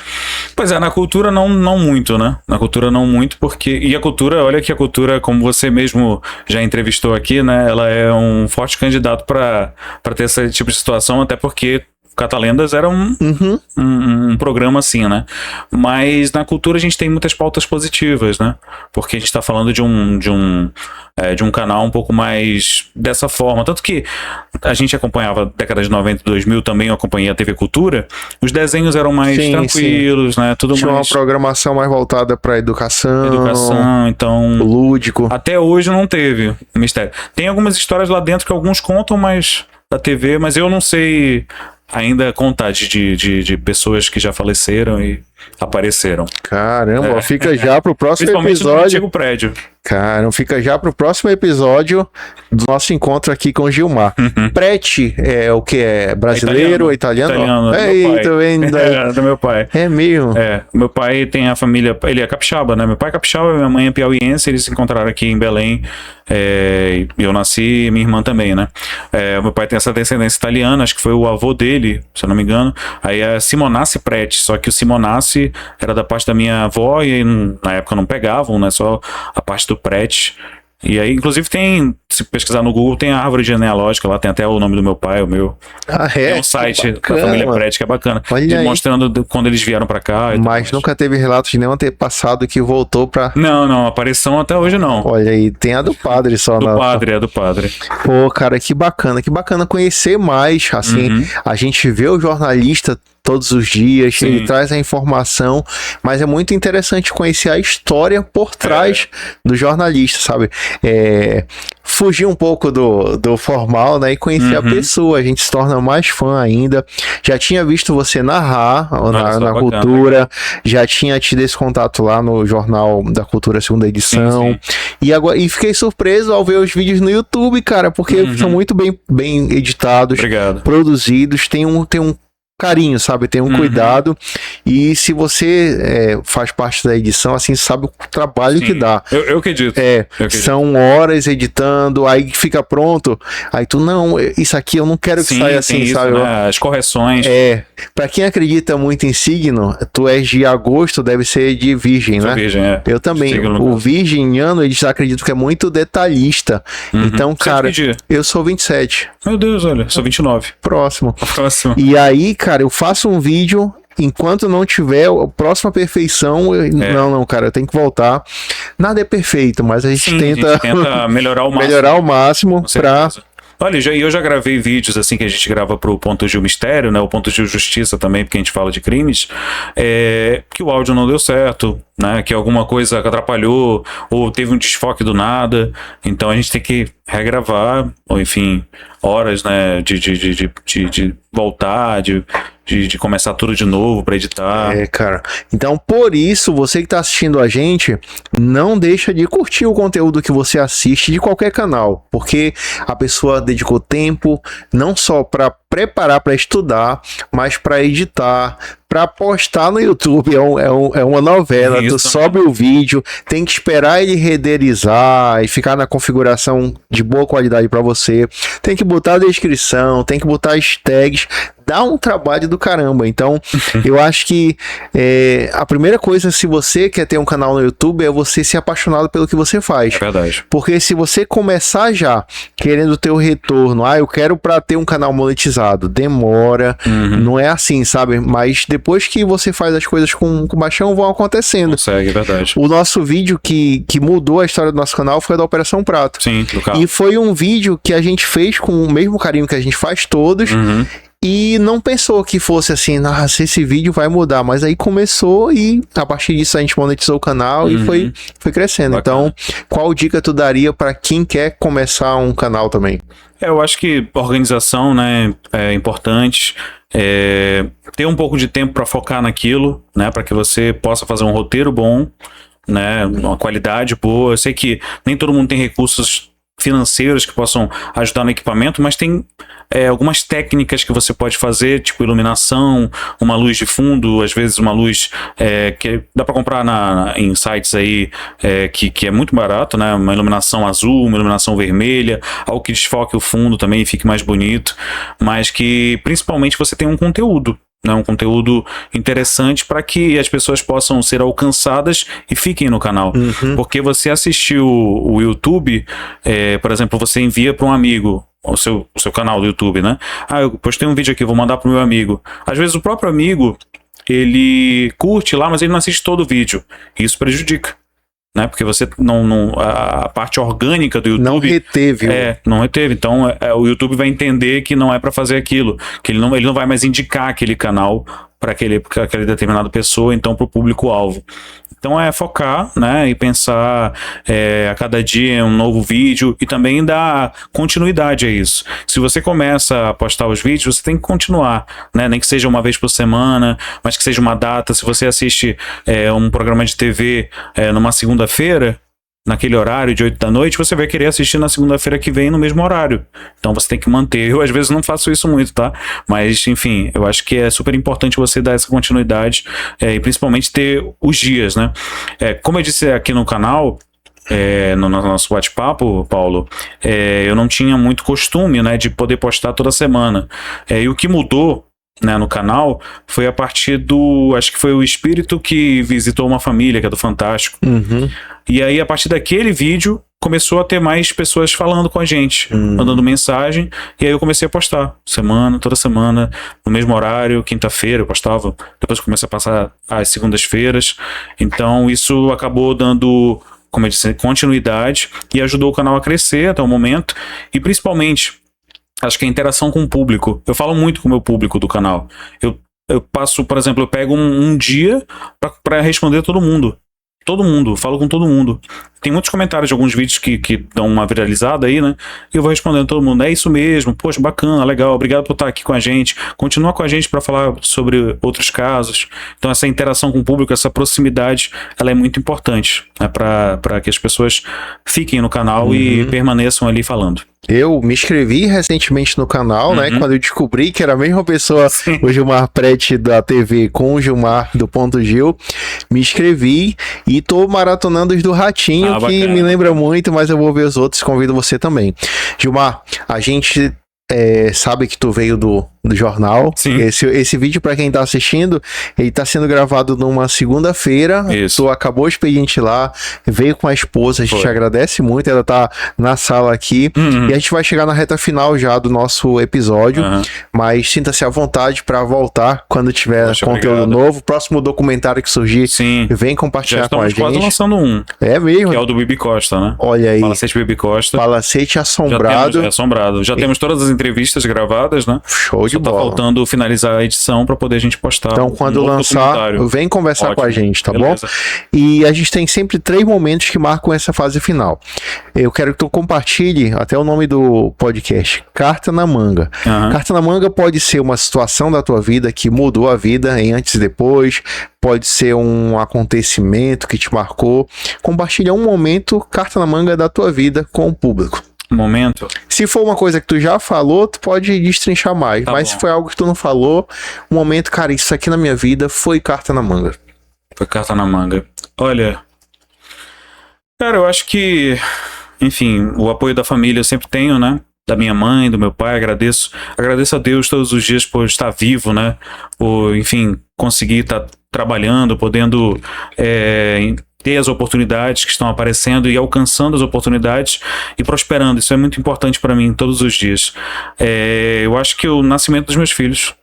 Pois na cultura não muito, né? Na cultura não muito, porque... E a cultura, olha que a cultura, como você mesmo já entrevistou aqui, né? Ela é um forte candidato para ter esse tipo de situação, até porque Catalendas era um programa assim, né? Mas na cultura a gente tem muitas pautas positivas, né? Porque a gente tá falando de um canal um pouco mais dessa forma. Tanto que a gente acompanhava década de 90 e 2000, também eu acompanhei a TV Cultura. Os desenhos eram mais tranquilos, né? Tinha uma programação mais voltada para educação, então... lúdico. Até hoje não teve mistério. Tem algumas histórias lá dentro que alguns contam, mas da TV, mas eu não sei ainda contar de pessoas que já faleceram e apareceram. Caramba, fica já pro próximo Principalmente no episódio. antigo prédio. Caramba, fica já pro próximo episódio do nosso encontro aqui com o Gilmar. Prete é o que? É brasileiro, italiano? Italiano, Eita, vem do meu pai. É mesmo? Meu pai tem a família, ele é capixaba, né? Meu pai é capixaba, minha mãe é piauiense, eles se encontraram aqui em Belém, eu nasci e minha irmã também, né? Meu pai tem essa descendência italiana, acho que foi o avô dele, se eu não me engano. Aí é Simonassi Prete, só que o Simonassi era da parte da minha avó e na época não pegavam, né? Só a parte do Prete. E aí, inclusive, se pesquisar no Google, tem a árvore genealógica, lá tem até o nome do meu pai, o meu. É um site bacana, da família Prete que é bacana. Olha mostrando quando eles vieram pra cá. Mas nunca teve relato de nenhum antepassado que voltou pra... Não, aparição até hoje não. Olha aí, tem a do padre só. Do padre. Pô, cara, que bacana conhecer mais, assim, a gente vê o jornalista todos os dias, Sim. ele traz a informação, mas é muito interessante conhecer a história por trás do jornalista, sabe? Fugir um pouco do formal, né, e conhecer a pessoa, a gente se torna mais fã ainda. Já tinha visto você narrar na Cultura, já tinha tido esse contato lá no Jornal da Cultura, segunda edição, e fiquei surpreso ao ver os vídeos no YouTube, cara, porque são muito bem editados, produzidos, tem um carinho, sabe? Tem um cuidado, e se você faz parte da edição, assim, sabe o trabalho que dá. Eu acredito. São horas editando, aí fica pronto, aí tu, não, isso aqui eu não quero que saia assim, isso, sabe? Né? As correções. Pra quem acredita muito em signo, tu és de agosto, deve ser de virgem, né? Virgem, Eu também. O virginiano, eles acreditam que é muito detalhista. Então, cara, eu sou 27. Meu Deus, olha, sou 29. Próximo. E aí, cara, eu faço um vídeo, enquanto não tiver a próxima perfeição, não, cara, eu tenho que voltar. Nada é perfeito, mas a gente tenta melhorar o máximo. Melhorar o máximo pra... Olha, eu já gravei vídeos assim que a gente grava pro Ponto Gil Mistério, né? O Ponto Gil Justiça também, porque a gente fala de crimes, que o áudio não deu certo, né? Que alguma coisa atrapalhou, ou teve um desfoque do nada. Então a gente tem que regravar, ou enfim, horas, né? De voltar, de começar tudo de novo para editar. Cara. Então, por isso, você que tá assistindo a gente, não deixa de curtir o conteúdo que você assiste de qualquer canal, porque a pessoa dedicou tempo não só para preparar para estudar, mas para editar, para postar no YouTube. É uma novela. Tu sobe o vídeo, tem que esperar ele renderizar e ficar na configuração de boa qualidade para você. Tem que botar a descrição, tem que botar as tags. Dá um trabalho do caramba. Então, eu acho que a primeira coisa, se você quer ter um canal no YouTube, é você ser apaixonado pelo que você faz. É verdade. Porque se você começar já querendo ter o retorno, eu quero para ter um canal monetizado, demora, não é assim, sabe? Mas depois que você faz as coisas com paixão, vão acontecendo. Consegue, é verdade. O nosso vídeo que mudou a história do nosso canal foi a da Operação Prato. Sim, do carro. E foi um vídeo que a gente fez com o mesmo carinho que a gente faz todos, e não pensou que fosse assim, nossa, esse vídeo vai mudar, mas aí começou e a partir disso a gente monetizou o canal e foi crescendo. Bacana. Então, qual dica tu daria para quem quer começar um canal também? Eu acho que organização, né, é importante. Ter um pouco de tempo para focar naquilo, né, para que você possa fazer um roteiro bom, né, uma qualidade boa. Eu sei que nem todo mundo tem recursos financeiros que possam ajudar no equipamento, mas tem algumas técnicas que você pode fazer, tipo iluminação, uma luz de fundo, às vezes uma luz que dá para comprar em sites aí que é muito barato, né? Uma iluminação azul, uma iluminação vermelha, algo que desfoque o fundo também e fique mais bonito, mas que principalmente você tem um conteúdo. Um conteúdo interessante para que as pessoas possam ser alcançadas e fiquem no canal. Porque você assistiu o YouTube, por exemplo, você envia para um amigo o seu canal do YouTube, né? Eu postei um vídeo aqui, vou mandar pro meu amigo. Às vezes o próprio amigo, ele curte lá, mas ele não assiste todo o vídeo. Isso prejudica, né? Porque você a parte orgânica do YouTube... Não reteve. Não reteve. Então, o YouTube vai entender que não é para fazer aquilo. Que ele não vai mais indicar aquele canal para aquela determinada pessoa, então para o público-alvo. Então é focar, né, e pensar a cada dia um novo vídeo e também dar continuidade a isso. Se você começa a postar os vídeos, você tem que continuar, né, nem que seja uma vez por semana, mas que seja uma data. Se você assiste um programa de TV numa segunda-feira, naquele horário de 8 da noite, você vai querer assistir na segunda-feira que vem no mesmo horário. Então você tem que manter. Eu às vezes não faço isso muito, tá? Mas enfim, eu acho que é super importante você dar essa continuidade e principalmente ter os dias, né? Como eu disse aqui no canal, no nosso bate-papo, Paulo, eu não tinha muito costume, né, de poder postar toda semana. E o que mudou, né, no canal foi a partir acho que foi o espírito que visitou uma família, que é do Fantástico. Uhum. E aí, a partir daquele vídeo, começou a ter mais pessoas falando com a gente, mandando mensagem, e aí eu comecei a postar, toda semana, no mesmo horário, quinta-feira eu postava, depois eu comecei a passar às segundas-feiras, então isso acabou dando, como eu disse, continuidade, e ajudou o canal a crescer até o momento, e principalmente, acho que a interação com o público. Eu falo muito com o meu público do canal. Eu passo, por exemplo, eu pego um dia para responder todo mundo. Todo mundo, falo com todo mundo. Tem muitos comentários de alguns vídeos que dão uma viralizada aí, né? E eu vou respondendo todo mundo. É isso mesmo, poxa, bacana, legal, obrigado por estar aqui com a gente. Continua com a gente para falar sobre outros casos. Então essa interação com o público, essa proximidade, ela é muito importante, né? Para que as pessoas fiquem no canal e permaneçam ali falando. Eu me inscrevi recentemente no canal, né? Quando eu descobri que era a mesma pessoa, o Gilmar Prete da TV com o Gilmar do Ponto Gil, me inscrevi e tô maratonando os do Ratinho, que bacana. me lembra muito, mas eu vou ver os outros, convido você também. Gilmar, a gente sabe que tu veio do jornal. Sim. Esse vídeo, para quem tá assistindo, ele tá sendo gravado numa segunda-feira. Isso. Tu acabou o expediente lá, veio com a esposa, a gente agradece muito, ela tá na sala aqui. E a gente vai chegar na reta final já do nosso episódio, mas sinta-se à vontade para voltar quando tiver conteúdo novo. Próximo documentário que surgir, vem compartilhar com a gente. Quase lançando um. É mesmo? Que é o do Bibi Costa, né? Olha aí. Palacete Bibi Costa. Palacete Assombrado. Já temos todas as entrevistas gravadas, né? Show de bola. Tá faltando finalizar a edição para poder a gente postar. Então, quando lançar, vem conversar com a gente, tá bom? E a gente tem sempre 3 momentos que marcam essa fase final. Eu quero que tu compartilhe até o nome do podcast, Carta na Manga. Carta na Manga pode ser uma situação da tua vida que mudou a vida em antes e depois, pode ser um acontecimento que te marcou. Compartilha um momento, Carta na Manga da tua vida com o público. Momento. Se for uma coisa que tu já falou, tu pode destrinchar mais. Mas se foi algo que tu não falou, um momento, cara, isso aqui na minha vida foi carta na manga. Foi carta na manga. Olha, cara, eu acho que, enfim, o apoio da família eu sempre tenho, né? Da minha mãe, do meu pai, agradeço a Deus todos os dias por estar vivo, né? Por, enfim, conseguir estar trabalhando, podendo ter as oportunidades que estão aparecendo e alcançando as oportunidades e prosperando. Isso é muito importante para mim todos os dias. Eu acho que o nascimento dos meus filhos,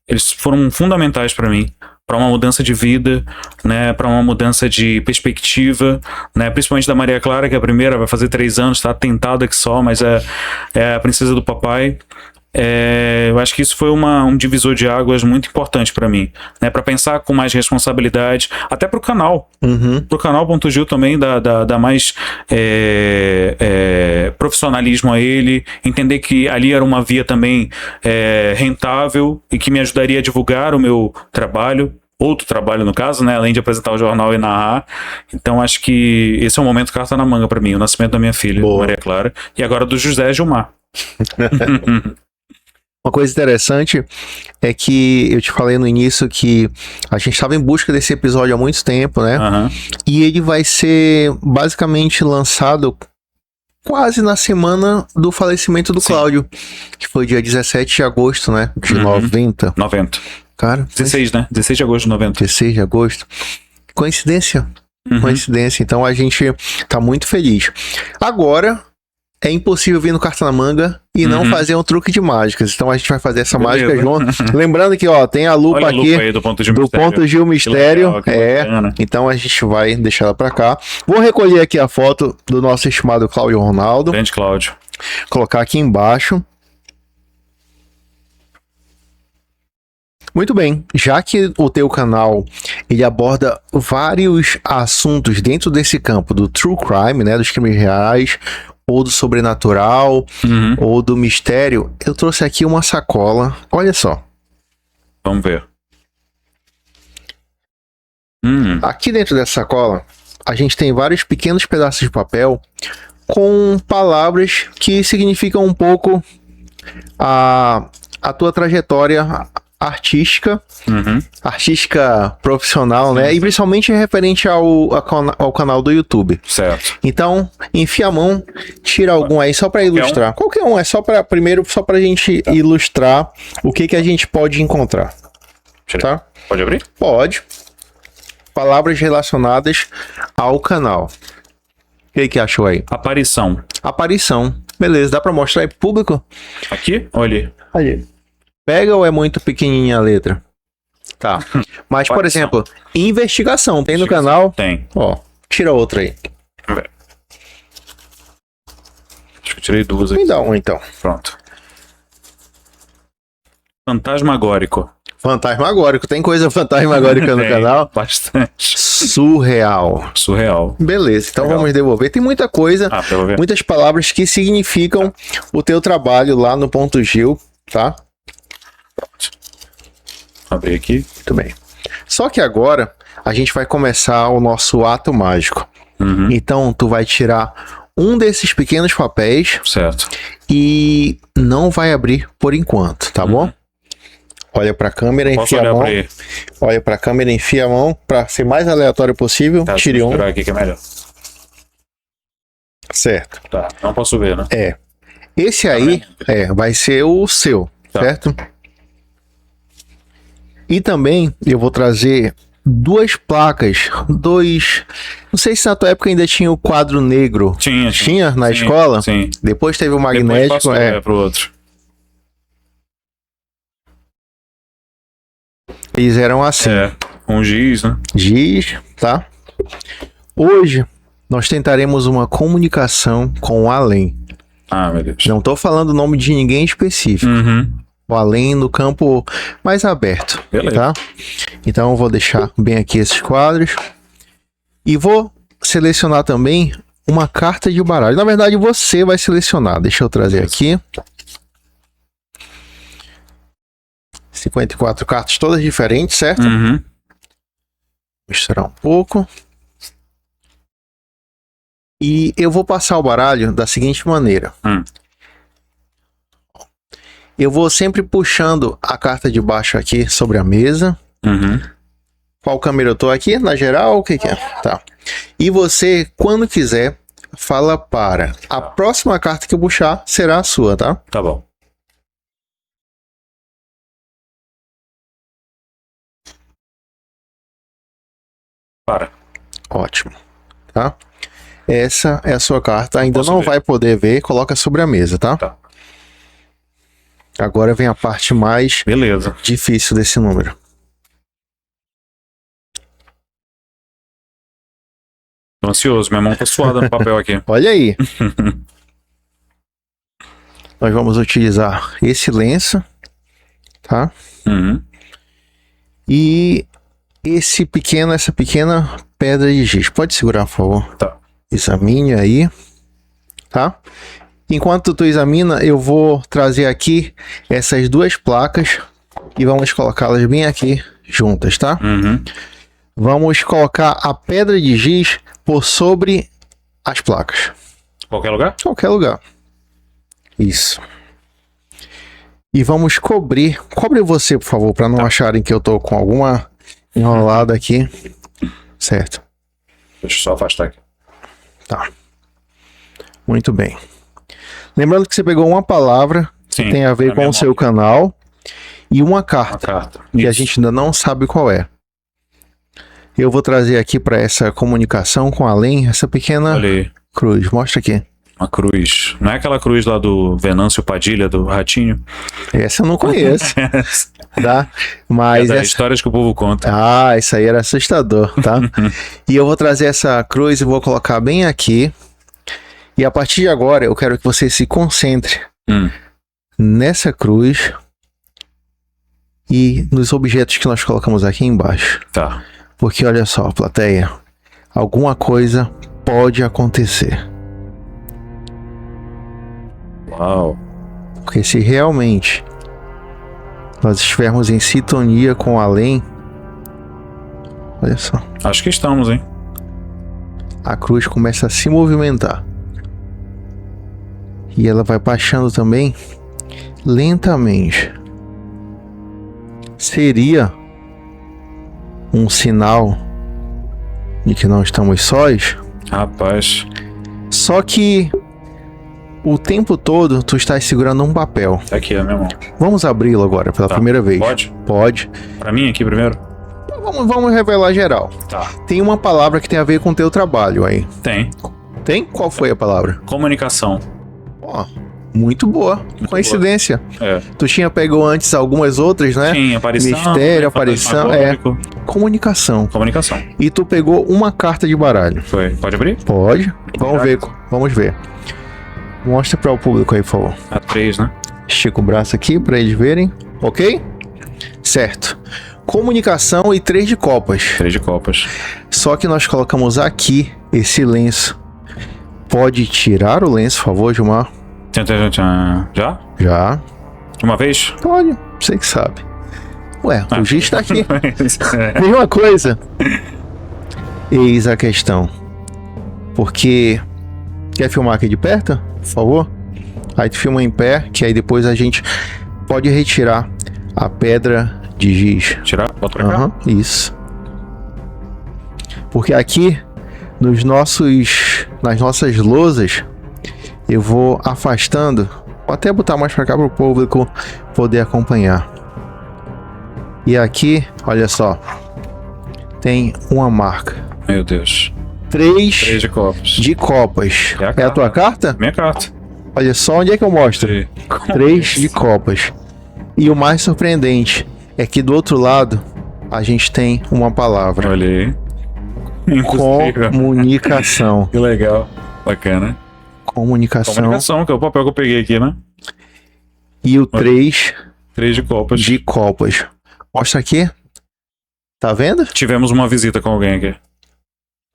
eles foram fundamentais para mim, para uma mudança de vida, né, para uma mudança de perspectiva, né, principalmente da Maria Clara, que é a primeira, vai fazer 3 anos, tá tentada que só, mas é a princesa do papai. Eu acho que isso foi um divisor de águas muito importante para mim, né? Para pensar com mais responsabilidade, até para o canal, para o canal Ponto Gil também dar mais profissionalismo a ele, entender que ali era uma via também rentável e que me ajudaria a divulgar o meu trabalho. Outro trabalho no caso, né? Além de apresentar o jornal e narrar. Então acho que esse é um momento carta na manga para mim, o nascimento da minha filha, Maria Clara, e agora do José Gilmar. Uma coisa interessante é que eu te falei no início que a gente estava em busca desse episódio há muito tempo, né? E ele vai ser basicamente lançado quase na semana do falecimento do Cláudio, que foi dia 17 de agosto, né? De 90. Cara, 16, né? 16 de agosto de 90. 16 de agosto. Coincidência. Coincidência. Então a gente tá muito feliz. Agora, é impossível vir no Carta na Manga e não fazer um truque de mágicas. Então a gente vai fazer essa mágica junto. Lembrando que, ó, tem a lupa aqui aí do Ponto Gil Mistério. Então a gente vai deixar ela pra cá. Vou recolher aqui a foto do nosso estimado Cláudio Ronaldo. Grande Cláudio. Colocar aqui embaixo. Muito bem, já que o teu canal ele aborda vários assuntos dentro desse campo do true crime, né, dos crimes reais, ou do sobrenatural, ou do mistério, eu trouxe aqui uma sacola, olha só. Vamos ver. Aqui dentro dessa sacola, a gente tem vários pequenos pedaços de papel com palavras que significam um pouco a tua trajetória artística, artística profissional, né? E principalmente referente ao canal do YouTube. Certo. Então, enfia a mão, tira algum aí só para ilustrar. Qualquer um, é só para primeiro só pra gente ilustrar o que a gente pode encontrar. Tá? Pode abrir? Pode. Palavras relacionadas ao canal. O que achou aí? Aparição. Aparição. Beleza, dá pra mostrar aí pro público? Aqui ou ali? Ali. Pega ou é muito pequenininha a letra? Tá. Mas, por exemplo, investigação. Tem no canal? Tem. Ó, tira outra aí. Vamos ver. Acho que eu tirei duas aqui. Me dá uma então. Pronto. Fantasmagórico. Fantasmagórico. Tem coisa fantasmagórica no canal? Bastante. Surreal. Surreal. Beleza, então Legal. vamos devolver. Tem muita coisa, Devolver. muitas palavras que significam o teu trabalho lá no Ponto Gil, tá? Abrir aqui. Muito bem. Só que agora a gente vai começar o nosso ato mágico. Então tu vai tirar um desses pequenos papéis Certo. e não vai abrir por enquanto, tá bom? Olha pra câmera, Posso enfia a olhar mão. pra ele? Olha pra câmera, enfia a mão pra ser mais aleatório possível. Tá, Tire deixa eu um. misturar aqui que é melhor. Certo. Tá, não posso ver, né? Esse aí vai ser o seu, Tá. certo? E também eu vou trazer duas placas, não sei se na tua época ainda tinha o quadro negro. Tinha na Sim, escola? Sim. Depois teve o Depois magnético. passou, pro outro. Eles eram assim. Com giz, né? Giz, tá? Hoje nós tentaremos uma comunicação com o além. Meu Deus. Não tô falando o nome de ninguém específico. O além no campo mais aberto. Beleza. Tá? Então eu vou deixar bem aqui esses quadros. E vou selecionar também uma carta de baralho. Na verdade, você vai selecionar. Deixa eu trazer aqui. 54 cartas, todas diferentes, certo? Misturar um pouco. E eu vou passar o baralho da seguinte maneira. Eu vou sempre puxando a carta de baixo aqui sobre a mesa. Qual câmera eu tô aqui? Na geral, o que é? Tá. E você, quando quiser, fala para. A próxima carta que eu puxar será a sua, tá? Tá bom. Para. Ótimo. Tá? Essa é a sua carta. Ainda Posso não ver? vai poder ver. Coloca sobre a mesa, tá? Tá. Agora vem a parte mais Beleza. difícil desse número. Tô ansioso. Minha mão tá suada no papel aqui. Olha aí. Nós vamos utilizar esse lenço, tá? E essa pequena pedra de giz. Pode segurar, por favor. Tá. Examine aí, tá? Enquanto tu examina, eu vou trazer aqui essas duas placas e vamos colocá-las bem aqui juntas, tá? Vamos colocar a pedra de giz por sobre as placas. Qualquer lugar? Qualquer lugar. Isso. E vamos cobrir. Cobre você, por favor, para não acharem que eu tô com alguma enrolada aqui. Certo. Deixa eu só afastar aqui. Tá. Muito bem. Lembrando que você pegou uma palavra que tem a ver na com minha o seu mão. canal e uma Uma carta carta. que a Isso. gente ainda não sabe qual é. Eu vou trazer aqui para essa comunicação com além essa pequena Olha aí. cruz. Mostra aqui. Uma cruz. Não é aquela cruz lá do Venâncio Padilha, do Ratinho? Essa eu não conheço, tá? Mas das essa... histórias que o povo conta. Ah, isso aí era assustador, tá? E eu vou trazer essa cruz e vou colocar bem aqui. E a partir de agora, eu quero que você se concentre nessa cruz e nos objetos que nós colocamos aqui embaixo. Tá. Porque olha só, plateia, alguma coisa pode acontecer. Uau. Porque se realmente nós estivermos em sintonia com o além, olha só, Acho que estamos, hein? a cruz começa a se movimentar. E ela vai baixando também lentamente. Seria um sinal de que não estamos sós? Rapaz. Só que o tempo todo tu estás segurando um papel. Tá aqui, ó, meu irmão. Vamos abri-lo agora pela Tá. primeira vez. Pode? Pode. Pra mim aqui primeiro? Vamos revelar geral. Tá. Tem uma palavra que tem a ver com o teu trabalho aí. Tem. Tem? Qual foi a palavra? Comunicação. Ó, muito boa. Coincidência. É. Tu tinha pego antes algumas outras, né? Tinha aparição. Mistério, aparição, fantasmagórico. Comunicação. Comunicação. E tu pegou uma carta de baralho. Foi. Pode abrir? Pode? Vamos ver. Mostra para o público aí, por favor. A 3, né? Estica o braço aqui para eles verem. Ok? Certo. Comunicação e 3 de copas. 3 de copas. Só que nós colocamos aqui esse lenço. Pode tirar o lenço, por favor, Gilmar? Tchan, tchan, tchan. Já? Já. De uma vez? Pode. Você que sabe. Ué, o giz tá aqui. É. Mesma coisa. Eis a questão. Porque... Quer filmar aqui de perto? Por favor? Aí tu filma em pé, que aí depois a gente pode retirar a pedra de giz. Tirar? Bota pra cá? Aham, isso. Porque aqui, nas nossas lousas, eu vou afastando. Vou até botar mais pra cá pro público poder acompanhar. E aqui, olha só, tem uma marca. Meu Deus. 3 3 de copas. de copas. É a É a tua carta? Minha carta. Olha só onde é que eu mostro. 3 de copas. E o mais surpreendente é que do outro lado a gente tem uma palavra. Olha aí. Impossível. Comunicação. Que legal. Bacana. Comunicação. Comunicação, que é o papel que eu peguei aqui, né? E o 3 3 de copas. de copas. Mostra aqui. Tá vendo? Tivemos uma visita com alguém aqui.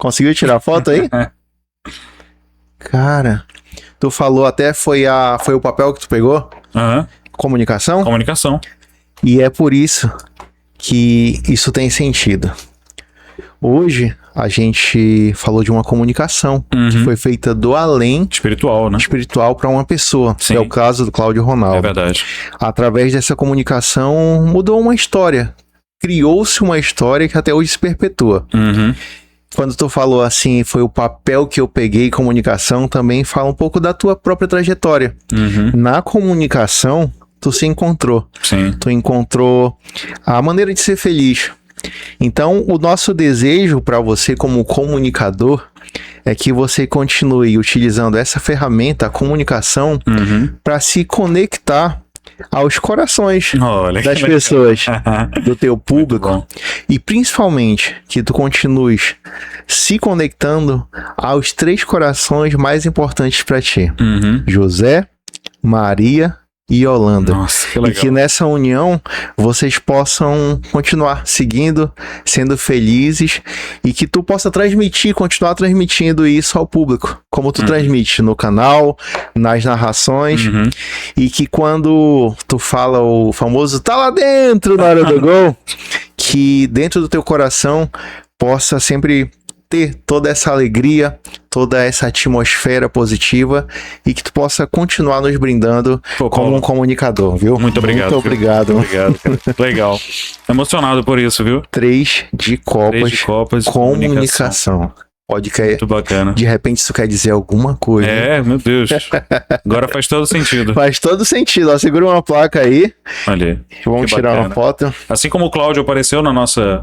Conseguiu tirar a foto aí? Cara, tu falou até foi o papel que tu pegou? Aham. Comunicação? Comunicação. E é por isso que isso tem sentido. Hoje a gente falou de uma comunicação que Uhum. foi feita do além Espiritual, né? espiritual para uma pessoa. Sim. Que é o caso do Cláudio É Ronaldo. verdade. Através dessa comunicação mudou uma história. Criou-se uma história que até hoje se perpetua. Uhum. Quando tu falou assim, foi o papel que eu peguei, comunicação, também fala um pouco da tua própria trajetória. Uhum. Na comunicação, tu se encontrou. Sim. Tu encontrou a maneira de ser feliz. Então, o nosso desejo para você como comunicador é que você continue utilizando essa ferramenta, a comunicação, Uhum. para se conectar aos corações Olha. das que pessoas, legal. do teu público. Bom. E principalmente que tu continues se conectando aos 3 corações mais importantes para ti: Uhum. José, Maria e Yolanda. Nossa, que E legal. que nessa união vocês possam continuar seguindo, sendo felizes, e que tu possa continuar transmitindo isso ao público, como tu transmite no canal, nas narrações, Uhum. e que quando tu fala o famoso tá lá dentro na hora do gol, que dentro do teu coração possa sempre ter toda essa alegria, toda essa atmosfera positiva, e que tu possa continuar nos brindando Pô, como um Paulo, comunicador, viu? muito obrigado. Muito viu? obrigado. Muito obrigado, cara. Legal. Emocionado por isso, viu? 3 de 3 copas, de copas. comunicação. Pode que Muito bacana. de repente isso quer dizer alguma coisa. É, meu Deus. Agora faz todo sentido. Faz todo sentido. Ó, segura uma placa aí. Olha aí. Vamos Que tirar uma bacana. foto. Assim como o Cláudio apareceu no nosso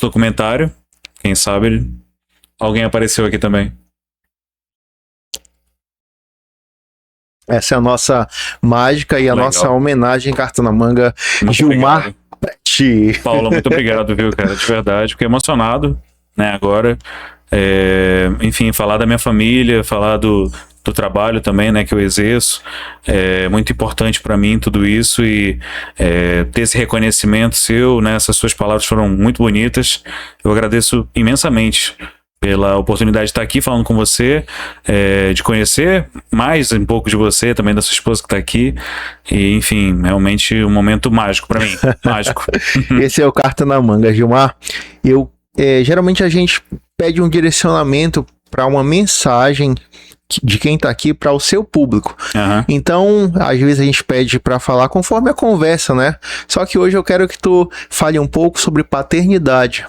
documentário, quem sabe alguém apareceu aqui também. Essa é a nossa mágica e a Legal. nossa homenagem carta na manga, Muito Gilmar obrigado. Preti. Paula, muito obrigado, viu, cara? De verdade. Fiquei emocionado, né, agora. Enfim, falar da minha família, falar do trabalho também, né, que eu exerço. É muito importante para mim tudo isso e ter esse reconhecimento seu, né, essas suas palavras foram muito bonitas. Eu agradeço imensamente pela oportunidade de estar aqui falando com você, de conhecer mais um pouco de você, também da sua esposa que está aqui. E, enfim, realmente um momento mágico para mim. Mágico. Esse é o Carta na Manga, Gilmar. Geralmente a gente pede um direcionamento para uma mensagem de quem tá aqui para o seu público. Uhum. Então, às vezes a gente pede para falar conforme a conversa, né? Só que hoje eu quero que tu fale um pouco sobre paternidade,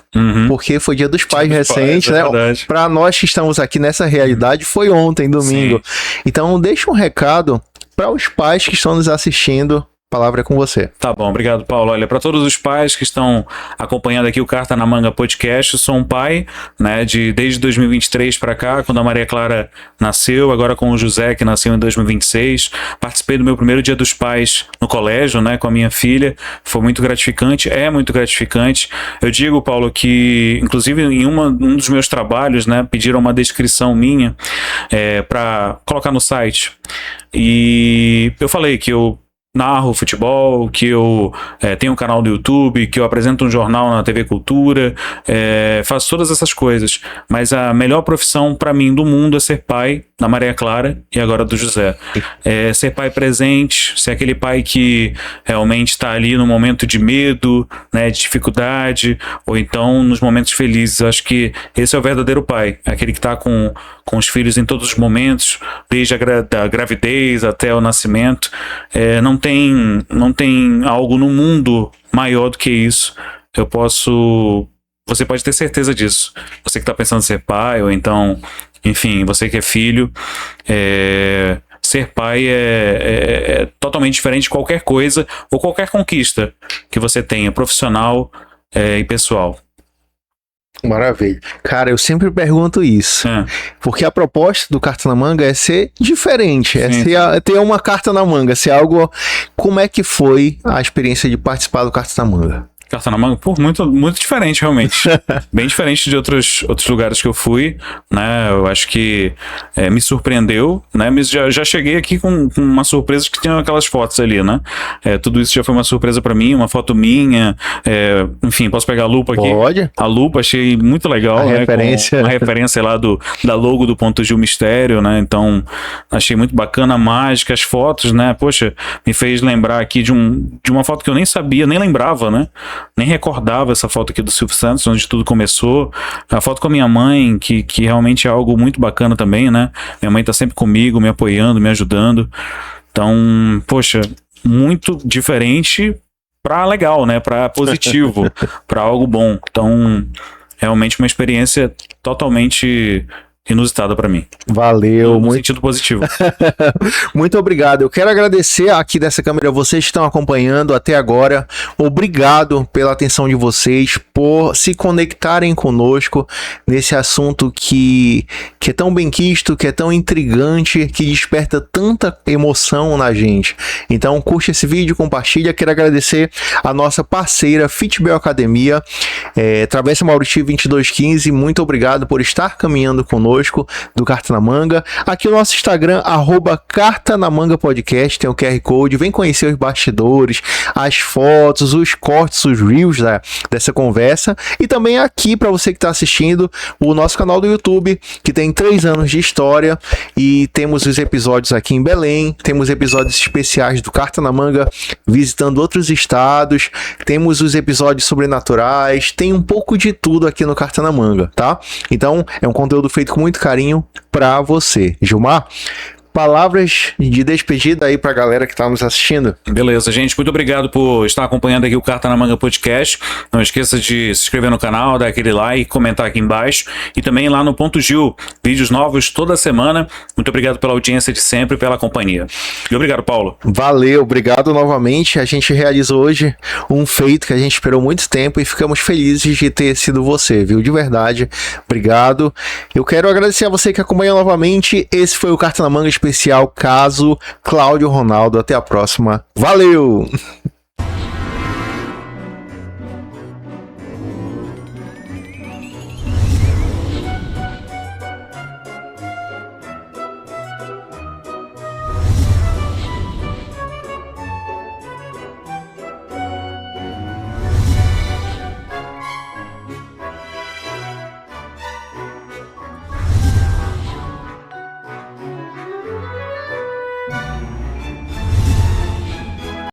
porque foi Dia dos Pais recente, né? Para nós que estamos aqui nessa realidade, foi ontem, domingo. Sim. Então, deixa um recado para os pais que estão nos assistindo. A palavra é com você. Tá bom, obrigado, Paulo. Olha, para todos os pais que estão acompanhando aqui o Carta na Manga Podcast, eu sou um pai, né, desde 2023 para cá, quando a Maria Clara nasceu, agora com o José, que nasceu em 2026. Participei do meu primeiro Dia dos Pais no colégio, né, com a minha filha. Foi muito gratificante, é muito gratificante. Eu digo, Paulo, que inclusive em um dos meus trabalhos, né, pediram uma descrição minha para colocar no site. E eu falei que eu narro futebol, que eu tenho um canal no YouTube, que eu apresento um jornal na TV Cultura, faço todas essas coisas. Mas a melhor profissão para mim do mundo é ser pai da Maria Clara e agora do José. Ser pai presente, ser aquele pai que realmente está ali no momento de medo, né, de dificuldade, ou então nos momentos felizes. Eu acho que esse é o verdadeiro pai, aquele que está com os filhos em todos os momentos, desde a gravidez até o nascimento. Não tem algo no mundo maior do que isso. Você pode ter certeza disso. Você que está pensando em ser pai, ou então, enfim, você que é filho, ser pai é totalmente diferente de qualquer coisa ou qualquer conquista que você tenha, profissional e pessoal. Maravilha. Cara, eu sempre pergunto isso. Porque a proposta do Carta na Manga é ser diferente. Ter uma carta na manga. Ser algo... Como é que foi a experiência de participar do Carta na Manga? Carta na Manga, muito, muito diferente, realmente. Bem diferente de outros lugares que eu fui, né? Eu acho que me surpreendeu, né? Mas já cheguei aqui com uma surpresa que tinha aquelas fotos ali, né? Tudo isso já foi uma surpresa pra mim, uma foto minha. Enfim, posso pegar a lupa aqui? Pode. A lupa, achei muito legal, a né? Referência. Com a referência lá da logo do Ponto Gil Mistério, né? Então, achei muito bacana, mágica, as fotos, né? Poxa, me fez lembrar aqui de uma foto que eu nem sabia, nem lembrava, né? Nem recordava essa foto aqui do Silvio Santos, onde tudo começou. A foto com a minha mãe, que realmente é algo muito bacana também, né? Minha mãe tá sempre comigo, me apoiando, me ajudando. Então, poxa, muito diferente pra legal, né? Pra positivo, pra algo bom. Então, realmente uma experiência totalmente inusitada pra mim. Valeu. No sentido positivo. Muito obrigado. Eu quero agradecer aqui dessa câmera vocês que estão acompanhando até agora. Obrigado pela atenção de vocês, por se conectarem conosco nesse assunto que é tão benquisto, que é tão intrigante, que desperta tanta emoção na gente. Então, curte esse vídeo, compartilha. Quero agradecer a nossa parceira Fitbel Academia, Travessa Mauriti 2215. Muito obrigado por estar caminhando conosco do Carta na Manga. Aqui o nosso Instagram, @Carta na Manga Podcast, tem o QR Code. Vem conhecer os bastidores, as fotos, os cortes, os reels dessa conversa. E também aqui, para você que está assistindo, o nosso canal do YouTube, que tem 3 anos de história, e temos os episódios aqui em Belém, temos episódios especiais do Carta na Manga visitando outros estados, temos os episódios sobrenaturais, tem um pouco de tudo aqui no Carta na Manga, tá? Então, é um conteúdo feito com muito carinho pra você. Gilmar, palavras de despedida aí pra galera que tá nos assistindo. Beleza, gente. Muito obrigado por estar acompanhando aqui o Carta na Manga Podcast. Não esqueça de se inscrever no canal, dar aquele like, comentar aqui embaixo. E também lá no Ponto Gil, vídeos novos toda semana. Muito obrigado pela audiência de sempre e pela companhia. E obrigado, Paulo. Valeu, obrigado novamente. A gente realizou hoje um feito que a gente esperou muito tempo e ficamos felizes de ter sido você, viu? De verdade, obrigado. Eu quero agradecer a você que acompanhou novamente. Esse foi o Carta na Manga especial caso Cláudio Ronaldo. Até a próxima. Valeu!